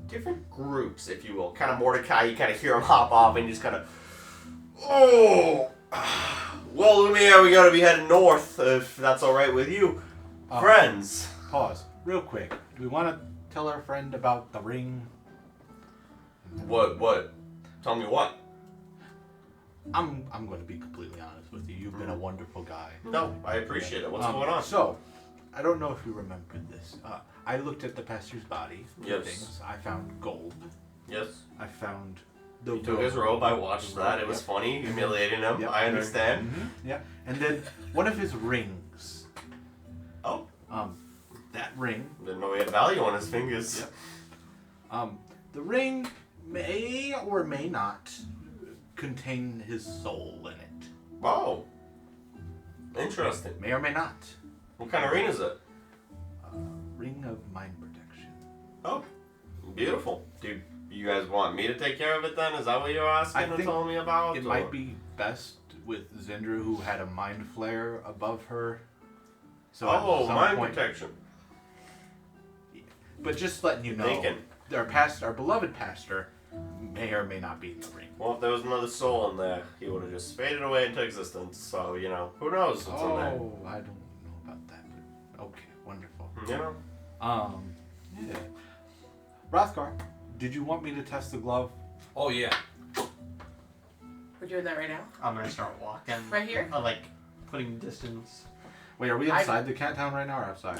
different groups, if you will. Kind of Mordecai, you kind of hear him hop off and you just kind of, oh, well, Lumiere, we gotta be heading north if that's all right with you, friends. Pause. Real quick. Do we want to tell our friend about the ring? What? Tell me what? I'm going to be completely honest with you. You've been a wonderful guy. No, I appreciate it. What's going on? So, I don't know if you remember this. I looked at the pastor's body. Yes. Things. I found gold. Yes. I found the He took his robe. I watched that. It was funny, humiliating him. Yep. I understand. Mm-hmm. Yeah. And then one of his rings. Oh. That ring. Didn't know he had value on his fingers. Yep. The ring may or may not contain his soul in it. Oh. Interesting. May or may not. What kind of ring is it? Ring of mind protection. Oh, beautiful. Do you guys want me to take care of it then? Is that what you're asking I and think telling me about? It might be best with Zindra, who had a mind flare above her. So at some mind point- protection. But just letting you know, Thinking. our beloved pastor may or may not be in the ring. Well, if there was another soul in there, he would have just faded away into existence. So, who knows what's in there. Oh, I don't know about that, but okay, wonderful. Yeah. Rothgar, did you want me to test the glove? Oh yeah. We're doing that right now? I'm gonna start walking. Right here? Like putting distance. Wait, are we inside the cat town right now or outside?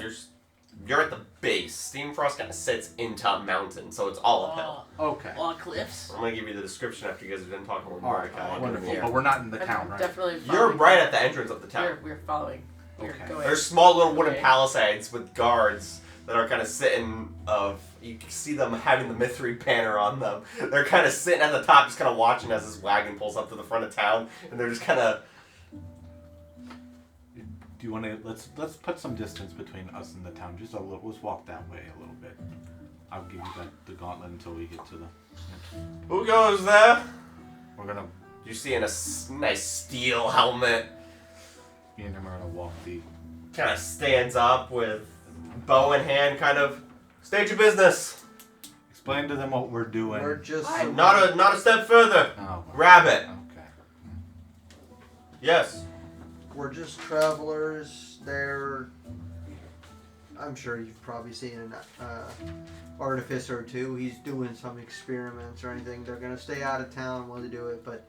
You're at the base. Steamfrost kind of sits into a mountain, so it's all uphill. Okay. On cliffs. I'm gonna give you the description after you guys have been talking with Alright, Mordecai. wonderful. Yeah. But we're not in the I'm town, right? definitely You're following. right at the entrance of the town. We're following. We're Okay. going. There's small little wooden Okay. palisades with guards that are kind of sitting you can see them having the Mithri banner on them. They're kind of sitting at the top, just kind of watching as this wagon pulls up to the front of town, and they're just kind of. Do you want to let's put some distance between us and the town? Just a little. Let's walk that way a little bit. I'll give you the gauntlet until we get to the. Who goes there? We're gonna. You see in a nice steel helmet, Me and him are gonna walk the. kind of stands up with bow in hand, kind of. State your business. Explain to them what we're doing. We're just Not a step further. Oh, Grab it. Okay. Yes. we're just travelers. I'm sure you've probably seen an artificer or two. He's doing some experiments or anything. They're gonna stay out of town while they do it, but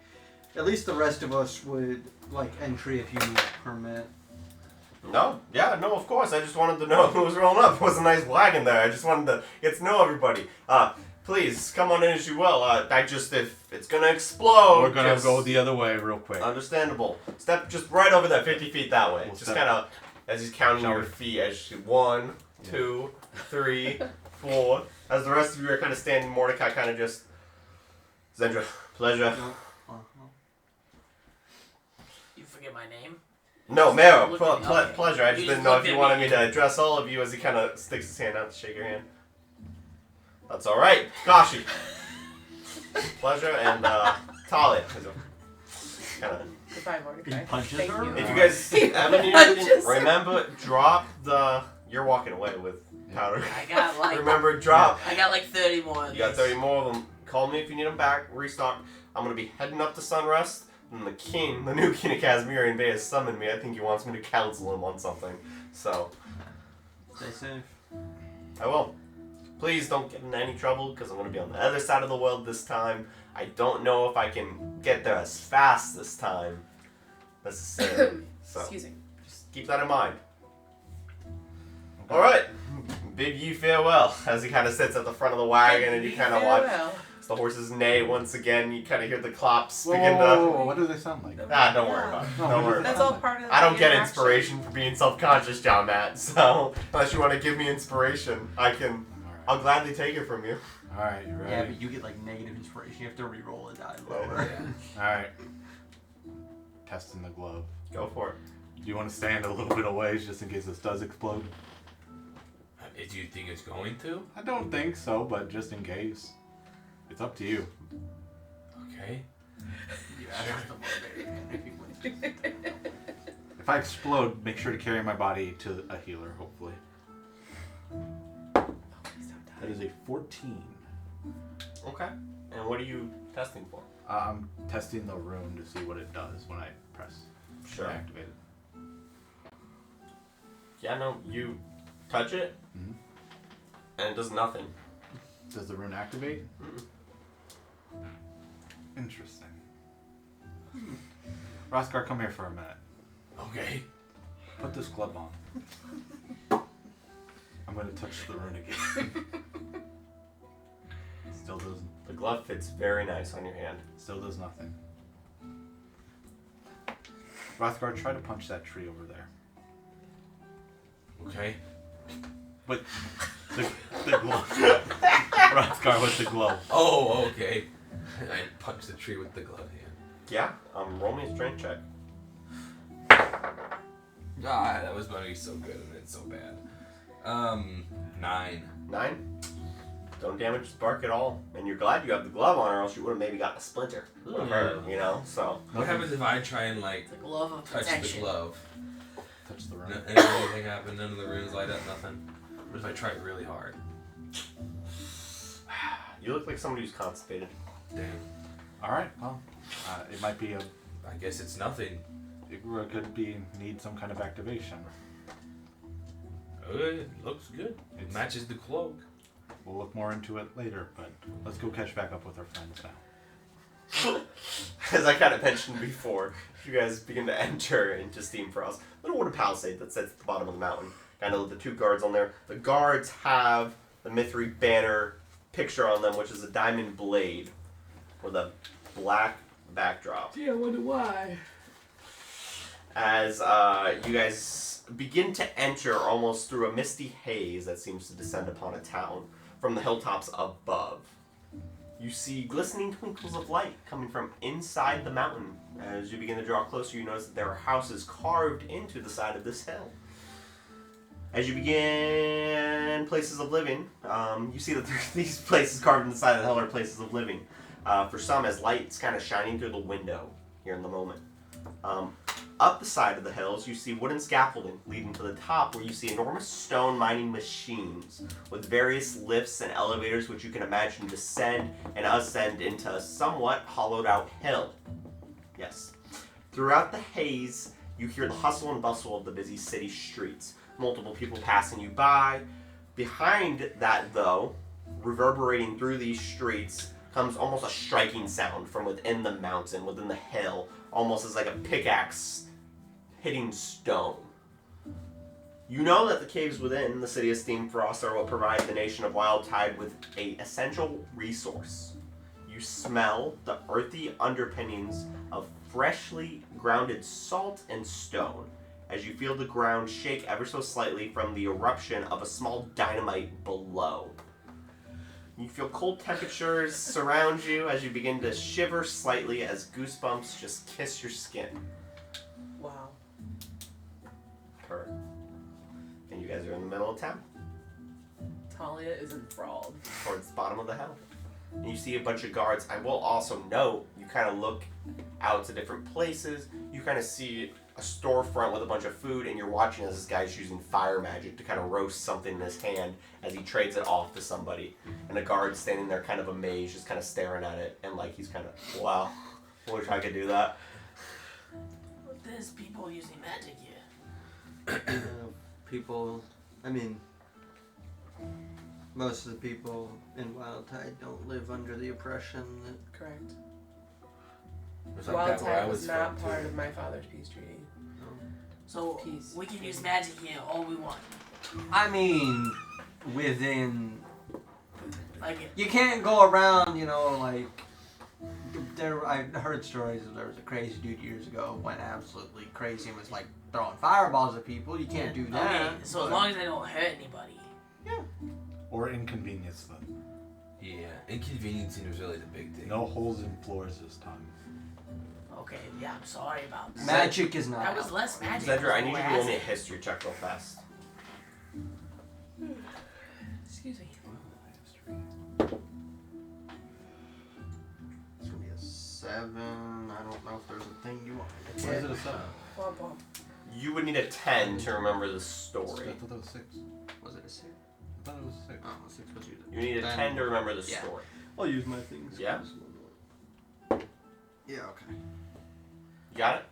at least the rest of us would like entry if you need a permit. No, of course. I just wanted to know who was rolling up. It was a nice wagon there. I just wanted to get to know everybody. Please, come on in as you will. If it's gonna explode. We're gonna just- go the other way real quick. Understandable. Step just right over there, 50 feet that way. We'll Just step- kind of, as he's counting Shall your we? feet, as 1, 2, 3, 4. As the rest of you are kind of standing, Mordecai kind of just, Zendra, pleasure. You forget my name? No, Mero, Look at me, okay. pleasure. I just You didn't just know if looked you at wanted me. me to address all of you as he kind of sticks his hand out to shake your hand. That's all right. Kashi. Pleasure, and Talia. Kind of. Goodbye, Mordecai. He punches Thank her? you. If you guys haven't He heard anything, punches her. remember, drop the. You're walking away with powder. I got like Remember, drop. I got like 30 more. Of You got these. 30 more of them. Call me if you need them back. Restock. I'm gonna be heading up to Sunrest, and the king, the new king of Kazmirian Bay, has summoned me. I think he wants me to counsel him on something. So Stay safe. I will. Please don't get in any trouble, because I'm gonna be on the other side of the world this time. I don't know if I can get there as fast this time, necessarily. So Excuse me. just keep that in mind. All right. Bid ye farewell as he kind of sits at the front of the wagon and you kind of watch Farewell. as the horses neigh once again. You kind of hear the clops Whoa, begin whoa, what do they sound like? Don't worry about it. No, Don't worry. That's all part of the I don't get interaction. inspiration for being self-conscious, John Matt. So unless you want to give me inspiration, I'll gladly take it from you. Alright, you ready? Yeah, but you get like negative inspiration. You have to re-roll a die lower. Alright. Testing the glove. Go for it. Do you want to stand a little bit away just in case this does explode? Do you think it's going to? I don't think so, but just in case. It's up to you. Okay. If I explode, make sure to carry my body to a healer, hopefully. That is a 14. Okay. And what are you testing for? I'm testing the rune to see what it does when I press Sure. activate it. Yeah, no, you touch it, Mhm. and it does nothing. Does the rune activate? Mm-mm. Interesting. Roskar, come here for a minute. Okay. Put this glove on. I'm going to touch the rune again. Still doesn't. The glove fits very nice on your hand. Still does nothing. Rothgar, try to punch that tree over there. Okay. But the glove. Rothgar with the glove. Oh, okay. I punched the tree with the glove hand. Yeah, roll me a strength check. Ah, that was gonna be so good and it's so bad. 9. 9. Don't damage the bark at all, and you're glad you have the glove on, or else you would have maybe gotten a splinter. Would have hurt, you know. So. What happens if I try and like The glove of touch protection. the glove? Touch the rune. Anything happen? None of the runes light up. Nothing. What if I try really hard? You look like somebody who's constipated. Damn. All right. Well, it might be I guess it's nothing. it could be need some kind of activation. It looks good. It matches the cloak. We'll look more into it later, but let's go catch back up with our friends now. As I kind of mentioned before, you guys begin to enter into Steamfrost. Little wooden palisade that sits at the bottom of the mountain. Kind of with the 2 guards on there. The guards have the Mithri banner picture on them, which is a diamond blade with a black backdrop. Yeah, I wonder why. As you guys begin to enter almost through a misty haze that seems to descend upon a town from the hilltops above. You see glistening twinkles of light coming from inside the mountain. As you begin to draw closer, you notice that there are houses carved into the side of this hill. As you begin places of living, you see that these places carved in the side of the hill are places of living. For some, as light's kind of shining through the window here in the moment. Up the side of the hills, you see wooden scaffolding leading to the top, where you see enormous stone mining machines with various lifts and elevators, which you can imagine descend and ascend into a somewhat hollowed out hill. Yes. Throughout the haze, you hear the hustle and bustle of the busy city streets. Multiple people passing you by. Behind that, though, reverberating through these streets, comes almost a striking sound from within the mountain, within the hill, almost as like a pickaxe hitting stone. You know that the caves within the city of Steamfrost are what provide the nation of Wildtide with a essential resource. You smell the earthy underpinnings of freshly grounded salt and stone as you feel the ground shake ever so slightly from the eruption of a small dynamite below. You feel cold temperatures surround you as you begin to shiver slightly as goosebumps just kiss your skin. Wow. Perfect. And you guys are in the middle of town, Talia is enthralled. towards the bottom of the hill. And you see a bunch of guards. I will also note, you kind of look out to different places. You kind of see a storefront with a bunch of food, and you're watching as this guy's using fire magic to kind of roast something in his hand as he trades it off to somebody. And a guard standing there kind of amazed, just kind of staring at it, and like he's kind of, wow, I wish I could do that. There's people using magic here. People, I mean, most of the people in Wildtide don't live under the oppression that. Correct. It's like that where I Wildtide was not from, part too. of my father's peace treaty. So Peace. we can use magic here all we want. I mean, within. Like You can't go around, you know, like. I heard stories of there was a crazy dude years ago who went absolutely crazy and was like throwing fireballs at people. You can't do that. okay, so as long as I don't hurt anybody. Or inconvenience them. Yeah, inconveniencing was really the big thing. No holes in floors this time. Okay, yeah, I'm sorry about that. Magic is not. That was less magic. Zedra, I need you to roll me a acid. history check real fast. Excuse me. It's gonna be a 7. I don't know if there's a thing you want me to Why is hit. it a 7? Womp womp. You would need a 10 to remember the I story. thought that was 6. Was it a 6? I thought it was 6. Oh, 6 was used. You need a 10 to remember the Yeah. story. I'll use my things. Yeah? Yeah, okay. You got it?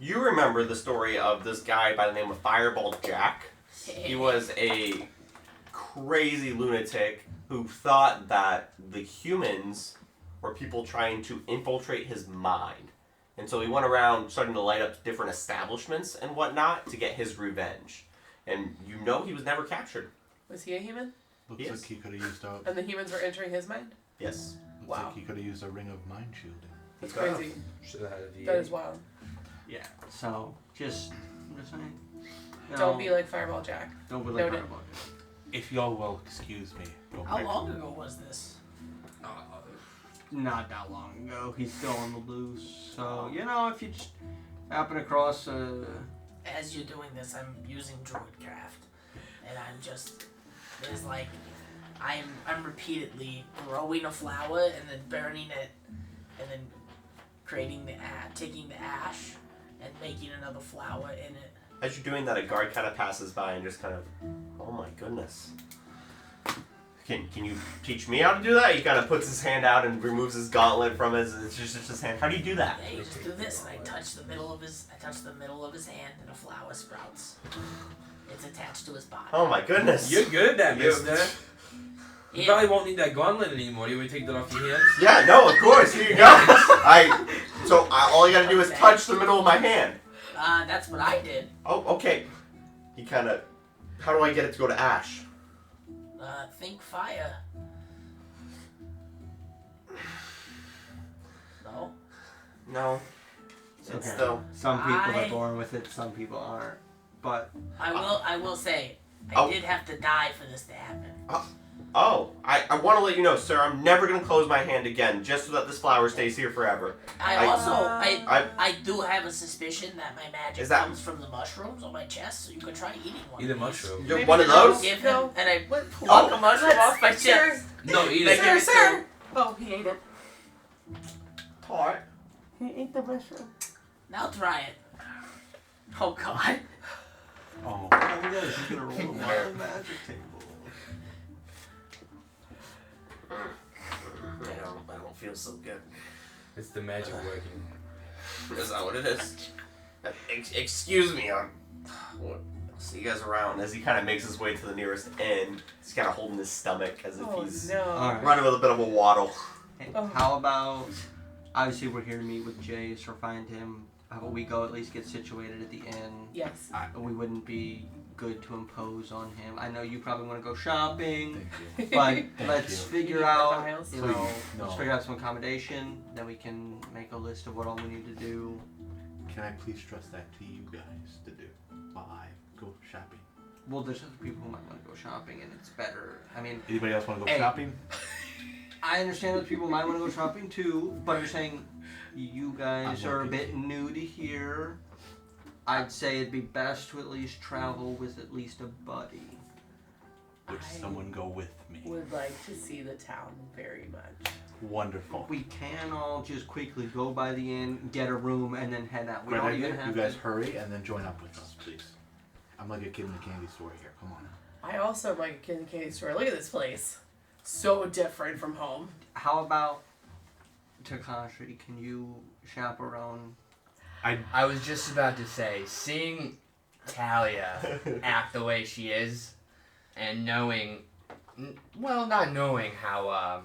You remember the story of this guy by the name of Fireball Jack. He was a crazy lunatic who thought that the humans were people trying to infiltrate his mind. And so he went around starting to light up different establishments and whatnot to get his revenge. And you know he was never captured. Was he a human? Looks Yes. like he could have used a. And the humans were entering his mind? Yes. Looks Wow. like he could have used a ring of mind shielding. That's Good. crazy. Should have had a That is wild. Yeah. So just saying. Don't be like Fireball Jack. Don't be like Noted. Fireball. If y'all will excuse me. Go How back. long ago was this? Not that long ago. He's still on the loose. So, you know, if you just happen across a as you're doing this, I'm using Druidcraft, and I'm repeatedly growing a flower and then burning it, and then taking the ash and making another flower in it. As you're doing that, a guard kind of passes by and just kind of, oh my goodness. Can you teach me how to do that? He kind of puts his hand out and removes his gauntlet from it's just his hand. How do you do that? Yeah, you just do this, and I touch the middle of his hand, and a flower sprouts. It's attached to his body. Oh my goodness. You're good at that, Yes. mister. You probably won't need that gauntlet anymore. You would take that off your hands? Yeah, no, of course. Here you go. All I gotta do is touch the middle of my hand. That's what I did. Oh, okay. He kind of, how do I get it to go to ash? Think fire. No? No. It's Okay. still. Some people are born with it, some people aren't. But I will say, I Oh. did have to die for this to happen. Oh, I want to let you know, sir, I'm never going to close my hand again, just so that this flower stays here forever. I do have a suspicion that my magic Is that- comes from the mushrooms on my chest, so you could try eating one. Eat a of these. mushroom. You're Maybe one of not. those? Give him, and I pluck Oh. a mushroom off my chest. No, eat Like, it. Sir. Oh, he ate it. Tart. He ate the mushroom. Now try it. Oh God. Oh. yes, he's gonna roll a wild magic table. I don't feel so good. It's the magic working. Is that what it is? Excuse me, I'll see you guys around. As he kind of makes his way to the nearest inn, he's kind of holding his stomach as if he's Alright. running with a bit of a waddle. Hey, Oh. how about, obviously we're here to meet with Jace or find him. How about we go at least get situated at the inn? Yes. We wouldn't be good to impose on him. I know you probably want to go shopping, Thank you. but let's you. figure You out, files? you Please, know, no. let's figure out some accommodation. Then we can make a list of what all we need to do. Can I please trust that to you guys to do while I go shopping? Well, there's other people who might want to go shopping, and it's better. I mean, Anybody else want to go Hey. shopping? I understand that people might want to go shopping too, but I'm saying you guys I'm are a looking. bit new to here. I'd say it'd be best to at least travel with at least a buddy. Would I someone go with me? would like to see the town very much. Wonderful. We can all just quickly go by the inn, get a room, and then head out. We Great don't idea. even have You guys to. hurry and then join up with us, please. I'm like a kid in the candy store here. Come on. I also am like a kid in a candy store. Look at this place. So different from home. How about Takashi? Can you chaperone? I was just about to say, seeing Talia act the way she is, and knowing, well, not knowing how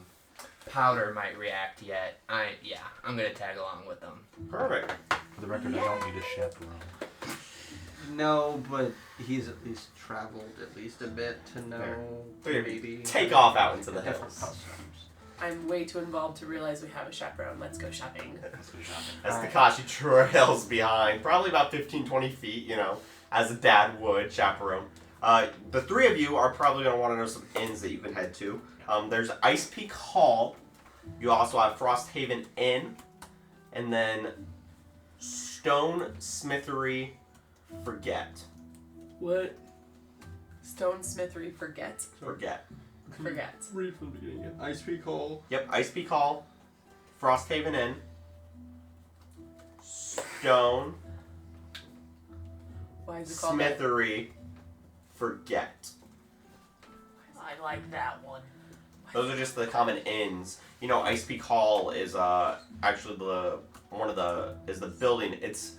Powder might react yet, I'm gonna tag along with them. Perfect. For the record, I don't need a chaperone. No, but he's at least traveled at least a bit to know Fair. maybe Take off out into the different hills. customs. I'm way too involved to realize we have a chaperone. Let's go shopping. Let's go shopping. As Alright. Takashi trails behind, probably about 15-20 feet, as a dad would, chaperone. The three of you are probably going to want to know some inns that you can head to. There's Ice Peak Hall. You also have Frost Haven Inn. And then Stone Smithery Forget. What? Stone Smithery forget? Forget. Forget. Read from the beginning again. Ice Peak Hall. Yep, Ice Peak Hall, Frost Haven Inn, Stone Why is it called that? Smithery Forget. I like that one. Those are just the common inns. Ice Peak Hall is actually the building. It's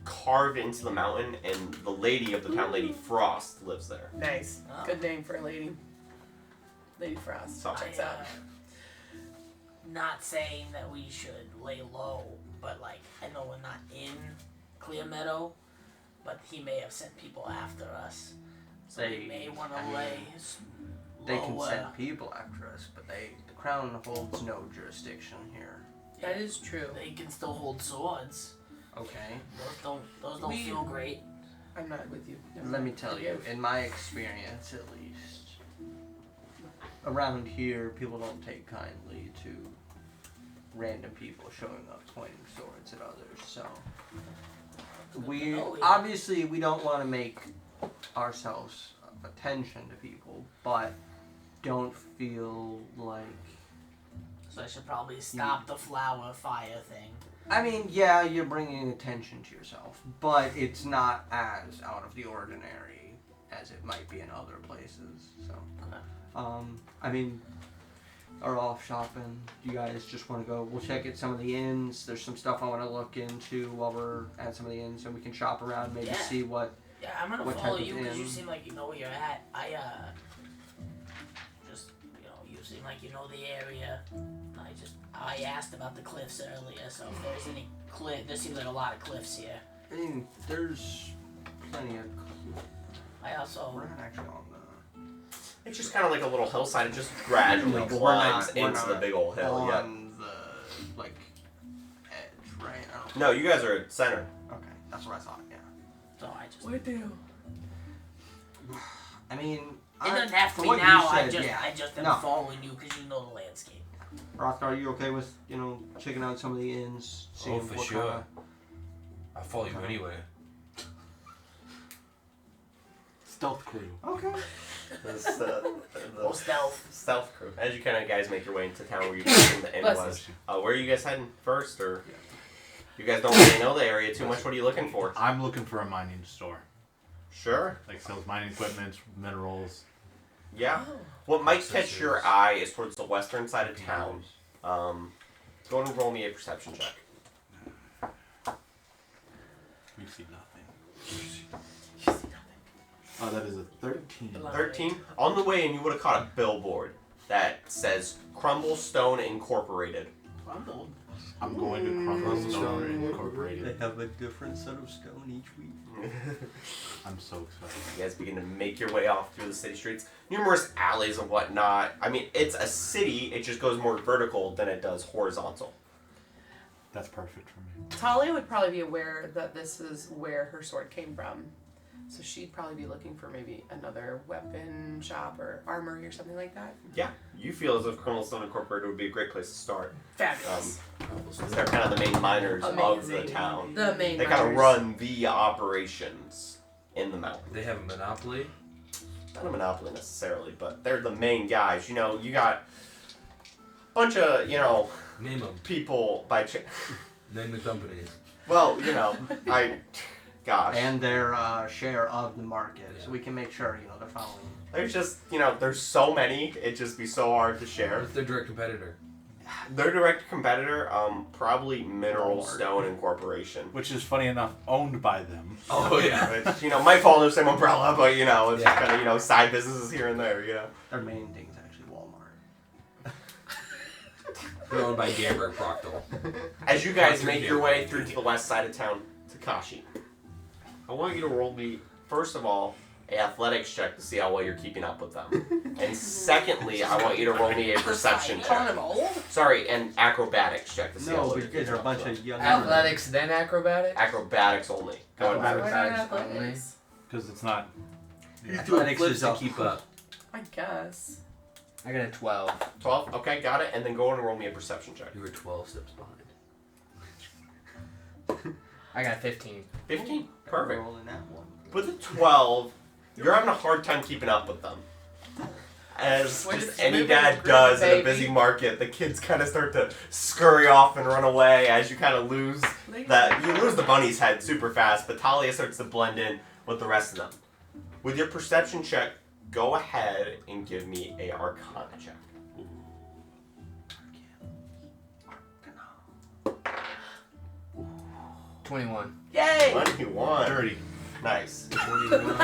carved into the mountain, and the lady of the town, Lady Frost, lives there. Nice. Oh. Good name for a lady. Lady Frost. So- Checks out. Not saying that we should lay low, but I know we're not in Clear Meadow, but he may have sent people after us. So we may want to lay They can lower. send people after us, but the crown holds no jurisdiction here. That is true. They can still hold swords. Okay. Those don't We- feel great. I'm not with you. Never Let me mind. tell you, Forgive. in my experience at least, around here, people don't take kindly to random people showing up pointing swords at others, so We Oh, yeah. obviously we don't want to make ourselves of attention to people, but don't feel like. So I should probably stop the flower fire thing. I mean, yeah, you're bringing attention to yourself, but it's not as out of the ordinary as it might be in other places. So, I mean, are off shopping. You guys just want to go? We'll check at some of the inns. There's some stuff I want to look into while we're at some of the inns, and we can shop around, maybe Yeah. see what. Yeah, I'm gonna What follow type of you because you inn? seem like you know where you're at. You seem like you know the area. I asked about the cliffs earlier, so if there's any there seems like a lot of cliffs here. I mean, there's plenty of. I also. We're not actually on It's just kind of like a little hillside. It just gradually We're climbs not- we're into the not big old hill. Yeah. on the like edge, right? I don't No, you guys are at center. Okay, that's what I thought. Yeah. So I just. What do? I mean, It doesn't have to from be what you now. said, I just am No. following you because you know the landscape. Rothgar, are you okay with checking out some of the inns, seeing for what sure. kinda- I'll follow you anyway. Stealth crew. Okay. This, Oh, stealth. stealth crew. As you kind of guys make your way into town where you think the inn Bless was. Where are you guys heading first, or you guys don't really know the area too much? What are you looking for? I'm looking for a mining store. Sure. Like sells mining equipment, minerals. Yeah. What might catch your eye is towards the western side of town. Go and roll me a perception check. We see nothing. Oh, that is a 13. 13. On the way in, you would have caught a billboard that says Crumble Stone Incorporated. Crumbled. I'm going to Crumble Stone Incorporated. have a different set of stone each week. I'm so excited. You guys begin to make your way off through the city streets. Numerous alleys and whatnot. I mean, it's a city. It just goes more vertical than it does horizontal. That's perfect for me. Talia would probably be aware that this is where her sword came from. So she'd probably be looking for maybe another weapon shop or armory or something like that. Yeah, you feel as if Crumble Stone Incorporated would be a great place to start. Fabulous. They're kind of the main miners of the Amazing. town. The main They kind of miners. run the operations in the mountain. They have a monopoly. Not a monopoly necessarily, but they're the main guys. You know, you got a bunch of, Name them. people by Name the companies. well, gosh. And their share of the market, so we can make sure they're following. There's just, there's so many, it'd just be so hard to share. What's their direct competitor? Their direct competitor, probably Mineral Walmart. Stone Incorporation. Which is funny enough, owned by them. Oh yeah. Which, might fall under the same umbrella, but, it's Yeah. kind of, side businesses here and there, Their main thing is actually Walmart. They're owned by Gamberg Proctor. As you guys make your way through to the west side of town, Takashi, I want you to roll me, first of all, an athletics check to see how well you're keeping up with them. And secondly, I want you to roll me a perception You calling check. him old? Sorry, an acrobatics check to see how No, well but you're you guys keeping are a up bunch with of young Athletics, then acrobatics. acrobatics only. Go ahead. Why not Athletics athletics? Because it's not. He's Yeah. doing Athletics flips is to up. keep up. I guess. I got a 12. 12? Okay, got it. And then go and roll me a perception check. You were 12 steps behind. I got 15. 15? Perfect. Rolling that one. With a 12, you're having a hard time keeping up with them. As Way to just any smooth dad it, does in a baby. busy market, the kids kind of start to scurry off and run away as you kind of lose you lose the bunny's head super fast, but Talia starts to blend in with the rest of them. With your perception check, go ahead and give me a Arcana check. 21. Yay! 21. Dirty. Nice. 21.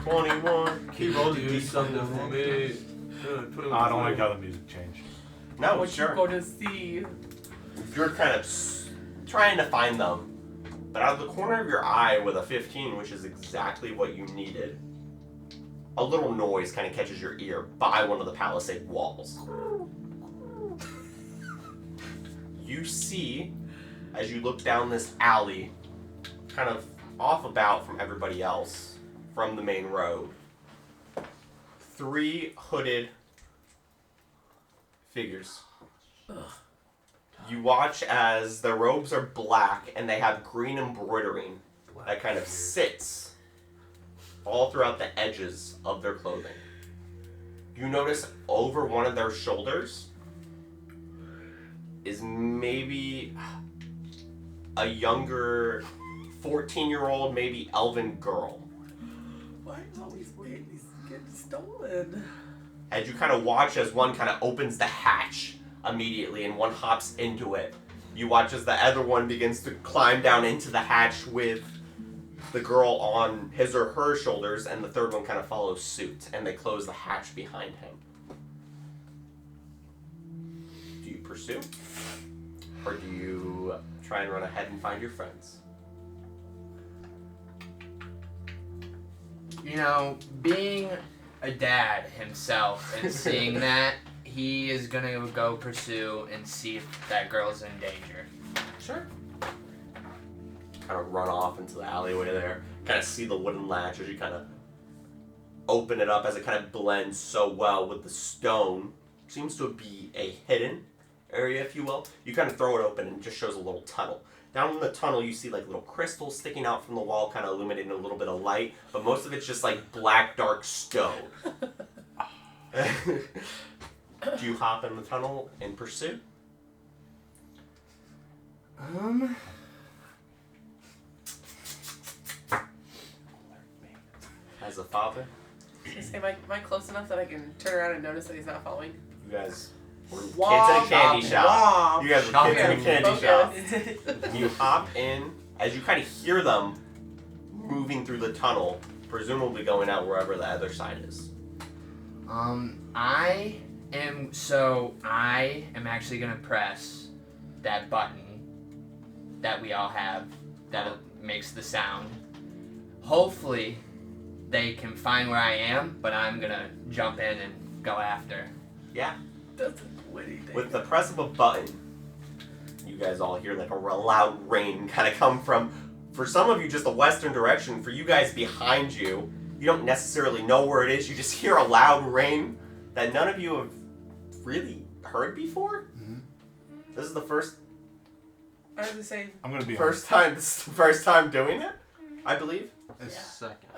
21. Can rolled a you do D20 something for me? I don't like how the music changed. No, What sure. you go to see? You're kind of trying to find them, but out of the corner of your eye with a 15, which is exactly what you needed, a little noise kind of catches your ear by one of the palisade walls. You see, as you look down this alley, kind of off about from everybody else, from the main road, 3 hooded figures. You watch as their robes are black and they have green embroidering that kind of sits all throughout the edges of their clothing. You notice over one of their shoulders is maybe a younger 14-year-old, maybe elven girl. Why is always these getting stolen? As you kind of watch as one kind of opens the hatch immediately and one hops into it. You watch as the other one begins to climb down into the hatch with the girl on his or her shoulders, and the third one kind of follows suit, and they close the hatch behind him. Do you pursue? Or do you try and run ahead and find your friends? You know, being a dad himself and seeing that, he is gonna go pursue and see if that girl's in danger. Sure. Kind of run off into the alleyway there. Kind of see the wooden latch as you kind of open it up as it kind of blends so well with the stone. Seems to be a hidden area, if you will. You kind of throw it open and it just shows a little tunnel. Down in the tunnel, you see like little crystals sticking out from the wall, kind of illuminating a little bit of light, but most of it's just like black, dark stone. Do you hop in the tunnel and pursue? As a father, I say, am I close enough that I can turn around and notice that he's not following? you guys were kids Womp, in a candy shop. You guys were kids in a candy shop. Focus. You hop in as you kind of hear them moving through the tunnel, presumably going out wherever the other side is. I am actually gonna press that button that we all have that makes the sound. Hopefully they can find where I am, but I'm gonna jump in and go after. Yeah. Doesn't do anything. With the press of a button, you guys all hear like a loud rain kind of come from, for some of you, just the western direction. For you guys behind you, you don't necessarily know where it is. You just hear a loud rain that none of you have really heard before. Mm-hmm. This is the first I was gonna say, I'm gonna be first time. This is the first time doing it, I believe. It's Second.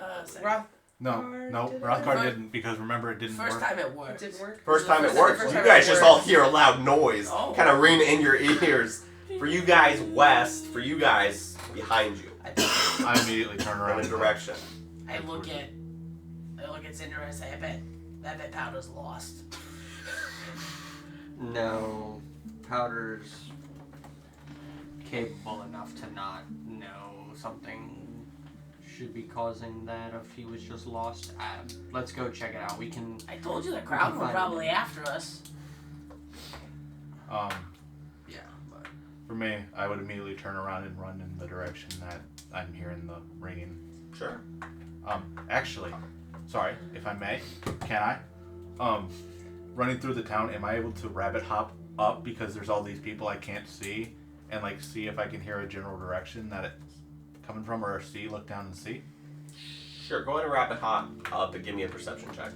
Roth, No, did it? Rothgar didn't, because remember it didn't First work. time it it worked. didn't work. First time it First works. time You it guys just worked. all hear a loud noise, Oh. kind of ring in your ears. For you guys west, for you guys behind you, I immediately turn in around. a direction. I look at Cinder and say, I bet Powder's lost. No, Powder's capable enough to not know something should be causing that if he was just lost. Let's go check it out. We can. I told you the crowd were find probably after us. Yeah, but For me, I would immediately turn around and run in the direction that I'm hearing the ringing. Sure. Actually, sorry, if I may, can I? Running through the town, am I able to rabbit hop up because there's all these people I can't see, and like see if I can hear a general direction that it's coming from, or look down and see? Sure, go ahead and rapid hop up and give me a perception check.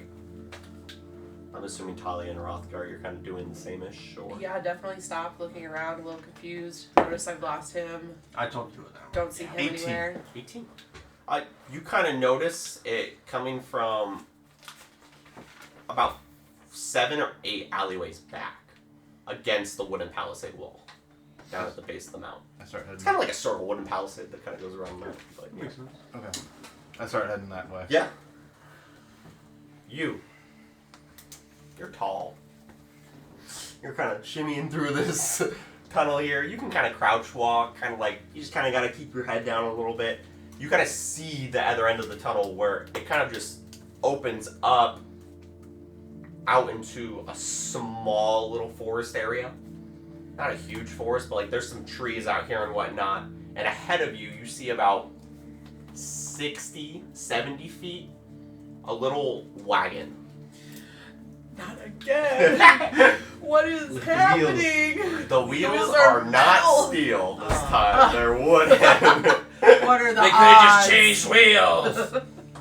I'm assuming Talia and Rothgar, you're kind of doing the same-ish, or? Yeah, definitely stop looking around, a little confused. Notice I've lost him. I told you that. Don't see him 18. anywhere. 18. You kind of notice it coming from about 7 or 8 alleyways back against the wooden palisade wall down at the base of the mountain. I start heading. It's kind of like a circle wooden palisade that kind of goes around the mountain. But, yeah. Makes sense. Okay. I start heading that way. Yeah. You're tall. You're kind of shimmying through this tunnel here. You can kind of crouch walk, kind of like, you just kind of got to keep your head down a little bit. You kind of see the other end of the tunnel where it kind of just opens up out into a small little forest area. Not a huge forest, but like there's some trees out here and whatnot. And ahead of you, you see about 60, 70 feet, a little wagon. Not again! What is With happening? The wheels Wheels are are not metal. steel this time. They're wooden. What are the They could have odds? just changed wheels.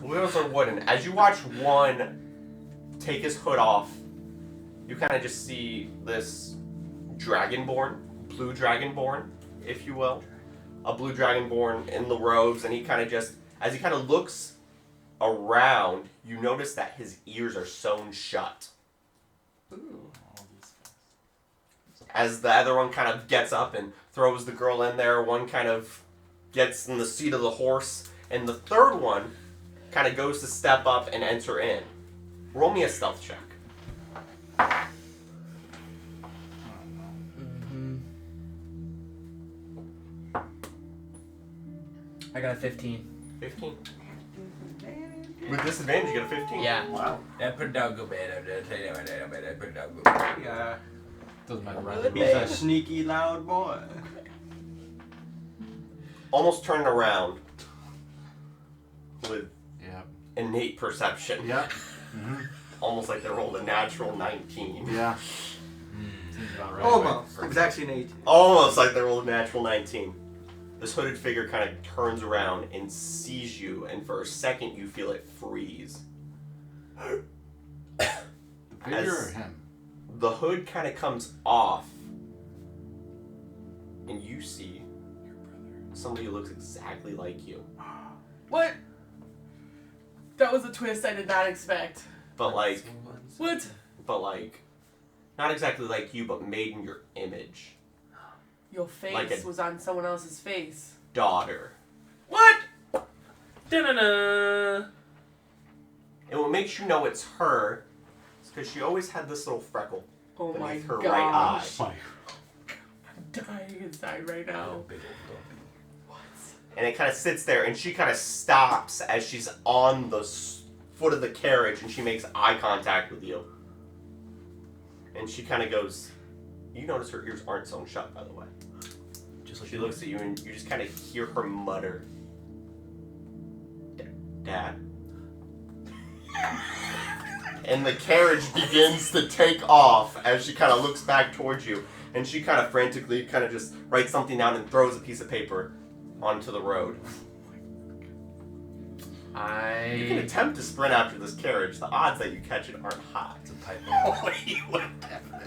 Wheels are wooden. As you watch one take his hood off, you kind of just see this dragonborn, blue dragonborn, if you will, a blue dragonborn in the robes, and he kind of just, as he kind of looks around, you notice that his ears are sewn shut. As the other one kind of gets up and throws the girl in there, one kind of gets in the seat of the horse, and the third one kind of goes to step up and enter in. Roll me a stealth check. I got a 15. 15. With disadvantage, you get a 15. Yeah. Wow. That put down good man. I put it down good man. Yeah. Doesn't matter. He's a sneaky loud boy. Almost turning around with Yeah. innate perception. Yeah. Mm-hmm. Almost like they rolled a natural 19. Yeah. Seems about right. Almost. It was actually an 18. Almost like they rolled a natural 19. This hooded figure kind of turns around and sees you, and for a second you feel it freeze. The figure As- or him? The hood kind of comes off, and you see somebody who looks exactly like you. What? That was a twist I did not expect. But like, What? not exactly like you, but made in your image. Your face Like a- was on someone else's face. Daughter. What? Da-na-na. And what makes you know it's her is because she always had this little freckle Oh my beneath her gosh. right eye. Like, I'm dying inside right now. And it kind of sits there, and she kind of stops as she's on the foot of the carriage, and she makes eye contact with you. And she kind of goes, you notice her ears aren't sewn shut, by the way. Just like She looks at you, and you just kind of hear her mutter, Dad? And the carriage begins to take off as she kind of looks back towards you, and she kind of frantically kind of just writes something down and throws a piece of paper onto the road. You can attempt to sprint after this carriage. The odds that you catch it aren't high. It's a typo. Oh, you would definitely.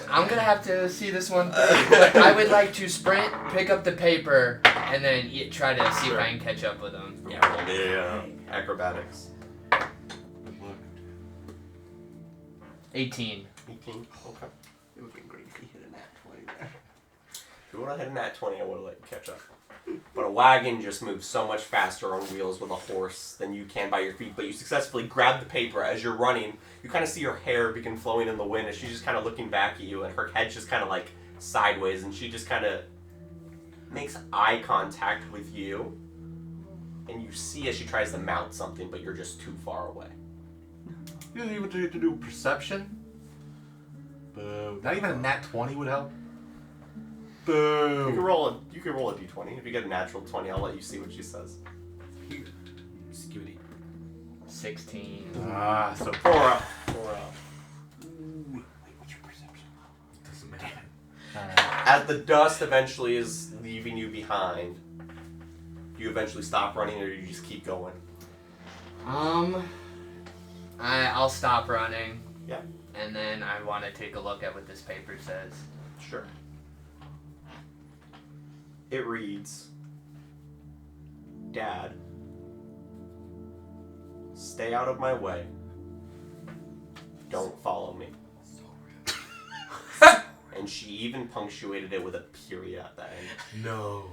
I'm gonna have to see this one through. But I would like to sprint, pick up the paper, and then try to see if I can catch up with them. Yeah, roll the acrobatics. look. 18. 18. Okay. It would be great if you hit a nat 20 there. If you would have hit a nat 20, I would have let you catch up. But a wagon just moves so much faster on wheels with a horse than you can by your feet. But you successfully grab the paper as you're running. You kind of see her hair begin flowing in the wind as she's just kind of looking back at you, and her head's just kind of like sideways, and she just kind of makes eye contact with you. And you see as she tries to mount something, but you're just too far away. You didn't even get to do perception? Boo. Not even a nat 20 would help? You can Boo. roll a d20. If you get a natural 20, I'll let you see what she says. Skibidi. 16. Ah, so 4 up. 4 up. What's your perception? Doesn't matter. As the dust eventually is leaving you behind, do you eventually stop running, or do you just keep going? I'll stop running. Yeah. And then I want to take a look at what this paper says. Sure. It reads, Dad, stay out of my way. Don't follow me. And she even punctuated it with a period at the end. No.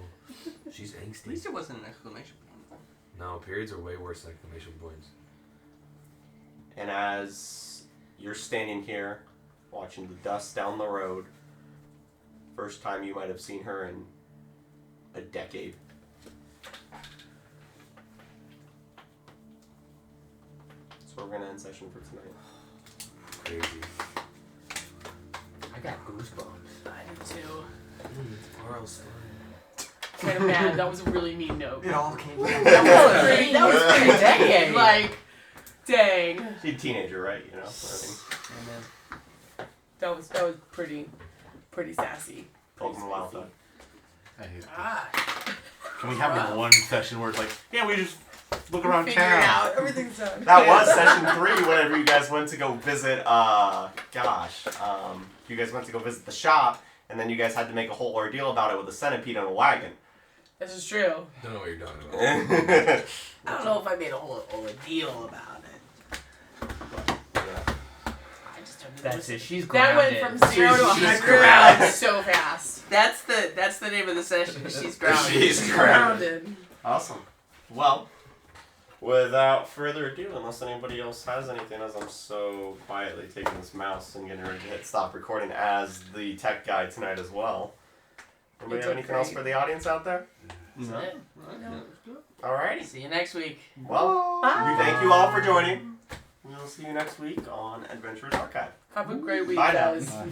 She's At angsty. least it wasn't an exclamation point. No, periods are way worse than exclamation points. And as you're standing here, watching the dust down the road, first time you might have seen her in a decade. So we're gonna end session for tonight. Crazy. I got goosebumps. I do too. Oral story. Kind of mad. That was a really mean note. It all came That was pretty dang. Like, dang. She's a teenager, right? You know. I mean, That was pretty sassy. Pokemon Wild Dog. I hate this. Ah, Can we have like one session where it's like, yeah, we just look around figure it town? out. Everything's done. That was session 3. Whenever you guys went to go visit, you guys went to go visit the shop. And and then you guys had to make a whole ordeal about it with a centipede on a wagon. This is true. Don't know what you're talking about. I don't know if I made a whole ordeal about it. I just don't know. That's it. She's That grounded. went from 0 to She's 100 grounded. so fast. That's the name of the session. She's grounded. She's Grounded. Awesome. Well, without further ado, unless anybody else has anything, as I'm so quietly taking this mouse and getting ready to hit stop recording as the tech guy tonight as well. Anybody have did anything else great. for the audience out there? That's it. Alrighty. See you next week. Well, Bye. we thank you all for joining. We'll see you next week on Adventurers Archive. Have a great week, Bye now. guys. Bye.